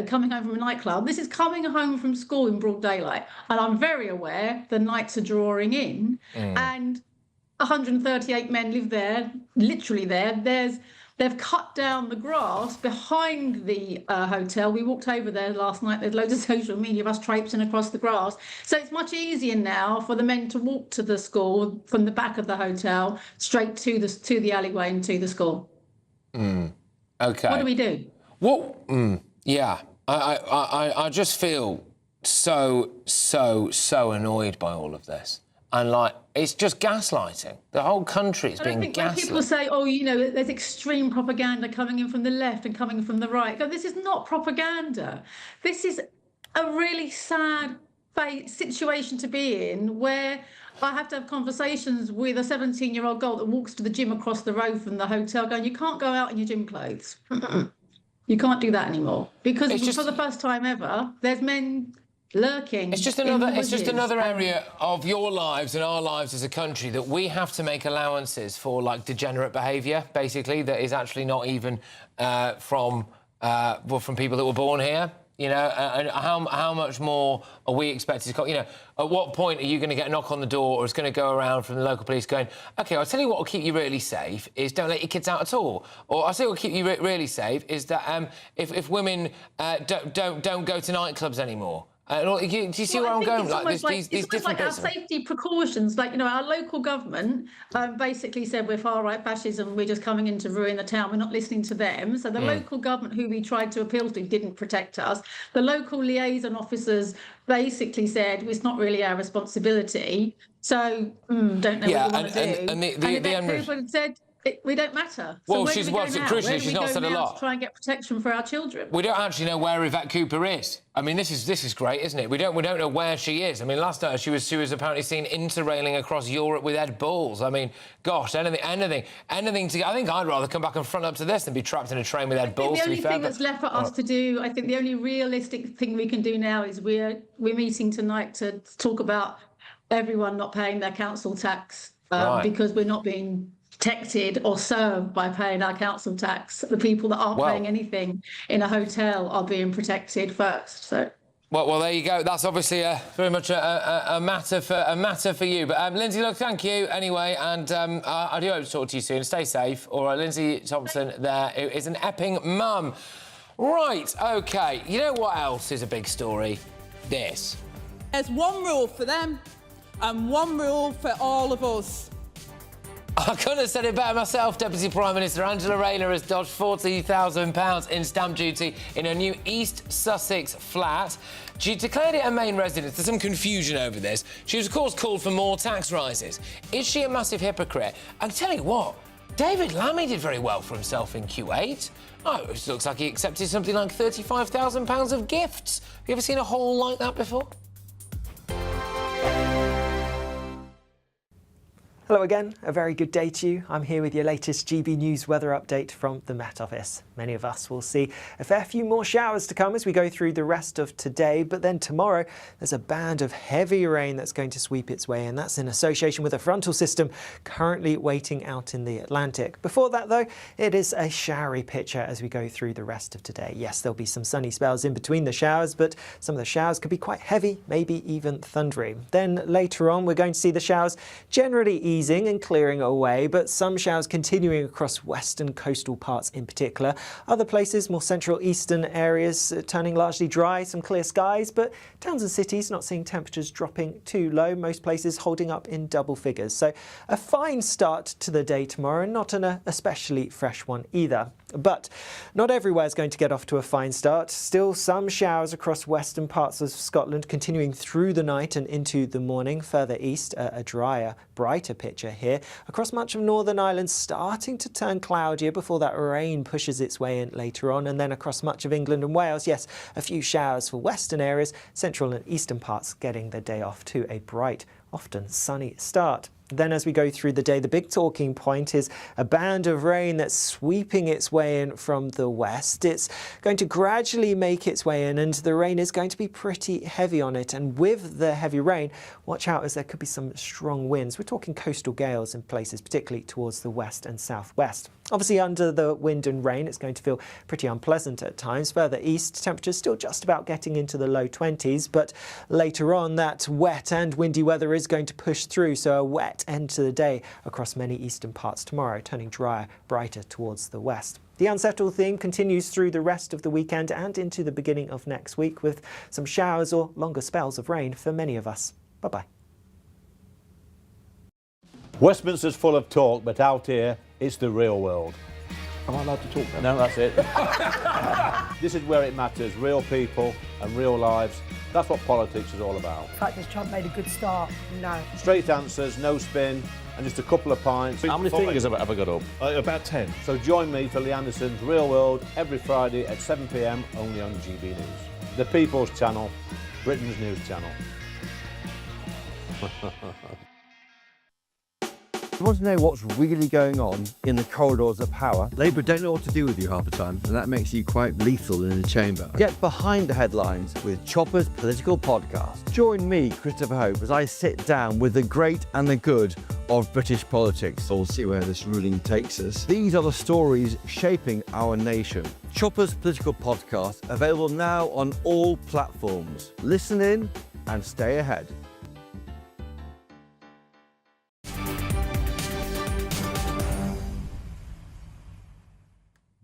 coming home from a nightclub. This is coming home from school in broad daylight. And I'm very aware the nights are drawing in. And 138 men live there, literally there. They've cut down the grass behind the hotel. We walked over there last night. There's loads of social media of us traipsing across the grass. So it's much easier now for the men to walk to the school from the back of the hotel straight to the alleyway and to the school. Okay. What do we do? Yeah. I just feel so annoyed by all of this. And, it's just gaslighting. The whole country is being gaslit. When people say, there's extreme propaganda coming in from the left and coming from the right, this is not propaganda. This is a really sad situation to be in, where I have to have conversations with a 17-year-old girl that walks to the gym across the road from the hotel going, you can't go out in your gym clothes. You can't do that anymore. Because for the first time ever, there's men lurking. It's just another area of your lives and our lives as a country that we have to make allowances for, degenerate behaviour, basically, that is actually not even from people that were born here. And how much more are we expected to... at what point are you going to get a knock on the door, or it's going to go around from the local police going, OK, I'll tell you what will keep you really safe is don't let your kids out at all. Or I'll tell you what will keep you really safe is that if women don't go to nightclubs anymore. Do you see where I'm going? Like these different our bits. safety precautions, like, you know, our local government basically said we're far-right fascism, we're just coming in to ruin the town, we're not listening to them. So the local government who we tried to appeal to didn't protect us. The local liaison officers basically said it's not really our responsibility. So don't know what you want to do. And the end people said we don't matter. So well, where do we go now? crucially, Where do she's we not go said a now lot. to try and get protection for our children. We don't actually know where Yvette Cooper is. I mean, this is great, isn't it? We don't know where she is. I mean, last night she was apparently seen interrailing across Europe with Ed Balls. I mean, gosh, anything to. I think I'd rather come back and front up to this than be trapped in a train with Ed Balls. The only thing that's left for us to do, I think, the only realistic thing we can do now is we're meeting tonight to talk about everyone not paying their council tax because we're not being protected or served by paying our council tax. The people that aren't paying anything in a hotel are being protected first. So. Well, there you go. That's obviously very much a matter for you. But Lindsay, look, thank you anyway, and I do hope to talk to you soon. Stay safe. All right, Lindsay Thompson there, who is an Epping mum. Right, OK. You know what else is a big story? This. There's one rule for them and one rule for all of us. I couldn't have said it better myself. Deputy Prime Minister Angela Rayner has dodged £40,000 in stamp duty in a new East Sussex flat. She declared it a main residence. There's some confusion over this. She has, of course, called for more tax rises. Is she a massive hypocrite? I can tell you what, David Lammy did very well for himself in Q8. Oh, it looks like he accepted something like £35,000 of gifts. Have you ever seen a haul like that before? Hello again, a very good day to you. I'm here with your latest GB News weather update from the Met Office. Many of us will see a fair few more showers to come as we go through the rest of today, but then tomorrow there's a band of heavy rain that's going to sweep its way in. That's in association with a frontal system currently waiting out in the Atlantic. Before that though, it is a showery picture as we go through the rest of today. Yes, there'll be some sunny spells in between the showers, but some of the showers could be quite heavy, maybe even thundery. Then later on we're going to see the showers generally easing and clearing away, but some showers continuing across western coastal parts in particular. Other places, more central eastern areas, turning largely dry, some clear skies, but towns and cities not seeing temperatures dropping too low, most places holding up in double figures. So a fine start to the day tomorrow, not an especially fresh one either. But not everywhere is going to get off to a fine start. Still some showers across western parts of Scotland continuing through the night and into the morning. Further east, a drier, brighter picture here. Across much of Northern Ireland starting to turn cloudier before that rain pushes its way in later on. And then across much of England and Wales, yes, a few showers for western areas, central and eastern parts getting the day off to a bright, often sunny start. Then as we go through the day, the big talking point is a band of rain that's sweeping its way in from the west. It's going to gradually make its way in, and the rain is going to be pretty heavy on it. And with the heavy rain, watch out as there could be some strong winds. We're talking coastal gales in places, particularly towards the west and southwest. Obviously under the wind and rain, it's going to feel pretty unpleasant at times. Further east, temperatures still just about getting into the low 20s, but later on that wet and windy weather is going to push through, so a wet end to the day across many eastern parts tomorrow, turning drier, brighter towards the west. The unsettled theme continues through the rest of the weekend and into the beginning of next week, with some showers or longer spells of rain for many of us. Bye-bye. Westminster's full of talk, but out here, it's the real world. Am I allowed to talk then? No, that's it. This is where it matters, real people and real lives. That's what politics is all about. The fact that Trump made a good start, no. Straight answers, no spin, and just a couple of pints. How many fingers have I got up? About 10. So join me for Lee Anderson's Real World every Friday at 7 p.m. only on GB News. The People's Channel, Britain's news channel. You want to know what's really going on in the corridors of power? Labour don't know what to do with you half the time, and that makes you quite lethal in the chamber. Get behind the headlines with Chopper's Political Podcast. Join me, Christopher Hope, as I sit down with the great and the good of British politics. We'll see where this ruling takes us. These are the stories shaping our nation. Chopper's Political Podcast, available now on all platforms. Listen in and stay ahead.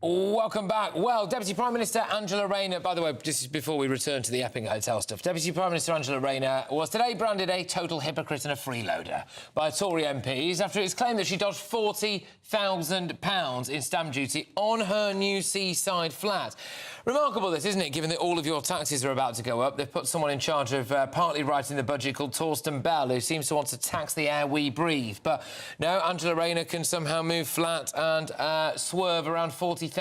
Welcome back. Well, Deputy Prime Minister Angela Rayner, by the way, this is before we return to the Epping Hotel stuff, Deputy Prime Minister Angela Rayner was today branded a total hypocrite and a freeloader by Tory MPs after it's claimed that she dodged £40,000 in stamp duty on her new seaside flat. Remarkable this, isn't it, given that all of your taxes are about to go up? They've put someone in charge of partly writing the budget called Torsten Bell, who seems to want to tax the air we breathe. But no, Angela Rayner can somehow move flat and swerve around £40,000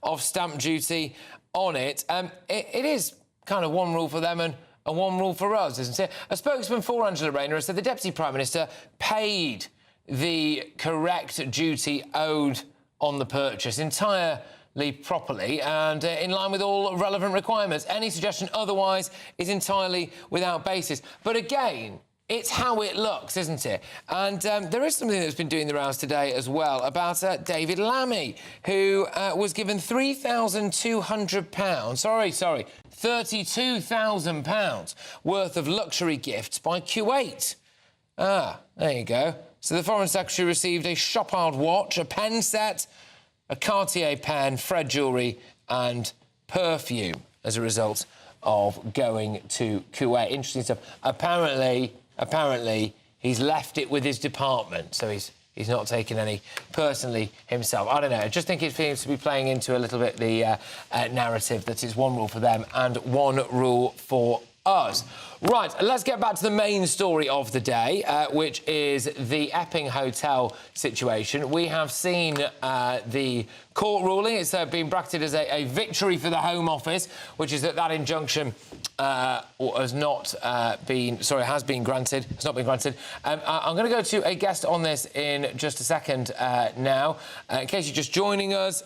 of stamp duty on it. It is kind of one rule for them and one rule for us, isn't it? A spokesman for Angela Rayner has said the Deputy Prime Minister paid the correct duty owed on the purchase entirely properly and in line with all relevant requirements. Any suggestion otherwise is entirely without basis. But again, it's how it looks, isn't it? And there is something that's been doing the rounds today as well about David Lammy, who was given £32,000 worth of luxury gifts by Kuwait. Ah, there you go. So the Foreign Secretary received a Chopard watch, a pen set, a Cartier pen, Fred jewellery and perfume as a result of going to Kuwait. Interesting stuff. Apparently, he's left it with his department, so he's not taken any personally himself. I don't know. I just think it seems to be playing into a little bit the narrative that it's one rule for them and one rule for us. Right, let's get back to the main story of the day, which is the Epping Hotel situation. We have seen the court ruling. It's been bracketed as a victory for the Home Office, which is that injunction has been granted. It's not been granted. I'm going to go to a guest on this in just a second now. In case you're just joining us,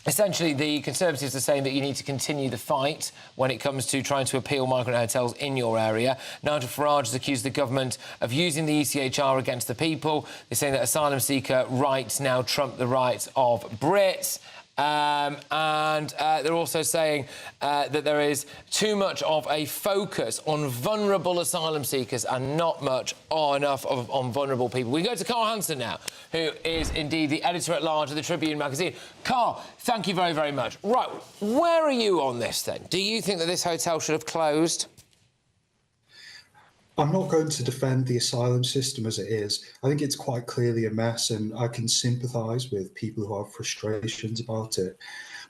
essentially, the Conservatives are saying that you need to continue the fight when it comes to trying to appeal migrant hotels in your area. Nigel Farage has accused the government of using the ECHR against the people. They're saying that asylum seeker rights now trump the rights of Brits. And they're also saying that there is too much of a focus on vulnerable asylum seekers and not much or enough on vulnerable people. We go to Carl Hansen now, who is indeed the editor-at-large of the Tribune magazine. Carl, thank you very, very much. Right, where are you on this, then? Do you think that this hotel should have closed? I'm not going to defend the asylum system as it is. I think it's quite clearly a mess, and I can sympathise with people who have frustrations about it.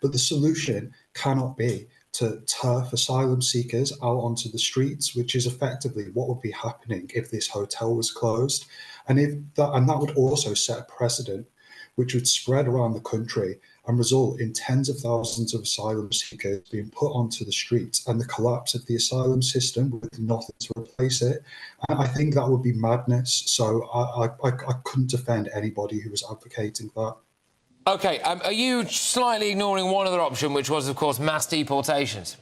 But the solution cannot be to turf asylum seekers out onto the streets, which is effectively what would be happening if this hotel was closed. And that would also set a precedent which would spread around the country and result in tens of thousands of asylum seekers being put onto the streets and the collapse of the asylum system with nothing to replace it. And I think that would be madness. So I couldn't defend anybody who was advocating that. OK, are you slightly ignoring one other option, which was, of course, mass deportations?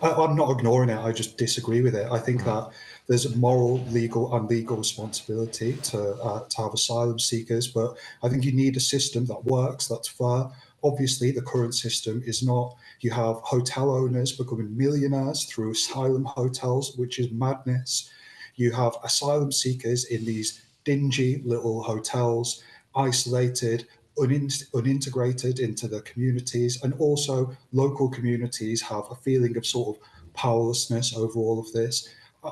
I'm not ignoring it. I just disagree with it. I think that there's a moral, legal and legal responsibility to have asylum seekers, but I think you need a system that works, that's fair. Obviously, the current system is not. You have hotel owners becoming millionaires through asylum hotels, which is madness. You have asylum seekers in these dingy little hotels, isolated, unintegrated into the communities, and also local communities have a feeling of sort of powerlessness over all of this.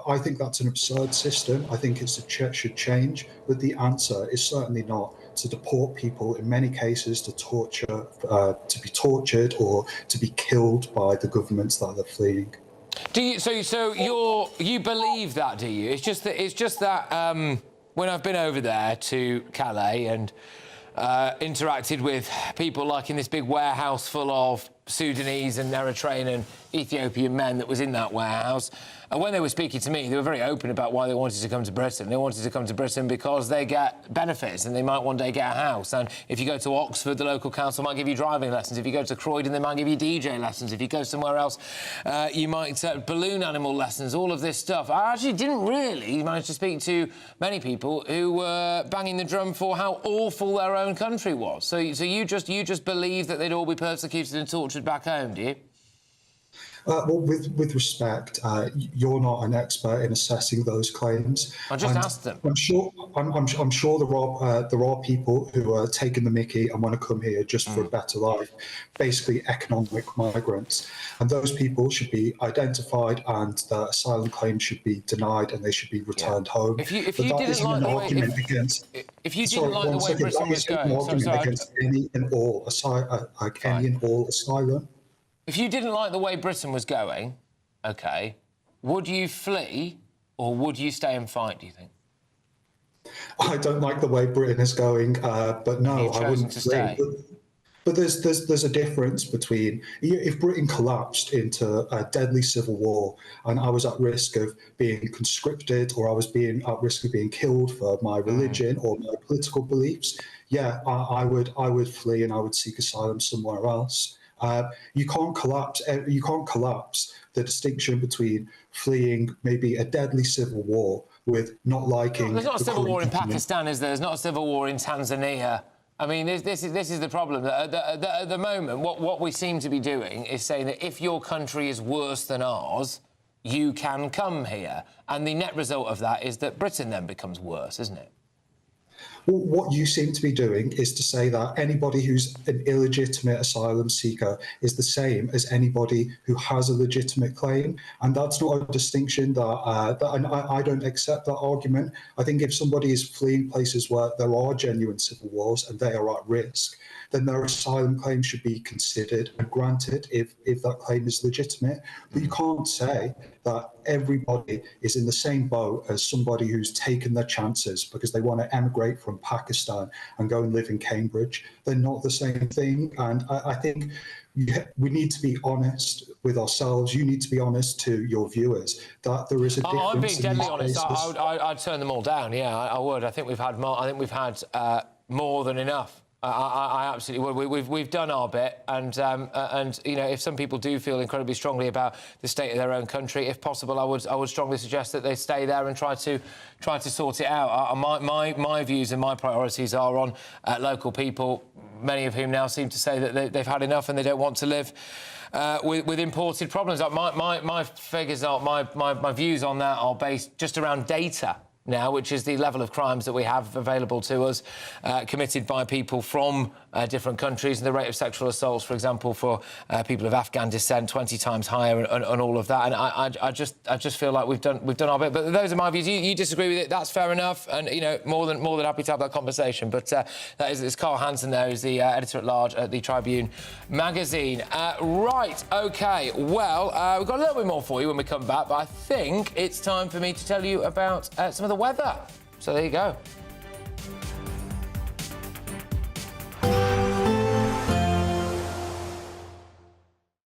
I think that's an absurd system. I think it should change, but the answer is certainly not to deport people, in many cases to torture, to be tortured or to be killed by the governments that they're fleeing. Do you? So you believe that? Do you? It's just that when I've been over there to Calais and interacted with people like in this big warehouse full of Sudanese and Eritrean and Ethiopian men that was in that warehouse. And when they were speaking to me, they were very open about why they wanted to come to Britain. They wanted to come to Britain because they get benefits and they might one day get a house. And if you go to Oxford, the local council might give you driving lessons. If you go to Croydon, they might give you DJ lessons. If you go somewhere else, you might balloon animal lessons, all of this stuff. I actually didn't really manage to speak to many people who were banging the drum for how awful their own country was. So you just believe that they'd all be persecuted and tortured back home, do you? Well, with respect, you're not an expert in assessing those claims. I just asked them. I'm sure there are people who are taking the mickey and want to come here just for a better life, basically economic migrants, and those people should be identified, and the asylum claims should be denied, and they should be returned home. If you didn't like the way Britain was going, against any and all asylum. If you didn't like the way Britain was going, OK, would you flee or would you stay and fight, do you think? I don't like the way Britain is going, but no, I wouldn't flee. But there's a difference between if Britain collapsed into a deadly civil war and I was at risk of being conscripted or I was at risk of being killed for my religion or my political beliefs, yeah, I would flee and I would seek asylum somewhere else. You can't collapse the distinction between fleeing maybe a deadly civil war with not liking. There's not a civil war in government. Pakistan, is there? There's not a civil war in Tanzania. I mean, this is the problem. At the moment, what we seem to be doing is saying that if your country is worse than ours, you can come here. And the net result of that is that Britain then becomes worse, isn't it? Well, what you seem to be doing is to say that anybody who's an illegitimate asylum seeker is the same as anybody who has a legitimate claim, and that's not a distinction that and I don't accept that argument. I think if somebody is fleeing places where there are genuine civil wars and they are at risk, then their asylum claim should be considered and granted if that claim is legitimate. But you can't say that everybody is in the same boat as somebody who's taken their chances because they want to emigrate from Pakistan and go and live in Cambridge. They're not the same thing. And I think we need to be honest with ourselves. You need to be honest to your viewers that there is a difference. I'm being deadly honest. I'd turn them all down. Yeah, I would. I think we've had more. I think we've had more than enough. I absolutely would. We've done our bit, and you know, if some people do feel incredibly strongly about the state of their own country, if possible, I would strongly suggest that they stay there and try to sort it out. My views and my priorities are on local people, many of whom now seem to say that they've had enough and they don't want to live with imported problems. My figures are my views on that are based just around data now, which is the level of crimes that we have available to us committed by people from different countries, and the rate of sexual assaults, for example, for people of Afghan descent, 20 times higher, and all of that. And I just feel like we've done our bit. But those are my views. You disagree with it? That's fair enough. And you know, more than happy to have that conversation. But it's Carl Hansen there, who's the editor at large at the Tribune magazine. Right. OK. Well, we've got a little bit more for you when we come back, but I think it's time for me to tell you about some of the weather. So there you go.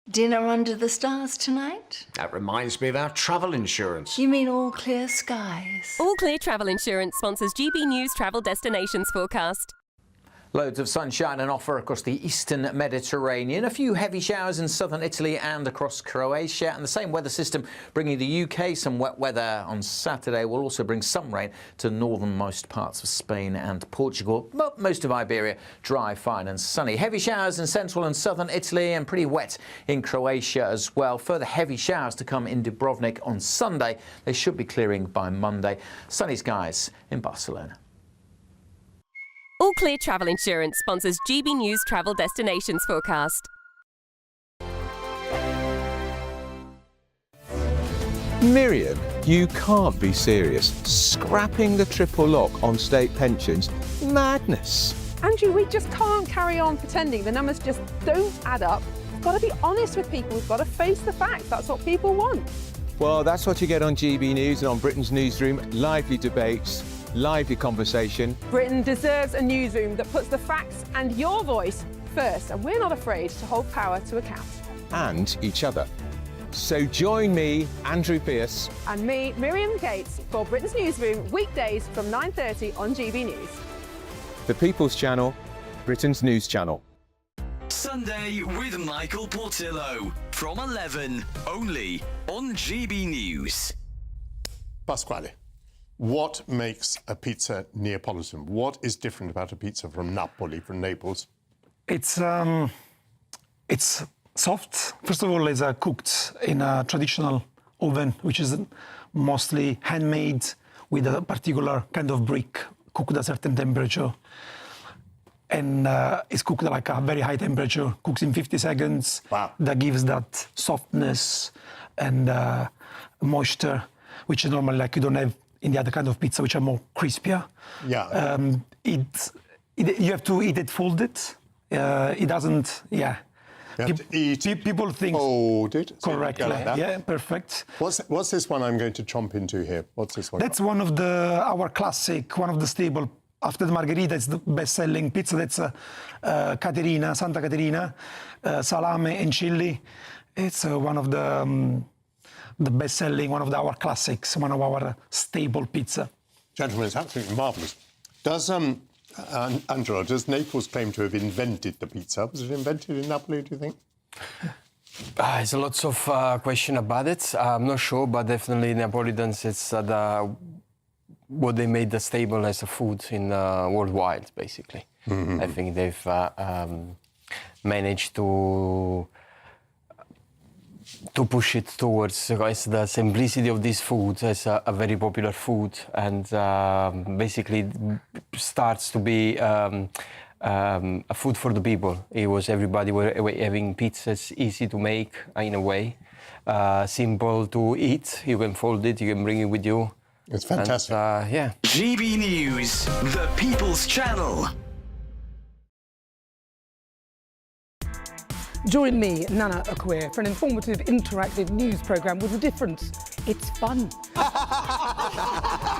Dinner under the stars tonight? That reminds me of our travel insurance. You mean all clear skies? All Clear Travel Insurance sponsors GB News travel destinations forecast. Loads of sunshine and offer across the eastern Mediterranean. A few heavy showers in southern Italy and across Croatia. And the same weather system bringing the UK some wet weather on Saturday will also bring some rain to northernmost parts of Spain and Portugal. But most of Iberia dry, fine and sunny. Heavy showers in central and southern Italy and pretty wet in Croatia as well. Further heavy showers to come in Dubrovnik on Sunday. They should be clearing by Monday. Sunny skies in Barcelona. All Clear Travel Insurance sponsors GB News travel destinations forecast. Miriam, you can't be serious. Scrapping the triple lock on state pensions? Madness. Andrew, we just can't carry on pretending. The numbers just don't add up. We've got to be honest with people. We've got to face the facts. That's what people want. Well, that's what you get on GB News and on Britain's Newsroom. Lively debates, lively conversation. Britain deserves a newsroom that puts the facts and your voice first, and we're not afraid to hold power to account. And each other. So join me, Andrew Pearce. And me, Miriam Gates, for Britain's Newsroom, weekdays from 9:30 on GB News. The People's Channel, Britain's News Channel. Sunday with Michael Portillo from 11, only on GB News. Pasquale, what makes a pizza Neapolitan? What is different about a pizza from Napoli, from Naples? It's soft. First of all, it's cooked in a traditional oven, which is mostly handmade with a particular kind of brick, cooked at a certain temperature. And it's cooked at like a very high temperature, cooks in 50 seconds. Wow. That gives that softness and moisture, which is normally like you don't have in the other kind of pizza, which are more crispier. Yeah. You have to eat it folded. It doesn't, yeah. You have to eat people think folded. Correctly, like that. yeah, perfect. What's this one I'm going to chomp into here? What's this one? That's one of our classic, one of the staple. After the margherita, it's the best-selling pizza. That's Caterina, Santa Caterina, salame and chili. It's one of the best-selling, one of our classics, one of our staple pizza. Gentlemen, it's absolutely marvellous. Does Angelo, does Naples claim to have invented the pizza? Was it invented in Napoli, do you think? There's a lot of question about it. I'm not sure, but definitely Neapolitans, it's what they made the stable as a food in worldwide, basically. Mm-hmm. I think they've managed to push it towards the simplicity of this food as a very popular food, and basically starts to be a food for the people. It was everybody were having pizzas, easy to make in a way, simple to eat. You can fold it, you can bring it with you. It's fantastic. And, yeah. GB News, the People's Channel. Join me, Nana Akwe, for an informative, interactive news programme with a difference. It's fun.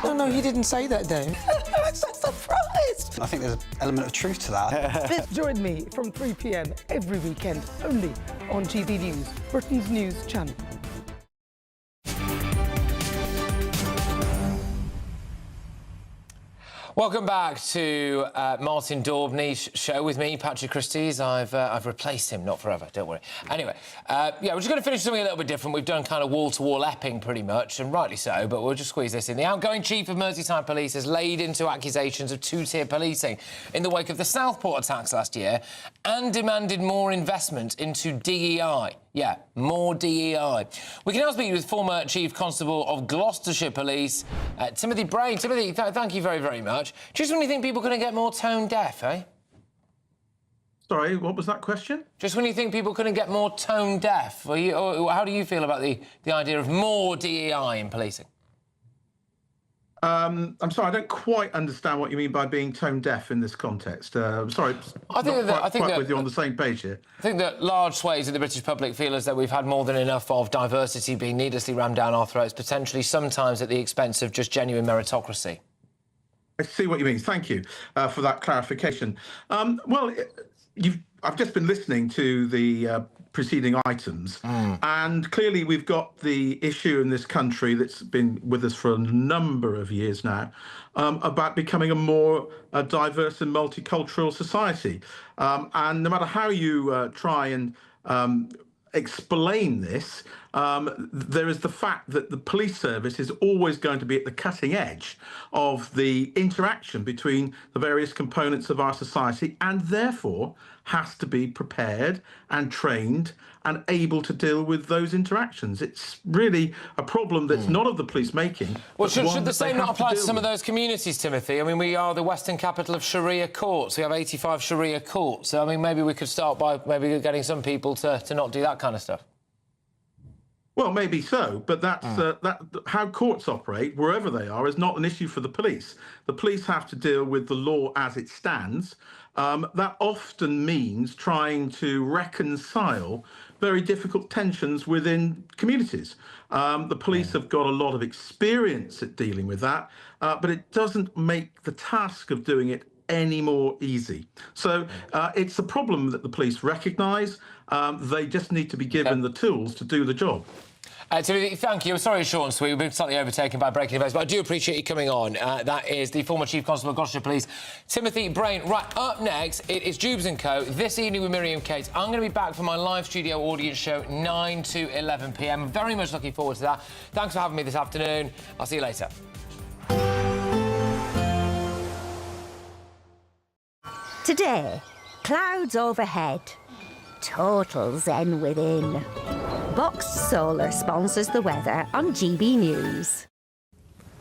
No, he didn't say that, Dave. I'm so surprised. I think there's an element of truth to that. Join me from 3 p.m. every weekend, only on GB News, Britain's news channel. Welcome back to Martin Daubney's show with me, Patrick Christie's. I've replaced him, not forever, don't worry. Anyway, yeah, we're just going to finish something a little bit different. We've done kind of wall-to-wall Epping pretty much, and rightly so, but we'll just squeeze this in. The outgoing chief of Merseyside Police has laid into accusations of two-tier policing in the wake of the Southport attacks last year and demanded more investment into DEI. Yeah, more DEI. We can now speak with former Chief Constable of Gloucestershire Police, Timothy Brain. Timothy, thank you very, very much. Just when you think people are going to get more tone deaf, eh? Sorry, what was that question? Just when you think people are going to get more tone deaf, or how do you feel about the idea of more DEI in policing? I'm sorry, I don't quite understand what you mean by being tone deaf in this context. I'm sorry, I think with you on the same page here. I think that large swathes of the British public feel as though we've had more than enough of diversity being needlessly rammed down our throats, potentially sometimes at the expense of just genuine meritocracy. I see what you mean. Thank you for that clarification. Well, I've just been listening to the preceding items, and clearly we've got the issue in this country that's been with us for a number of years now about becoming a more diverse and multicultural society. And no matter how you try and explain this, there is the fact that the police service is always going to be at the cutting edge of the interaction between the various components of our society, and therefore has to be prepared and trained and able to deal with those interactions. It's really a problem that's not of the police making. Well, should the same not apply to some of those communities, Timothy? I mean, we are the Western capital of Sharia courts. We have 85 Sharia courts. So, I mean, maybe we could start by maybe getting some people to not do that kind of stuff. Well, maybe so, but that's how courts operate, wherever they are, is not an issue for the police. The police have to deal with the law as it stands. That often means trying to reconcile very difficult tensions within communities. The police have got a lot of experience at dealing with that, but it doesn't make the task of doing it any more easy. So it's a problem that the police recognise. They just need to be given the tools to do the job. Timothy, thank you. I'm sorry it's short and sweet. We've been slightly overtaken by breaking events, but I do appreciate you coming on. That is the former Chief Constable of Gloucestershire Police, Timothy Brain. Right, up next, it is Jubes & Co. This evening with Miriam Cates. I'm going to be back for my live studio audience show, 9 to 11 p.m. I'm very much looking forward to that. Thanks for having me this afternoon. I'll see you later. Today, clouds overhead. Total zen within. Box Solar sponsors the weather on GB News.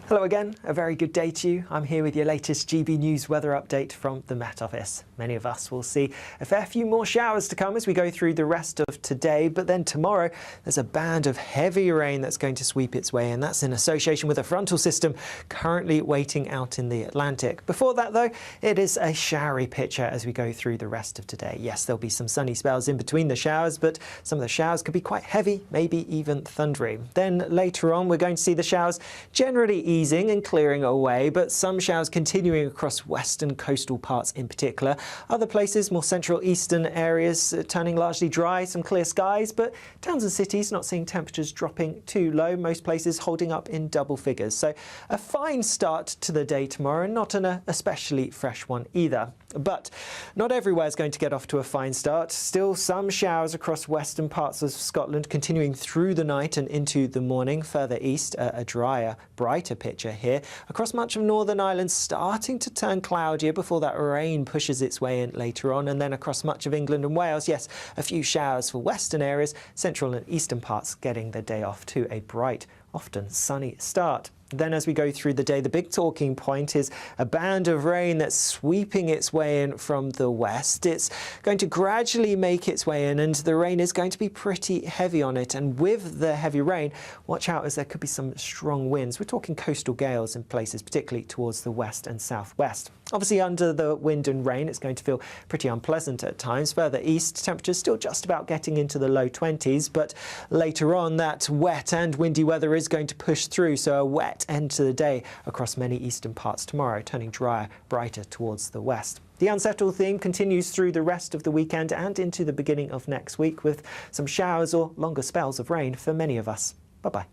Hello again, a very good day to you. I'm here with your latest GB News weather update from the Met Office. Many of us will see a fair few more showers to come as we go through the rest of today, but then tomorrow there's a band of heavy rain that's going to sweep its way in. That's in association with a frontal system currently waiting out in the Atlantic. Before that though, it is a showery picture as we go through the rest of today. Yes, there'll be some sunny spells in between the showers, but some of the showers could be quite heavy, maybe even thundery. Then later on we're going to see the showers generally easing and clearing away, but some showers continuing across western coastal parts in particular. Other places, more central eastern areas, turning largely dry, some clear skies, but towns and cities not seeing temperatures dropping too low, most places holding up in double figures. So a fine start to the day tomorrow, not an especially fresh one either. But not everywhere is going to get off to a fine start. Still some showers across western parts of Scotland continuing through the night and into the morning. Further east, a drier, brighter picture here. Across much of Northern Ireland starting to turn cloudier before that rain pushes its way in later on. And then across much of England and Wales, yes, a few showers for western areas, central and eastern parts getting the day off to a bright, often sunny start. Then as we go through the day, the big talking point is a band of rain that's sweeping its way in from the west. It's going to gradually make its way in, and the rain is going to be pretty heavy on it. And with the heavy rain, watch out as there could be some strong winds. We're talking coastal gales in places, particularly towards the west and southwest. Obviously under the wind and rain, it's going to feel pretty unpleasant at times. Further east, temperatures still just about getting into the low 20s, but later on that wet and windy weather is going to push through, so a wet end to the day across many eastern parts tomorrow, turning drier, brighter towards the west. The unsettled theme continues through the rest of the weekend and into the beginning of next week, with some showers or longer spells of rain for many of us. Bye-bye.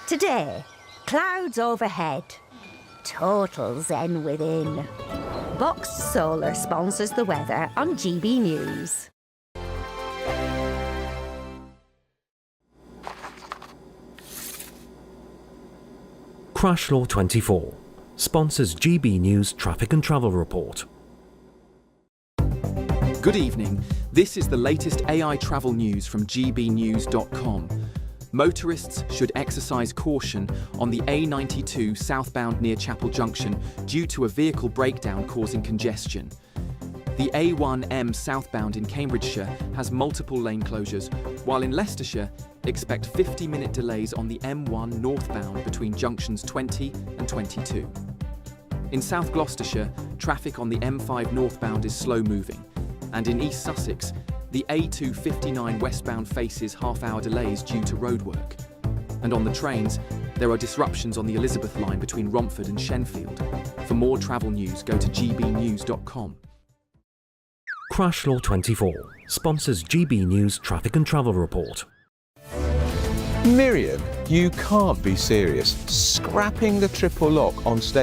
Today, clouds overhead. Total zen within. Box Solar sponsors the weather on GB News. Crash Law 24 sponsors GB News Traffic and Travel Report. Good evening. This is the latest AI travel news from GBnews.com. Motorists should exercise caution on the A92 southbound near Chapel Junction due to a vehicle breakdown causing congestion. The A1M southbound in Cambridgeshire has multiple lane closures, while in Leicestershire, expect 50-minute delays on the M1 northbound between junctions 20 and 22. In South Gloucestershire, traffic on the M5 northbound is slow moving, and in East Sussex, the A259 westbound faces half-hour delays due to roadwork. And on the trains, there are disruptions on the Elizabeth line between Romford and Shenfield. For more travel news, go to gbnews.com. Crash Law 24 sponsors GB News Traffic and Travel Report. Miriam, you can't be serious. Scrapping the triple lock on stage